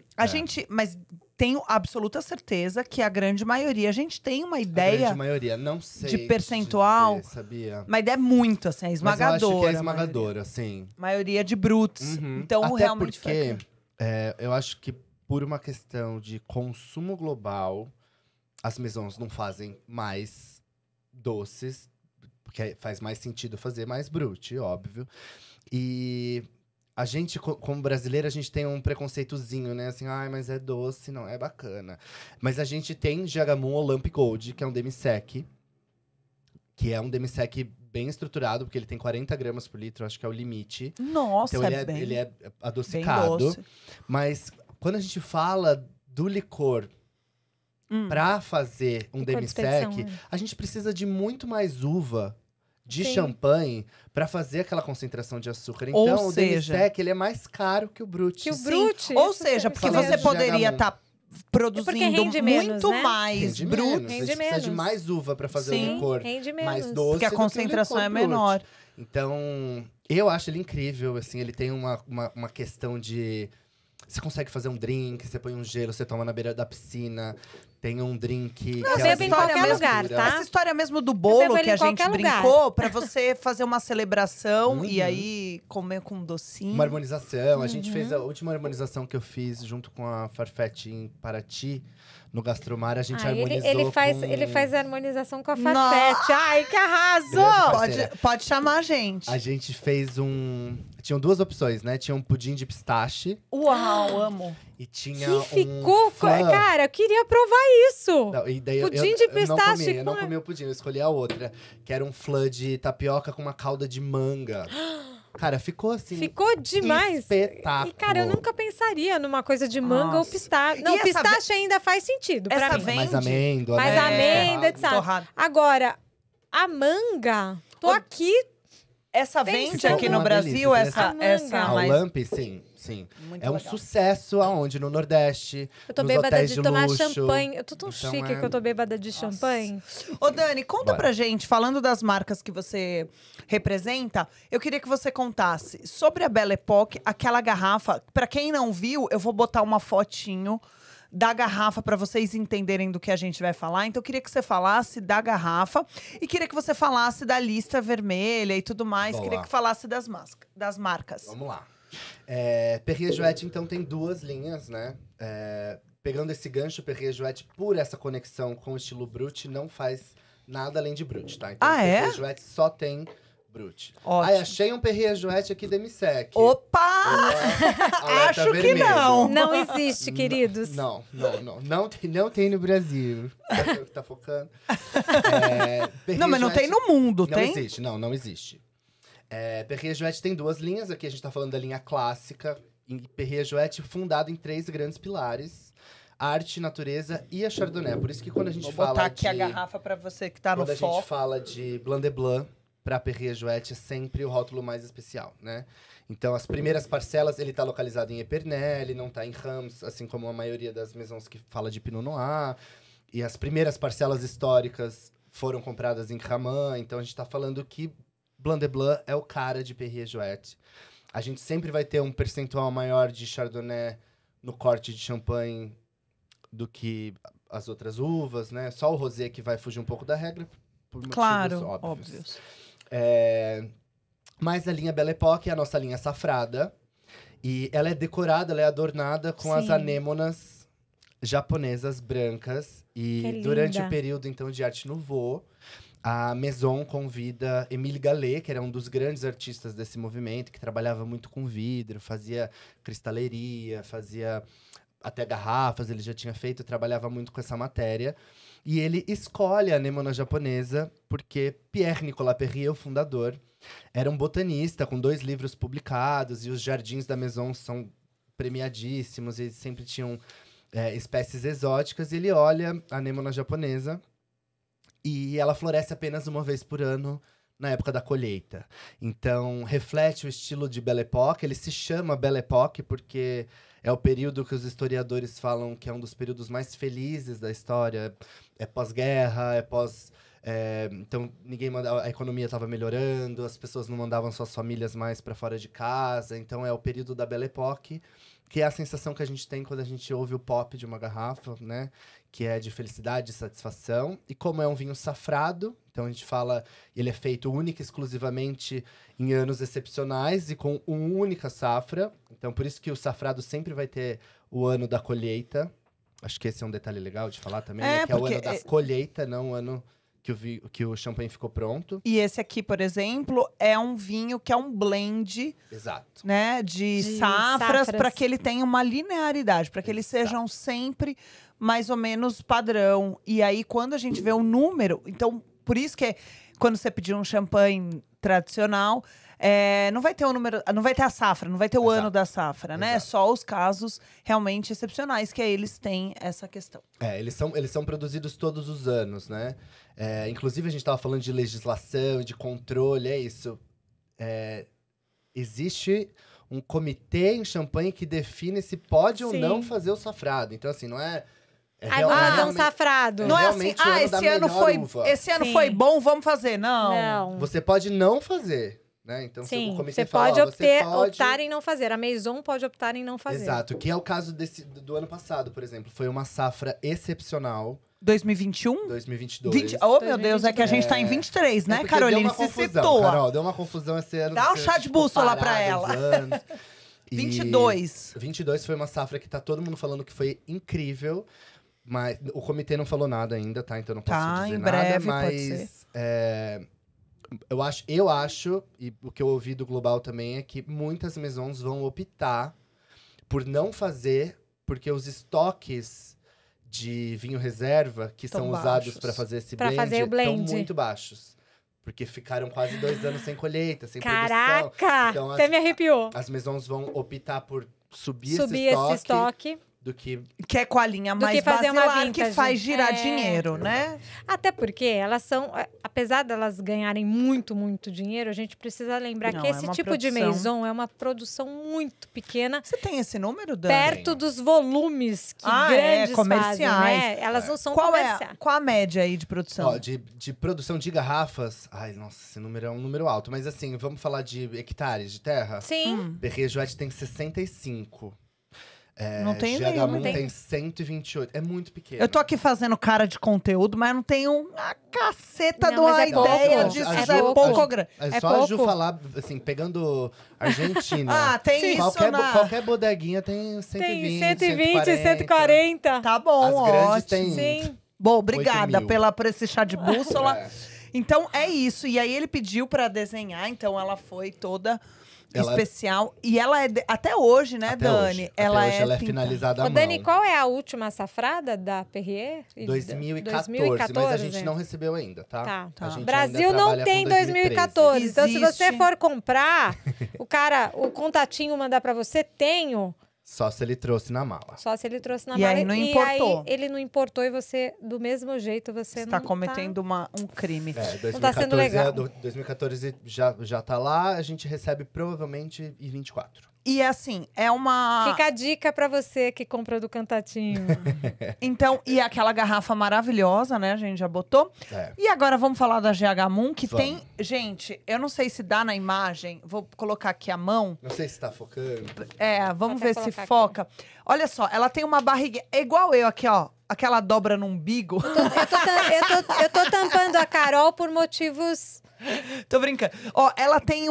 Mas tenho absoluta certeza que a grande maioria, a gente tem uma A ideia, grande maioria, não sei de percentual, dizer, sabia? uma ideia muito, assim, esmagadora. Mas eu acho que é a esmagadora, sim. maioria de Bruts. Uhum. Então, Até realmente porque foi... eu acho que por uma questão de consumo global, as maisons não fazem mais doces, porque faz mais sentido fazer mais Brut, óbvio. E a gente, como brasileiro, a gente tem um preconceitozinho, né? Assim, mas é doce, não, é bacana. Mas a gente tem Giagamon Olympic Gold, que é um demi-sec, que é um demi-sec bem estruturado, porque ele tem 40 gramas por litro, acho que é o limite. Nossa, Então bem, ele é bem adocicado. doce. Mas quando a gente fala do licor pra fazer um Licor de expedição, demi-sec, né? a gente precisa de muito mais uva de Sim. champanhe pra fazer aquela concentração de açúcar. Ou Então, o seja- demi-sec, ele é mais caro que o Brut. Que o Sim. Brut. Ou isso seja, você porque Falando você de poderia Giagamon. estar produzindo rende menos, muito né? mais Rende Brut, menos. A gente Rende precisa de menos. mais uva pra fazer Sim, o licor rende mais menos. doce porque a do que o concentração licor é Brut. menor. Então, eu acho ele incrível, assim, ele tem uma questão de... Você consegue fazer um drink, você põe um gelo, você toma na beira da piscina, tem um drink... que eu é bebo em uma qualquer mistura. lugar, tá? Essa história mesmo do bebo bolo ele que em a gente qualquer lugar. brincou, pra você fazer uma celebração Uhum. e aí comer com um docinho. Uma harmonização. A gente fez a última harmonização que eu fiz junto com a Farfetch em Paraty, no Gastromar, a gente harmonizou ele faz com... a harmonização com a Farfetch. Ai, que arraso! Grande Pode, parceira. pode chamar a gente. A gente fez Tinham duas opções, né? Tinha um pudim de pistache Uau, amo. e tinha Que ficou... flan. Cara, eu queria provar isso. Não, e daí Pudim eu de não pistache comi, eu não com- comi o pudim, eu escolhi a outra. Que era um flan de tapioca com uma calda de manga. Cara, ficou assim... Ficou demais. espetáculo. E, cara, eu nunca pensaria numa coisa de manga ou Nossa. pistache. Não, E essa pistache ainda faz sentido pra essa mim. vem- Mais vende. amêndoa, Mais né? amêndoa, etc. Torrado. Agora, a manga... Tô aqui... Essa Tem vende sim. aqui no Uma Brasil, delícia, essa, essa essa manga. A mais... Olamp, sim, sim. Muito É um legal. sucesso aonde? No Nordeste, Eu tô nos bêbada hotéis de de tomar luxo. champanhe. Eu tô tão Então chique é- que eu tô bêbada de champanhe. Ô, Dani, conta Bora. pra gente, falando das marcas que você representa, eu queria que você contasse sobre a Belle Époque, aquela garrafa. Pra quem não viu, eu vou botar uma fotinho da garrafa pra vocês entenderem do que a gente vai falar. Então, eu queria que você falasse da garrafa e queria que você falasse da lista vermelha e tudo mais. Boa. Queria que falasse das marcas. Vamos lá. Perrier-Jouët, então, tem duas linhas, né? Pegando esse gancho, Perrier-Jouët, por essa conexão com o estilo Brut, não faz nada além de Brut, tá? Então, Ah, é? Perrier-Jouët só tem Brut. Ótimo. Ai, achei um Perrier-Jouët aqui demi-sec. Opa! Alerta Acho que vermelho. não. Não existe, queridos. Não tem no Brasil. Tá focando? Não, mas não tem no mundo, Não tem? existe, não existe. Perrier-Jouët tem duas linhas. Aqui a gente tá falando da linha clássica. Perrier-Jouët fundado em 3 grandes pilares. A arte, natureza e a Chardonnay. Por isso que quando a gente Vou fala botar aqui de... a garrafa pra você que tá no Quando a foco. gente fala de Blanc de Blanc, para Perrier Jouet é sempre o rótulo mais especial, né? Então, as primeiras parcelas, ele tá localizado em Épernay, ele não tá em Reims, assim como a maioria das maisons que fala de Pinot Noir. E as primeiras parcelas históricas foram compradas em Raman. Então, a gente tá falando que Blanc de Blanc é o cara de Perrier Jouet. A gente sempre vai ter um percentual maior de Chardonnay no corte de champanhe do que as outras uvas, né? Só o rosé que vai fugir um pouco da regra, por motivos óbvios. Mas a linha Belle Époque é a nossa linha safrada. E ela é decorada, ela é adornada com as anêmonas japonesas brancas. E durante o período, então, de Arte Nouveau, a Maison convida Émile Gallé, que era um dos grandes artistas desse movimento, que trabalhava muito com vidro, fazia cristaleria, fazia até garrafas, ele já tinha feito, trabalhava muito com essa matéria. E ele escolhe a anêmona japonesa porque Pierre-Nicolas Perrier, o fundador, era um botanista com 2 livros publicados, e os jardins da Maison são premiadíssimos, e sempre tinham espécies exóticas, e ele olha a anêmona japonesa, e ela floresce apenas uma vez por ano, na época da colheita. Então, reflete o estilo de Belle Époque. Ele se chama Belle Époque porque é o período que os historiadores falam que é um dos períodos mais felizes da história. É pós-guerra, é pós... então, a economia estava melhorando, as pessoas não mandavam suas famílias mais para fora de casa. Então, é o período da Belle Époque, que é a sensação que a gente tem quando a gente ouve o pop de uma garrafa, né? Que é de felicidade, de satisfação. E como é um vinho safrado, então a gente fala, ele é feito única e exclusivamente em anos excepcionais e com uma única safra. Então, por isso que o safrado sempre vai ter o ano da colheita. Acho que esse é um detalhe legal de falar também, né? Que é o ano da colheita, não o ano que o champanhe ficou pronto. E esse aqui, por exemplo, é um vinho que é um blend, exato, né, de safras, para que ele tenha uma linearidade, para que eles sejam sempre mais ou menos padrão. E aí, quando a gente vê o número, então, por isso que quando você pedir um champanhe tradicional, não vai ter o número, não vai ter a safra, não vai ter o ano da safra, né? Só os casos realmente excepcionais que aí eles têm essa questão. Eles são produzidos todos os anos, né? Inclusive, a gente estava falando de legislação, de controle, é isso. Existe um comitê em champanhe que define se pode ou não fazer o safrado. Então, assim, não é... vamos fazer um safrado. Não é assim, esse ano foi bom, vamos fazer. Não. Você pode não fazer, né? Então, sim, o comitê você fala, pode optar em não fazer. A Maison pode optar em não fazer. Exato, que é o caso do ano passado, por exemplo. Foi uma safra excepcional. 2021? 2022. Oh, meu Deus, é que a gente tá em 23, né, Caroline? Se situa. Carol, deu uma confusão esse ano. Dá um chá de bússola pra ela. 22 foi uma safra que tá todo mundo falando que foi incrível. Mas o comitê não falou nada ainda, tá? Então não posso dizer nada. Breve, mas pode ser. Eu acho, e o que eu ouvi do Global também, é que muitas maisons vão optar por não fazer, porque os estoques de vinho reserva, que são usados para fazer esse blend, estão muito baixos. Porque ficaram quase 2 anos sem colheita, sem produção. Caraca! Então, até me arrepiou. As maisons vão optar por subir esse estoque. Do que é com a linha mais basilar, que faz girar dinheiro, né? Até porque elas são, apesar delas ganharem muito, muito dinheiro, a gente precisa lembrar que esse tipo de maison é uma produção muito pequena. Você tem esse número, Dani? Perto dos volumes que grandes comerciais. Fazem, né? Elas não são comerciais. Qual a média aí de produção? De produção de garrafas, nossa, esse número é um número alto. Mas assim, vamos falar de hectares de terra? Sim. Perrier Jouet tem 65. Não tem Giagamon tem 128. É muito pequeno. Eu tô aqui fazendo cara de conteúdo, mas não tenho a caceta de uma ideia disso. É pouco grande. É só a Ju falar, assim, pegando Argentina. Tem isso, qualquer bodeguinha tem 120, tem 120, 140. Tá bom, ótimo. Sim. Bom, obrigada por esse chá de bússola. Então, é isso. E aí, ele pediu pra desenhar. Então, ela foi toda... especial. E ela é até hoje, né, Dani? Ela é finalizada à mão. Dani, qual é a última safrada da Perrier? 2014, mas a gente não recebeu ainda, tá? Tá. Brasil não tem 2014. Então, se você for comprar, o contatinho mandar pra você, tenho. Só se ele trouxe na mala. Só se ele trouxe na E mala. aí não E importou. aí ele não importou e você, do mesmo jeito, você Você não tá cometendo um crime. 2014, tá sendo legal. 2014 já tá lá, a gente recebe provavelmente em 24. E assim, é uma... Fica a dica pra você que comprou do Cantatinho. Então, e aquela garrafa maravilhosa, né? A gente já botou. É. E agora vamos falar da GH Moon, que Vamos. tem... Gente, eu não sei se dá na imagem. Vou colocar aqui a mão. Não sei se tá focando. Vamos Vou ver até se colocar aqui. foca. Olha só, ela tem uma barriga... É igual eu aqui, ó. Aquela dobra no umbigo. Eu tô tampando a Carol por motivos... Tô brincando. Ó, ela tem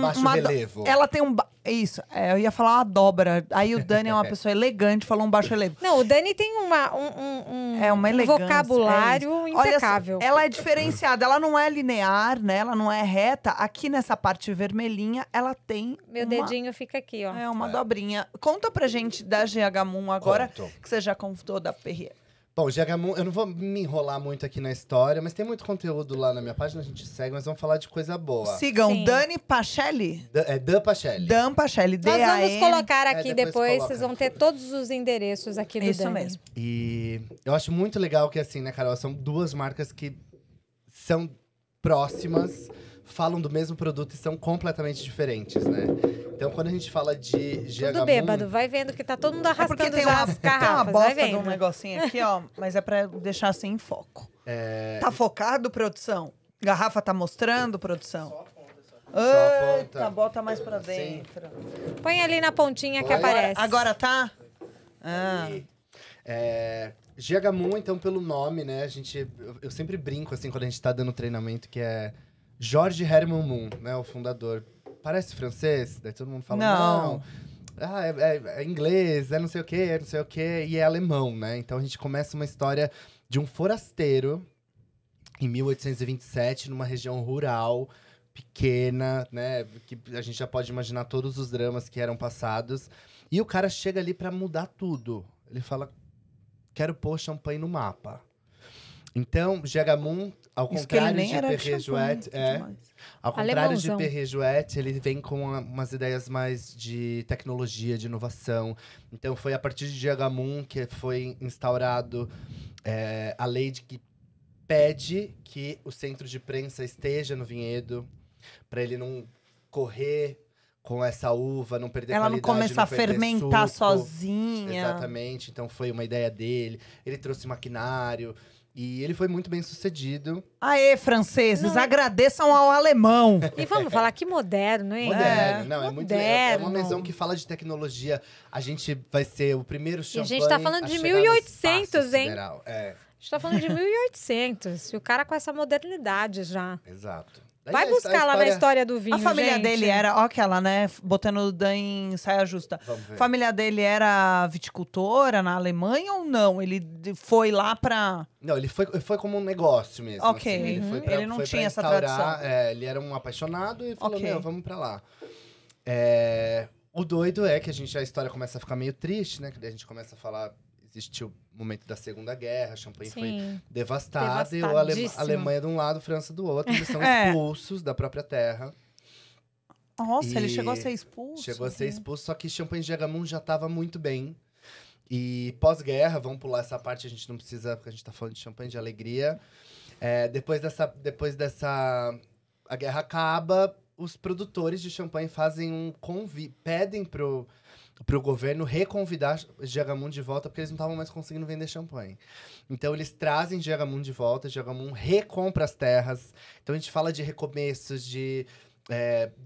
Baixo uma relevo. Ela tem Isso, eu ia falar uma dobra. Aí o Dani é uma pessoa elegante, falou um baixo relevo. Não, o Dani tem uma elegância, vocabulário é isso. Olha só, impecável. ela é diferenciada, ela não é linear, né? Ela não é reta. Aqui nessa parte vermelhinha, ela tem Meu dedinho fica aqui, ó. uma dobrinha. Conta pra gente da GH Moon agora, Conto. que você já contou da Perrier. Bom, GH Moon, eu não vou me enrolar muito aqui na história, mas tem muito conteúdo lá na minha página, a gente segue, mas vamos falar de coisa boa. Sigam Sim. Dani Pacelli. Dan Pacelli. Dan Pacelli, Nós vamos D-A-N. colocar aqui depois depois, coloca vocês vão aqui. ter todos os endereços aqui do Isso Dani. mesmo. E eu acho muito legal que, assim, né, Carol? São duas marcas que são próximas, falam do mesmo produto e são completamente diferentes, né? Então, quando a gente fala de GH Tudo Moon, bêbado, vai vendo que tá todo mundo É porque arrastando tem já uma, as tem uma garrafas, vai bosta de vendo. um negocinho aqui, ó. Mas é pra deixar assim em foco. Tá focado, produção? Garrafa tá mostrando, produção? a Eita, ponta. bota mais pra dentro. Põe ali na pontinha que Agora- aparece. Agora tá? Ah. GH Moon, então, pelo nome, né? Eu sempre brinco, assim, quando a gente tá dando treinamento, que é Jorge Herman Moon, né? O fundador. Parece francês? Daí todo mundo fala, Não. Ah, é inglês, é não sei o quê, não sei o quê. E é alemão, né? Então a gente começa uma história de um forasteiro em 1827, numa região rural, pequena, né? Que a gente já pode imaginar todos os dramas que eram passados. E o cara chega ali pra mudar tudo. Ele fala, quero pôr champanhe no mapa. Então, GH Moon, ao Isso que ele contrário nem de era de Perrier champanhe, Jouet, que demais. ao contrário de Alemãozão. Perrier Jouet, ele vem com umas ideias mais de tecnologia, de inovação. Então, foi a partir de GH Moon que foi instaurado a lei de que pede que o centro de prensa esteja no vinhedo, para ele não correr com essa uva, não perder Ela não qualidade, começar a perder fermentar suco. sozinha. Exatamente, então foi uma ideia dele. Ele trouxe maquinário e ele foi muito bem sucedido. Aê, franceses, agradeçam ao alemão. E vamos falar que moderno, hein? Moderno, não, é muito legal. É uma Moderno. maison que fala de tecnologia. A gente vai ser o primeiro champanhe gente tá falando de a chegar no 1800, espaço hein? sideral. É, A gente tá falando de 1800. E o cara com essa modernidade já. exato. Vai Aí a buscar lá na história do vinho, A família gente. dele era, ó aquela, né, botando o Dan em saia justa. Vamos ver. A família dele era viticultora na Alemanha ou não? Ele foi lá pra... Não, ele foi como um negócio mesmo. Ok, assim. Ele, foi pra, ele não foi tinha pra essa instaurar, tradição. ele era um apaixonado e falou, Ok. meu, vamos pra lá. O doido é que a história começa a ficar meio triste, né? Que daí a gente começa a falar, existiu o momento da Segunda Guerra, Champagne foi Sim. devastada, e a Devastadíssima. Alemanha de um lado, França do outro, eles são É. expulsos da própria terra. Nossa, ele E chegou a ser expulso. Chegou a ser expulso, só que Champagne de GH Moon já estava muito bem. E pós-guerra, vamos pular essa parte, a gente não precisa, porque a gente tá falando de champanhe de alegria. Depois dessa a guerra acaba, os produtores de champanhe fazem um pedem pro governo reconvidar GH Moon de volta, porque eles não estavam mais conseguindo vender champanhe. Então, eles trazem GH Moon de volta, GH Moon recompra as terras. Então, a gente fala de recomeços, de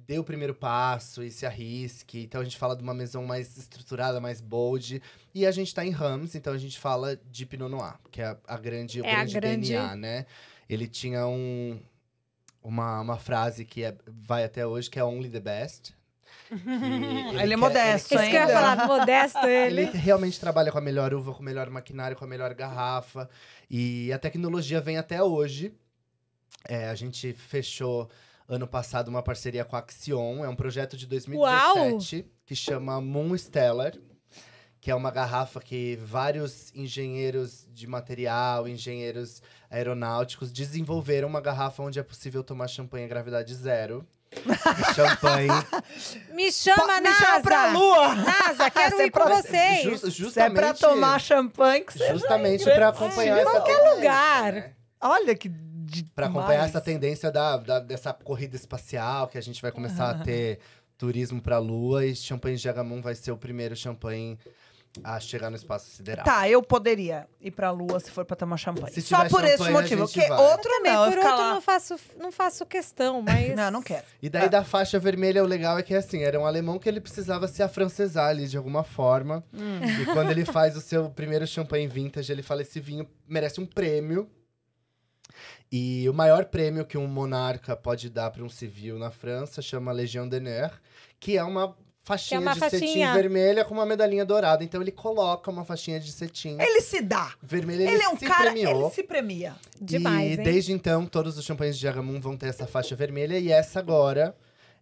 dê o primeiro passo e se arrisque. Então, a gente fala de uma maison mais estruturada, mais bold. E a gente tá em Rams, então a gente fala de Pinot Noir, que é o grande DNA, né? Ele tinha uma frase que vai até hoje, que é Only the Best. Ele é modesto, Isso que eu ia ainda. falar, modesto Ele ele. realmente trabalha com a melhor uva, com o melhor maquinário, com a melhor garrafa. E a tecnologia vem até hoje. A gente fechou ano passado uma parceria com a Axion. É um projeto de 2017 que chama Moon Stellar. Que é uma garrafa que vários engenheiros de material, engenheiros aeronáuticos desenvolveram uma garrafa onde é possível tomar champanhe a gravidade zero. champanhe. Me chama, Me chama pra NASA! lua! NASA, quero Se é ir com pra- vocês! Justamente, Se é pra tomar champanhe, que você justamente vai. pra acompanhar Em essa qualquer tendência, lugar. né? Olha que Pra acompanhar essa tendência dessa corrida espacial, que a gente vai começar a ter turismo pra Lua. E champanhe de Agamon vai ser o primeiro champanhe a chegar no espaço sideral. Tá, eu poderia ir pra lua se for pra tomar champanhe. Se Só tiver por esse champanhe, a motivo. gente Porque vai. outro Também, não, eu por ficar outro, lá. não faço questão, mas... Não quero. E daí da faixa vermelha, o legal é que assim, era um alemão que ele precisava se afrancesar ali de alguma forma. E quando ele faz o seu primeiro champanhe vintage, ele fala: esse vinho merece um prêmio. E o maior prêmio que um monarca pode dar para um civil na França chama Légion d'honneur, que é uma faixinha uma de cetim faixinha. vermelha com uma medalhinha dourada. Então ele coloca uma faixinha de cetim Ele se dá. vermelha, Ele é um se cara, premiou. ele se premia. Demais, E hein? desde então, todos os champanhes de Agamon vão ter essa faixa vermelha. E essa agora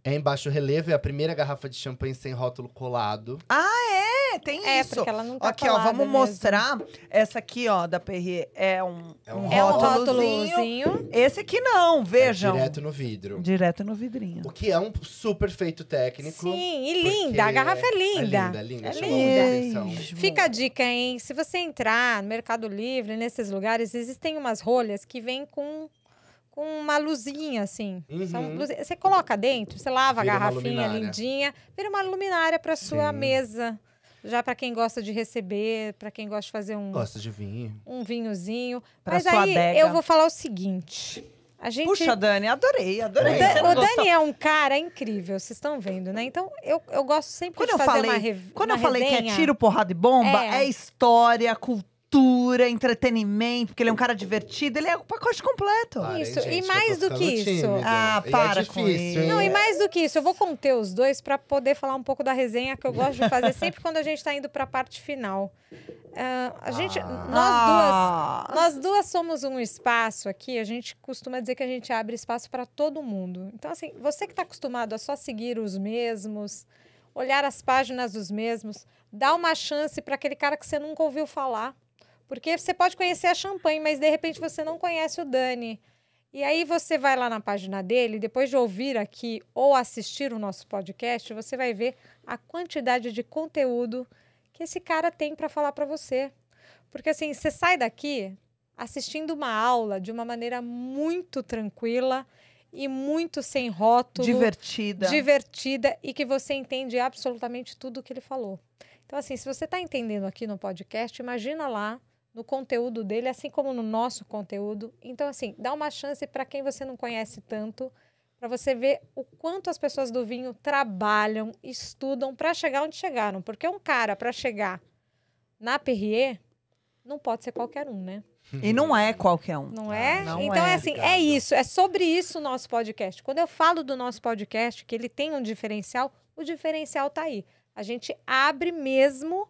é em baixo relevo, é a primeira garrafa de champanhe sem rótulo colado. É, tem É, isso. porque ela não tá Aqui, ó, colada vamos mesmo. mostrar. Essa aqui, ó, da Perrier é um É um rótulozinho. rótulozinho. Esse aqui não, vejam. Direto no vidro. Direto no vidrinho. O que é um super feito técnico. Sim, e porque linda. A garrafa é linda. É linda, É chamou muita linda. atenção. Fica a dica, hein? Se você entrar no Mercado Livre, nesses lugares, existem umas rolhas que vêm com uma luzinha, assim. Uhum. Você coloca dentro, você lava Vira a uma garrafinha luminária. lindinha, vira uma luminária para sua Sim. mesa. Já para quem gosta de receber, para quem gosta de fazer Gosta de vinho. um vinhozinho. Pra Mas sua aí adega. eu vou falar o seguinte. A gente... Puxa, Dani, adorei. O Você não O gostou? Dani é um cara incrível, vocês estão vendo, né? Então, eu gosto sempre Quando de eu fazer falei, uma eu falei que resenha. é tiro, porrada e bomba, É. é história, cultura, entretenimento, porque ele é um cara divertido, ele é o pacote completo. Parem, Isso, e gente, eu mais tô do que ficando isso. tímido. Ah, E para é com difícil, isso. hein? Não, e mais do que isso, eu vou conter os dois para poder falar um pouco da resenha que eu gosto de fazer sempre quando a gente tá indo para a parte final. A gente, nós duas somos um espaço aqui, a gente costuma dizer que a gente abre espaço para todo mundo. Então, assim, você que está acostumado a só seguir os mesmos, olhar as páginas dos mesmos, dá uma chance para aquele cara que você nunca ouviu falar. Porque você pode conhecer a champanhe, mas de repente você não conhece o Dani. E aí você vai lá na página dele, depois de ouvir aqui ou assistir o nosso podcast, você vai ver a quantidade de conteúdo que esse cara tem para falar para você. Porque assim, você sai daqui assistindo uma aula de uma maneira muito tranquila e muito sem rótulo. Divertida e que você entende absolutamente tudo o que ele falou. Então assim, se você está entendendo aqui no podcast, imagina lá no conteúdo dele, assim como no nosso conteúdo. Então, assim, dá uma chance para quem você não conhece tanto, para você ver o quanto as pessoas do vinho trabalham, estudam para chegar onde chegaram. Porque um cara, para chegar na Perrier, não pode ser qualquer um, né? E não é qualquer um. Não é? Não então, é. assim, Obrigado. é isso. É sobre isso o nosso podcast. Quando eu falo do nosso podcast, que ele tem um diferencial, o diferencial tá aí. A gente abre mesmo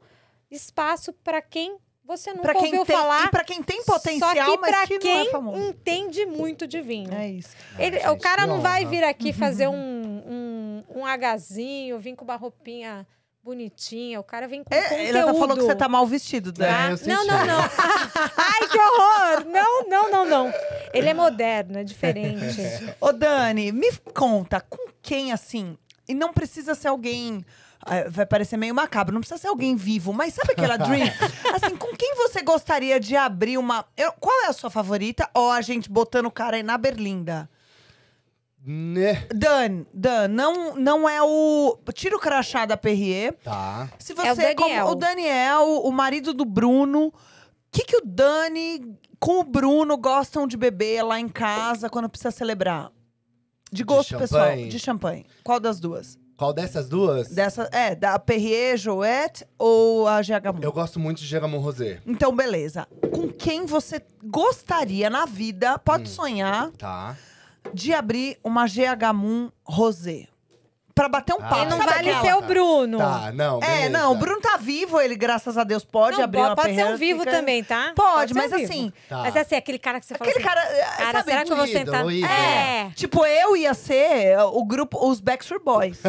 espaço para quem você nunca Pra quem ouviu tem, falar. e pra quem tem Só potencial, que mas para que quem não é famoso. entende muito de vinho. É isso. Ele, Ai, o gente, cara que não vai honra. vir aqui fazer um agazinho, vir com uma roupinha bonitinha. O cara vem com conteúdo. Ele tá falando que você tá mal vestido, Dani. É, eu senti. Não. Ai, que horror! Não. Ele é moderno, é diferente. Ô, Dani, me conta, com quem, assim... E não precisa ser alguém... Vai parecer meio macabro, não precisa ser alguém vivo, mas sabe aquela dream? Assim, com quem você gostaria de abrir uma... Qual é a sua favorita? Ou a gente botando o cara aí na Berlinda? Né? Dan, não é o... Tira o crachá da Perrier. Tá. Se É o você, Daniel. como o Daniel, o marido do Bruno, o que o Dani com o Bruno gostam de beber lá em casa quando precisa celebrar? De gosto champanhe? pessoal, de champanhe. Qual das duas? Qual dessas duas? Da Perrier, Jouet ou a GH? Eu gosto muito de Agamon Rosé. Então, beleza. Com quem você gostaria na vida, pode sonhar, Tá. de abrir uma GH Moon Rosé? pra bater um papo. E não Sabe vale aquela? ser o Bruno. Tá, não, beleza. Não, o Bruno tá vivo, ele, graças a Deus, pode Não, abrir uma pode ser perreira, um vivo fica- também, tá? Pode, ser mas um vivo. assim... Tá. Mas assim, aquele cara que você fala Aquele assim, cara, cara, sabe? será que eu vou o ídolo, sentar? o ídolo. Tipo, eu ia ser o grupo, os Backstreet Boys.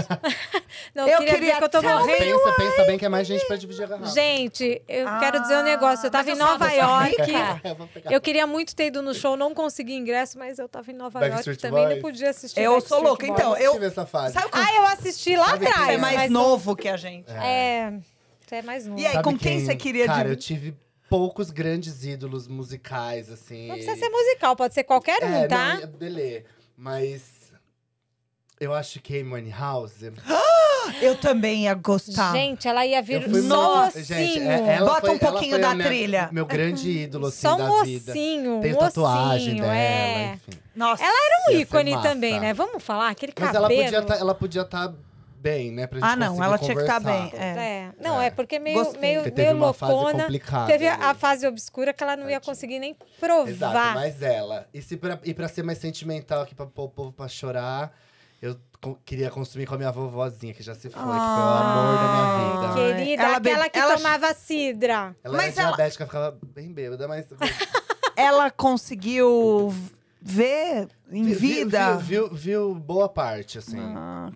Não, eu queria queria dizer que eu tô tell me morrendo. Pensa bem que é mais gente pra dividir a garrafa. Gente, eu quero dizer um negócio. Eu tava mas em eu Nova sou dessa York. rica. Eu vou pegar. Eu queria muito ter ido no show, não consegui ingresso, mas eu tava em Nova York Backstreet também, não Boys. podia assistir. Eu sou Backstreet louca, Boys. então, Eu tive essa fase. Sabe Ah, eu assisti lá Sabe quem atrás. Você é mais mas novo que a gente. Você é mais novo. E aí, Sabe com quem você queria Cara, eu dividir? tive poucos grandes ídolos musicais, assim. Não precisa ser musical, pode ser qualquer um, tá? Não, beleza. Mas eu acho que Amy Winehouse... Eu também ia gostar. Gente, ela ia vir Eu fui só muito- mocinho. Gente, ela Bota foi- um pouquinho ela foi da a minha- trilha. Meu grande ídolo, assim, Só da vida. mocinho, Tenho tatuagem mocinho, dela, é. enfim. Nossa. Ela era um Ia ser ícone massa. também, né? Vamos falar? Aquele Mas cabelo. ela podia estar bem, né? Pra gente Ah, não, conseguir ela tinha que estar conversar. bem. É. Não, é porque meio, Gostei. meio, Porque teve meio uma fase loucona. complicada Teve ali. a fase obscura que ela não ia conseguir nem provar. Exato, mas ela. E pra ser mais sentimental aqui, pra pôr o povo pra chorar, eu queria consumir com a minha vovozinha, que já se foi, que foi o amor da minha vida. Querida, Ela aquela bebe- que ela- tomava cidra. Ela Mas era ela- diabética, ficava bem bêbada, mas... Ela conseguiu ver em vida. Viu boa parte, assim.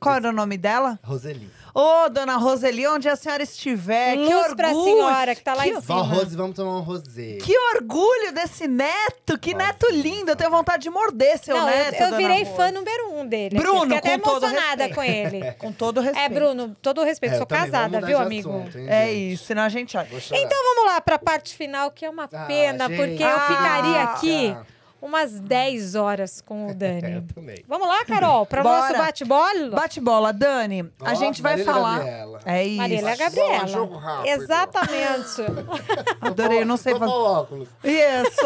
Qual era o nome dela? Roseli. Ô, dona Roseli, onde a senhora estiver, que Luz orgulho. pra senhora que tá lá Que- em Vó cima. Rose, vamos tomar um rosé. Que orgulho desse neto, que neto lindo. Eu tenho vontade de morder seu Não, neto, eu dona virei Rose. fã número 1 dele. Bruno, Fiquei até com todo emocionada respeito. com ele. Com todo respeito. É, Bruno, todo o respeito. Sou eu também, vamos casada, mudar viu, de amigo? assunto, hein, É gente? isso, senão a gente olha. Vou chorar. Então vamos lá pra parte final, que é uma pena, gente. porque eu ficaria aqui Ah. umas 10 horas com o Dani. Eu também. Vamos lá, Carol, para o Bora. nosso bate-bola? Bate-bola, Dani. A Ó, gente vai Marília falar. Gabriela. É isso. Marília Bate-bola, Gabriela. jogo rápido. Exatamente. Adorei, eu não sei Vou fazer. pôr o óculos. Isso!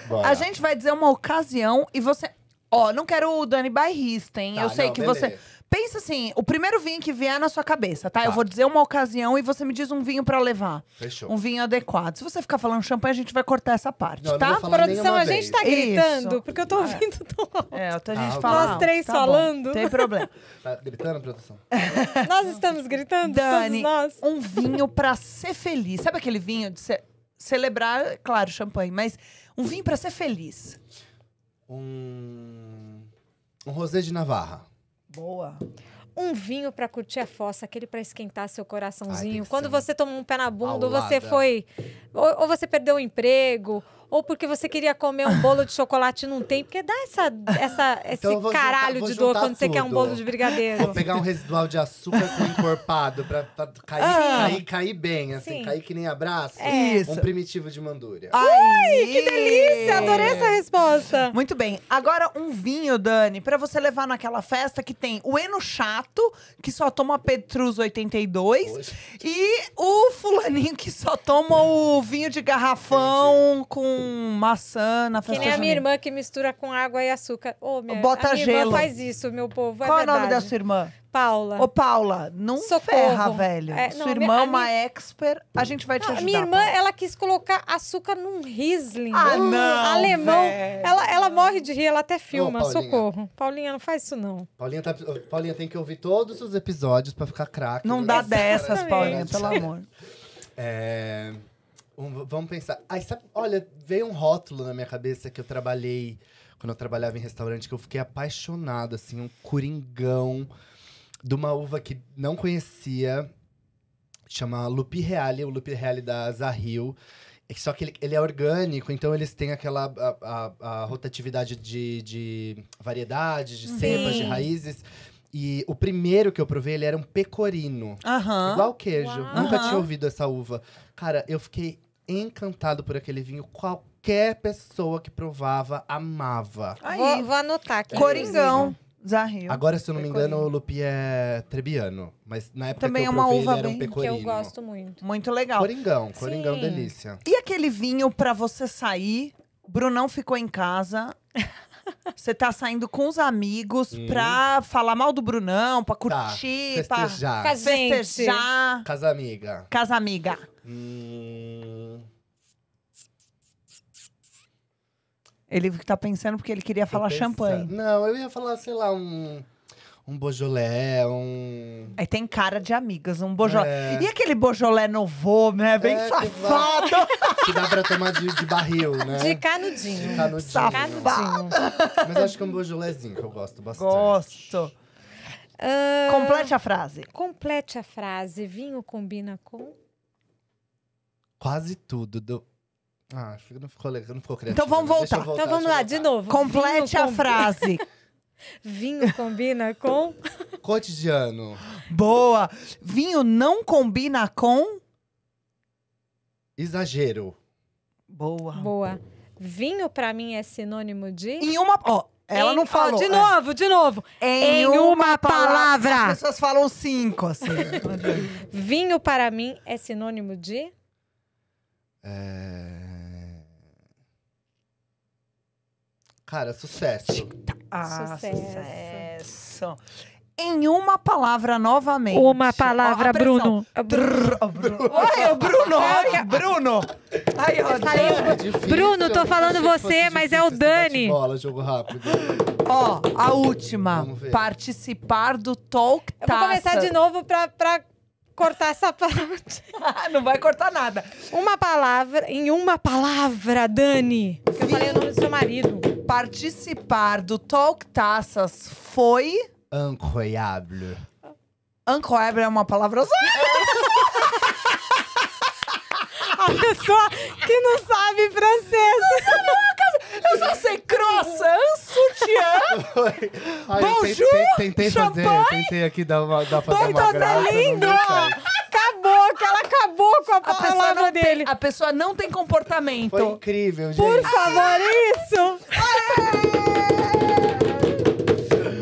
Bora. A gente vai dizer uma ocasião e você. Ó, não quero o Dani bairrista, hein? Tá, eu sei não, que beleza. você. Pensa assim, o primeiro vinho que vier na sua cabeça, tá? Tá. Eu vou dizer uma ocasião e você me diz um vinho pra levar. Fechou. Um vinho adequado. Se você ficar falando champanhe, a gente vai cortar essa parte, Não, eu não tá? vou falar Produção, nenhuma a gente tá vez. gritando, Isso. porque eu tô ouvindo tão alto. É, então a gente Ah, fala. Nós alto, três tá bom, falando. Tem problema. Tá gritando, produção? Nós estamos gritando, Dani, todos nós. um vinho pra ser feliz. Sabe aquele vinho de celebrar, claro, champanhe, mas um vinho pra ser feliz. Um rosé de Navarra. Boa. Um vinho pra curtir a fossa, aquele pra esquentar seu Ai, tem coraçãozinho. que Quando ser você toma um pé na bunda, ou você paulada. foi. Ou você perdeu o emprego, ou porque você queria comer um bolo de chocolate e não tem. Porque dá esse Então eu vou caralho juntar- de vou dor juntar quando você quer um tudo. bolo de brigadeiro. Vou pegar um residual de açúcar com encorpado pra cair bem, assim. Sim. Cair que nem abraço. Isso. Um primitivo de Mandúria. Ai, Que delícia! Adorei essa resposta. Muito bem. Agora, um vinho, Dani, pra você levar naquela festa que tem o Eno Chato, que só toma Petrus 82, Hoje. e o fulaninho que só toma o vinho de garrafão com maçã na Que festa nem a minha junina. irmã que mistura com água e açúcar. Ô, Bota a minha gelo. irmã faz isso, meu povo. Qual é o nome verdade. da sua irmã? Paula. Ô, Paula, não Socorro. ferra, velho. É, não, sua a irmã minha- é a uma minha- expert, a gente vai te Não, ajudar. a minha irmã, Paula. ela quis colocar açúcar num Riesling. Ah, não, Alemão. velho. Ela morre de rir, ela até filma. Paulinha. Socorro. Paulinha, não faz isso, não. Paulinha tem que ouvir todos os episódios pra ficar craque. Não né? dá dessas, Exatamente. Paulinha, pelo amor. Vamos pensar. Olha, veio um rótulo na minha cabeça que eu trabalhei quando eu trabalhava em restaurante, que eu fiquei apaixonado, assim, um coringão de uma uva que não conhecia, chama Lupi Reale, o Lupi Reale da Zahil. Só que ele é orgânico, então eles têm aquela a rotatividade de variedades, de cepas, de raízes. E o primeiro que eu provei, ele era um pecorino. Aham. Igual queijo. Uau. Nunca Aham. tinha ouvido essa uva. Cara, eu fiquei encantado por aquele vinho. Qualquer pessoa que provava, amava. Aí, Vou anotar aqui. Coringão, Zahil. Agora, se eu não me engano, Pecorino. o Lupi é Trebbiano. Mas na época Também que é eu uma provei, uva ele era um bem- Que pecorino. eu gosto muito. Muito legal. Coringão, Sim. delícia. E aquele vinho pra você sair? Brunão ficou em casa. Você tá saindo com os amigos pra falar mal do Brunão, pra curtir, pra Festejar. Cas- Gente. festejar. Casa amiga. Casa amiga. Ele tá pensando porque ele queria falar Tô champanhe. pensando. Não, eu ia falar, sei lá, um Beaujolais, um... Aí tem cara de amigas, um Beaujolais. É. E aquele Beaujolais Nouveau, né? Bem É, safado. Que dá pra tomar de barril, né? De canudinho. De canudinho. Safado. Canudinho. Mas acho que é um Beaujolaisinho que eu gosto bastante. Gosto. Complete a frase. Complete a frase. Vinho combina com... Quase tudo. Não ficou legal, não ficou criativo. Então vamos né? Deixa voltar. eu Então vamos deixa eu lá, de voltar. novo. Complete Vinho a frase. Vinho combina com... Cotidiano. Boa. Vinho não combina com... Exagero. Boa. Boa. Vinho pra mim é sinônimo de... Em uma... Ó, ela não falou. De novo, de novo. Em uma palavra. As pessoas falam 5, assim. Vinho para mim é sinônimo de... Cara, sucesso. Sucesso. Em uma palavra novamente. Uma palavra, Ó, a pressão. Bruno. Ó, Bruno. Ai, o Bruno. Ai, Bruno. Ai, ó, falei, É difícil, Bruno, tô eu falando achei que você, fosse mas difícil é o esse Dani. bate-bola, jogo rápido. Ó, a última. Vamos ver. Participar do Talk Eu vou começar de novo pra cortar essa parte. Não vai cortar nada. Uma palavra, em uma palavra, Dani. Porque eu falei o nome do seu marido. Participar do Talk Taças foi... Incroyable. Incroyable é uma palavra só. A pessoa que não sabe francês. Eu só sei croissant, sutiã. Ai, Bonjour, tentei fazer, tentei aqui dar fazer uma Então graça. tá lindo, não deu ó. certo. Acabou, que ela acabou com a A pessoa, palavra não dele. tem, a pessoa não tem comportamento. Foi incrível, gente. Por favor, isso.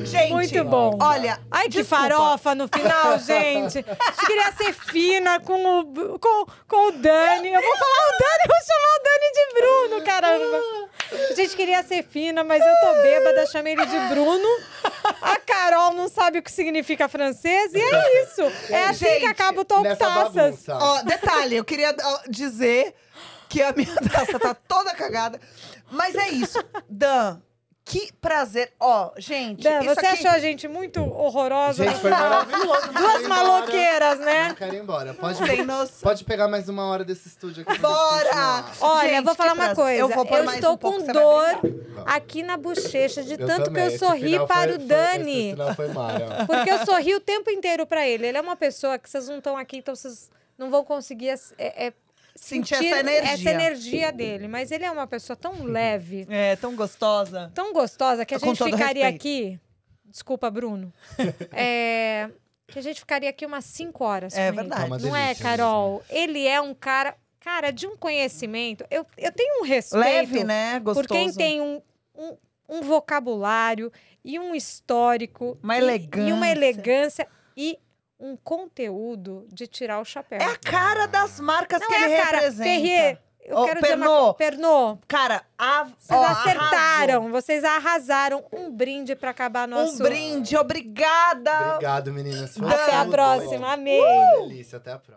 Gente, Muito bom. Olha, Ai, que desculpa. farofa no final, gente. A gente queria ser fina com o Dani. Eu vou falar o Dani, eu vou chamar o Dani de Bruno, caramba. A gente queria ser fina, mas eu tô bêbada, chamei ele de Bruno. A Carol não sabe o que significa francês e é isso. É assim Gente, que acaba o Talk Nessa Taças. bagunça. Ó, detalhe, eu queria dizer que a minha taça tá toda cagada. Mas é isso. Dan, que prazer. Ó, gente, Dan, isso você aqui... achou a gente muito horrorosa? Gente, foi maravilhoso. Não Duas quero ir embora. maloqueiras, né? Não quero ir embora. Sem noção. Pode pegar mais uma hora desse estúdio aqui. pra gente Bora! continuar. Olha, Gente, vou falar que uma prazer. coisa. Eu vou pôr mais estou um pouco, com você vai dor brincar. aqui na bochecha de Eu tanto também. que eu Esse sorri final para foi- o Dani. Esse final foi mara. Porque eu sorri o tempo inteiro para ele. Ele é uma pessoa que vocês não estão aqui, então vocês não vão conseguir Sentir sentir essa energia. dele. Mas ele é uma pessoa tão leve, É, tão gostosa. tão gostosa, que a Com gente todo ficaria respeito. aqui... Desculpa, Bruno. Que a gente ficaria aqui umas 5 horas. É com ele. verdade. É uma Não é, delícia Carol? Ele é um cara de um conhecimento. Eu tenho um respeito Leve, né? Gostoso. por quem tem um vocabulário e um histórico. Uma E uma elegância. elegância e um conteúdo de tirar o chapéu. É a cara das marcas Não que é ele a cara. representa. Perrier, eu Ô, quero dizer uma Pernod. coisa. Pernod, Cara, vocês acertaram. Vocês arrasaram. Um brinde pra acabar nosso... Um brinde, obrigada. Obrigado, meninas. Foi Até a tudo. próxima. Amei. Delícia, até a próxima.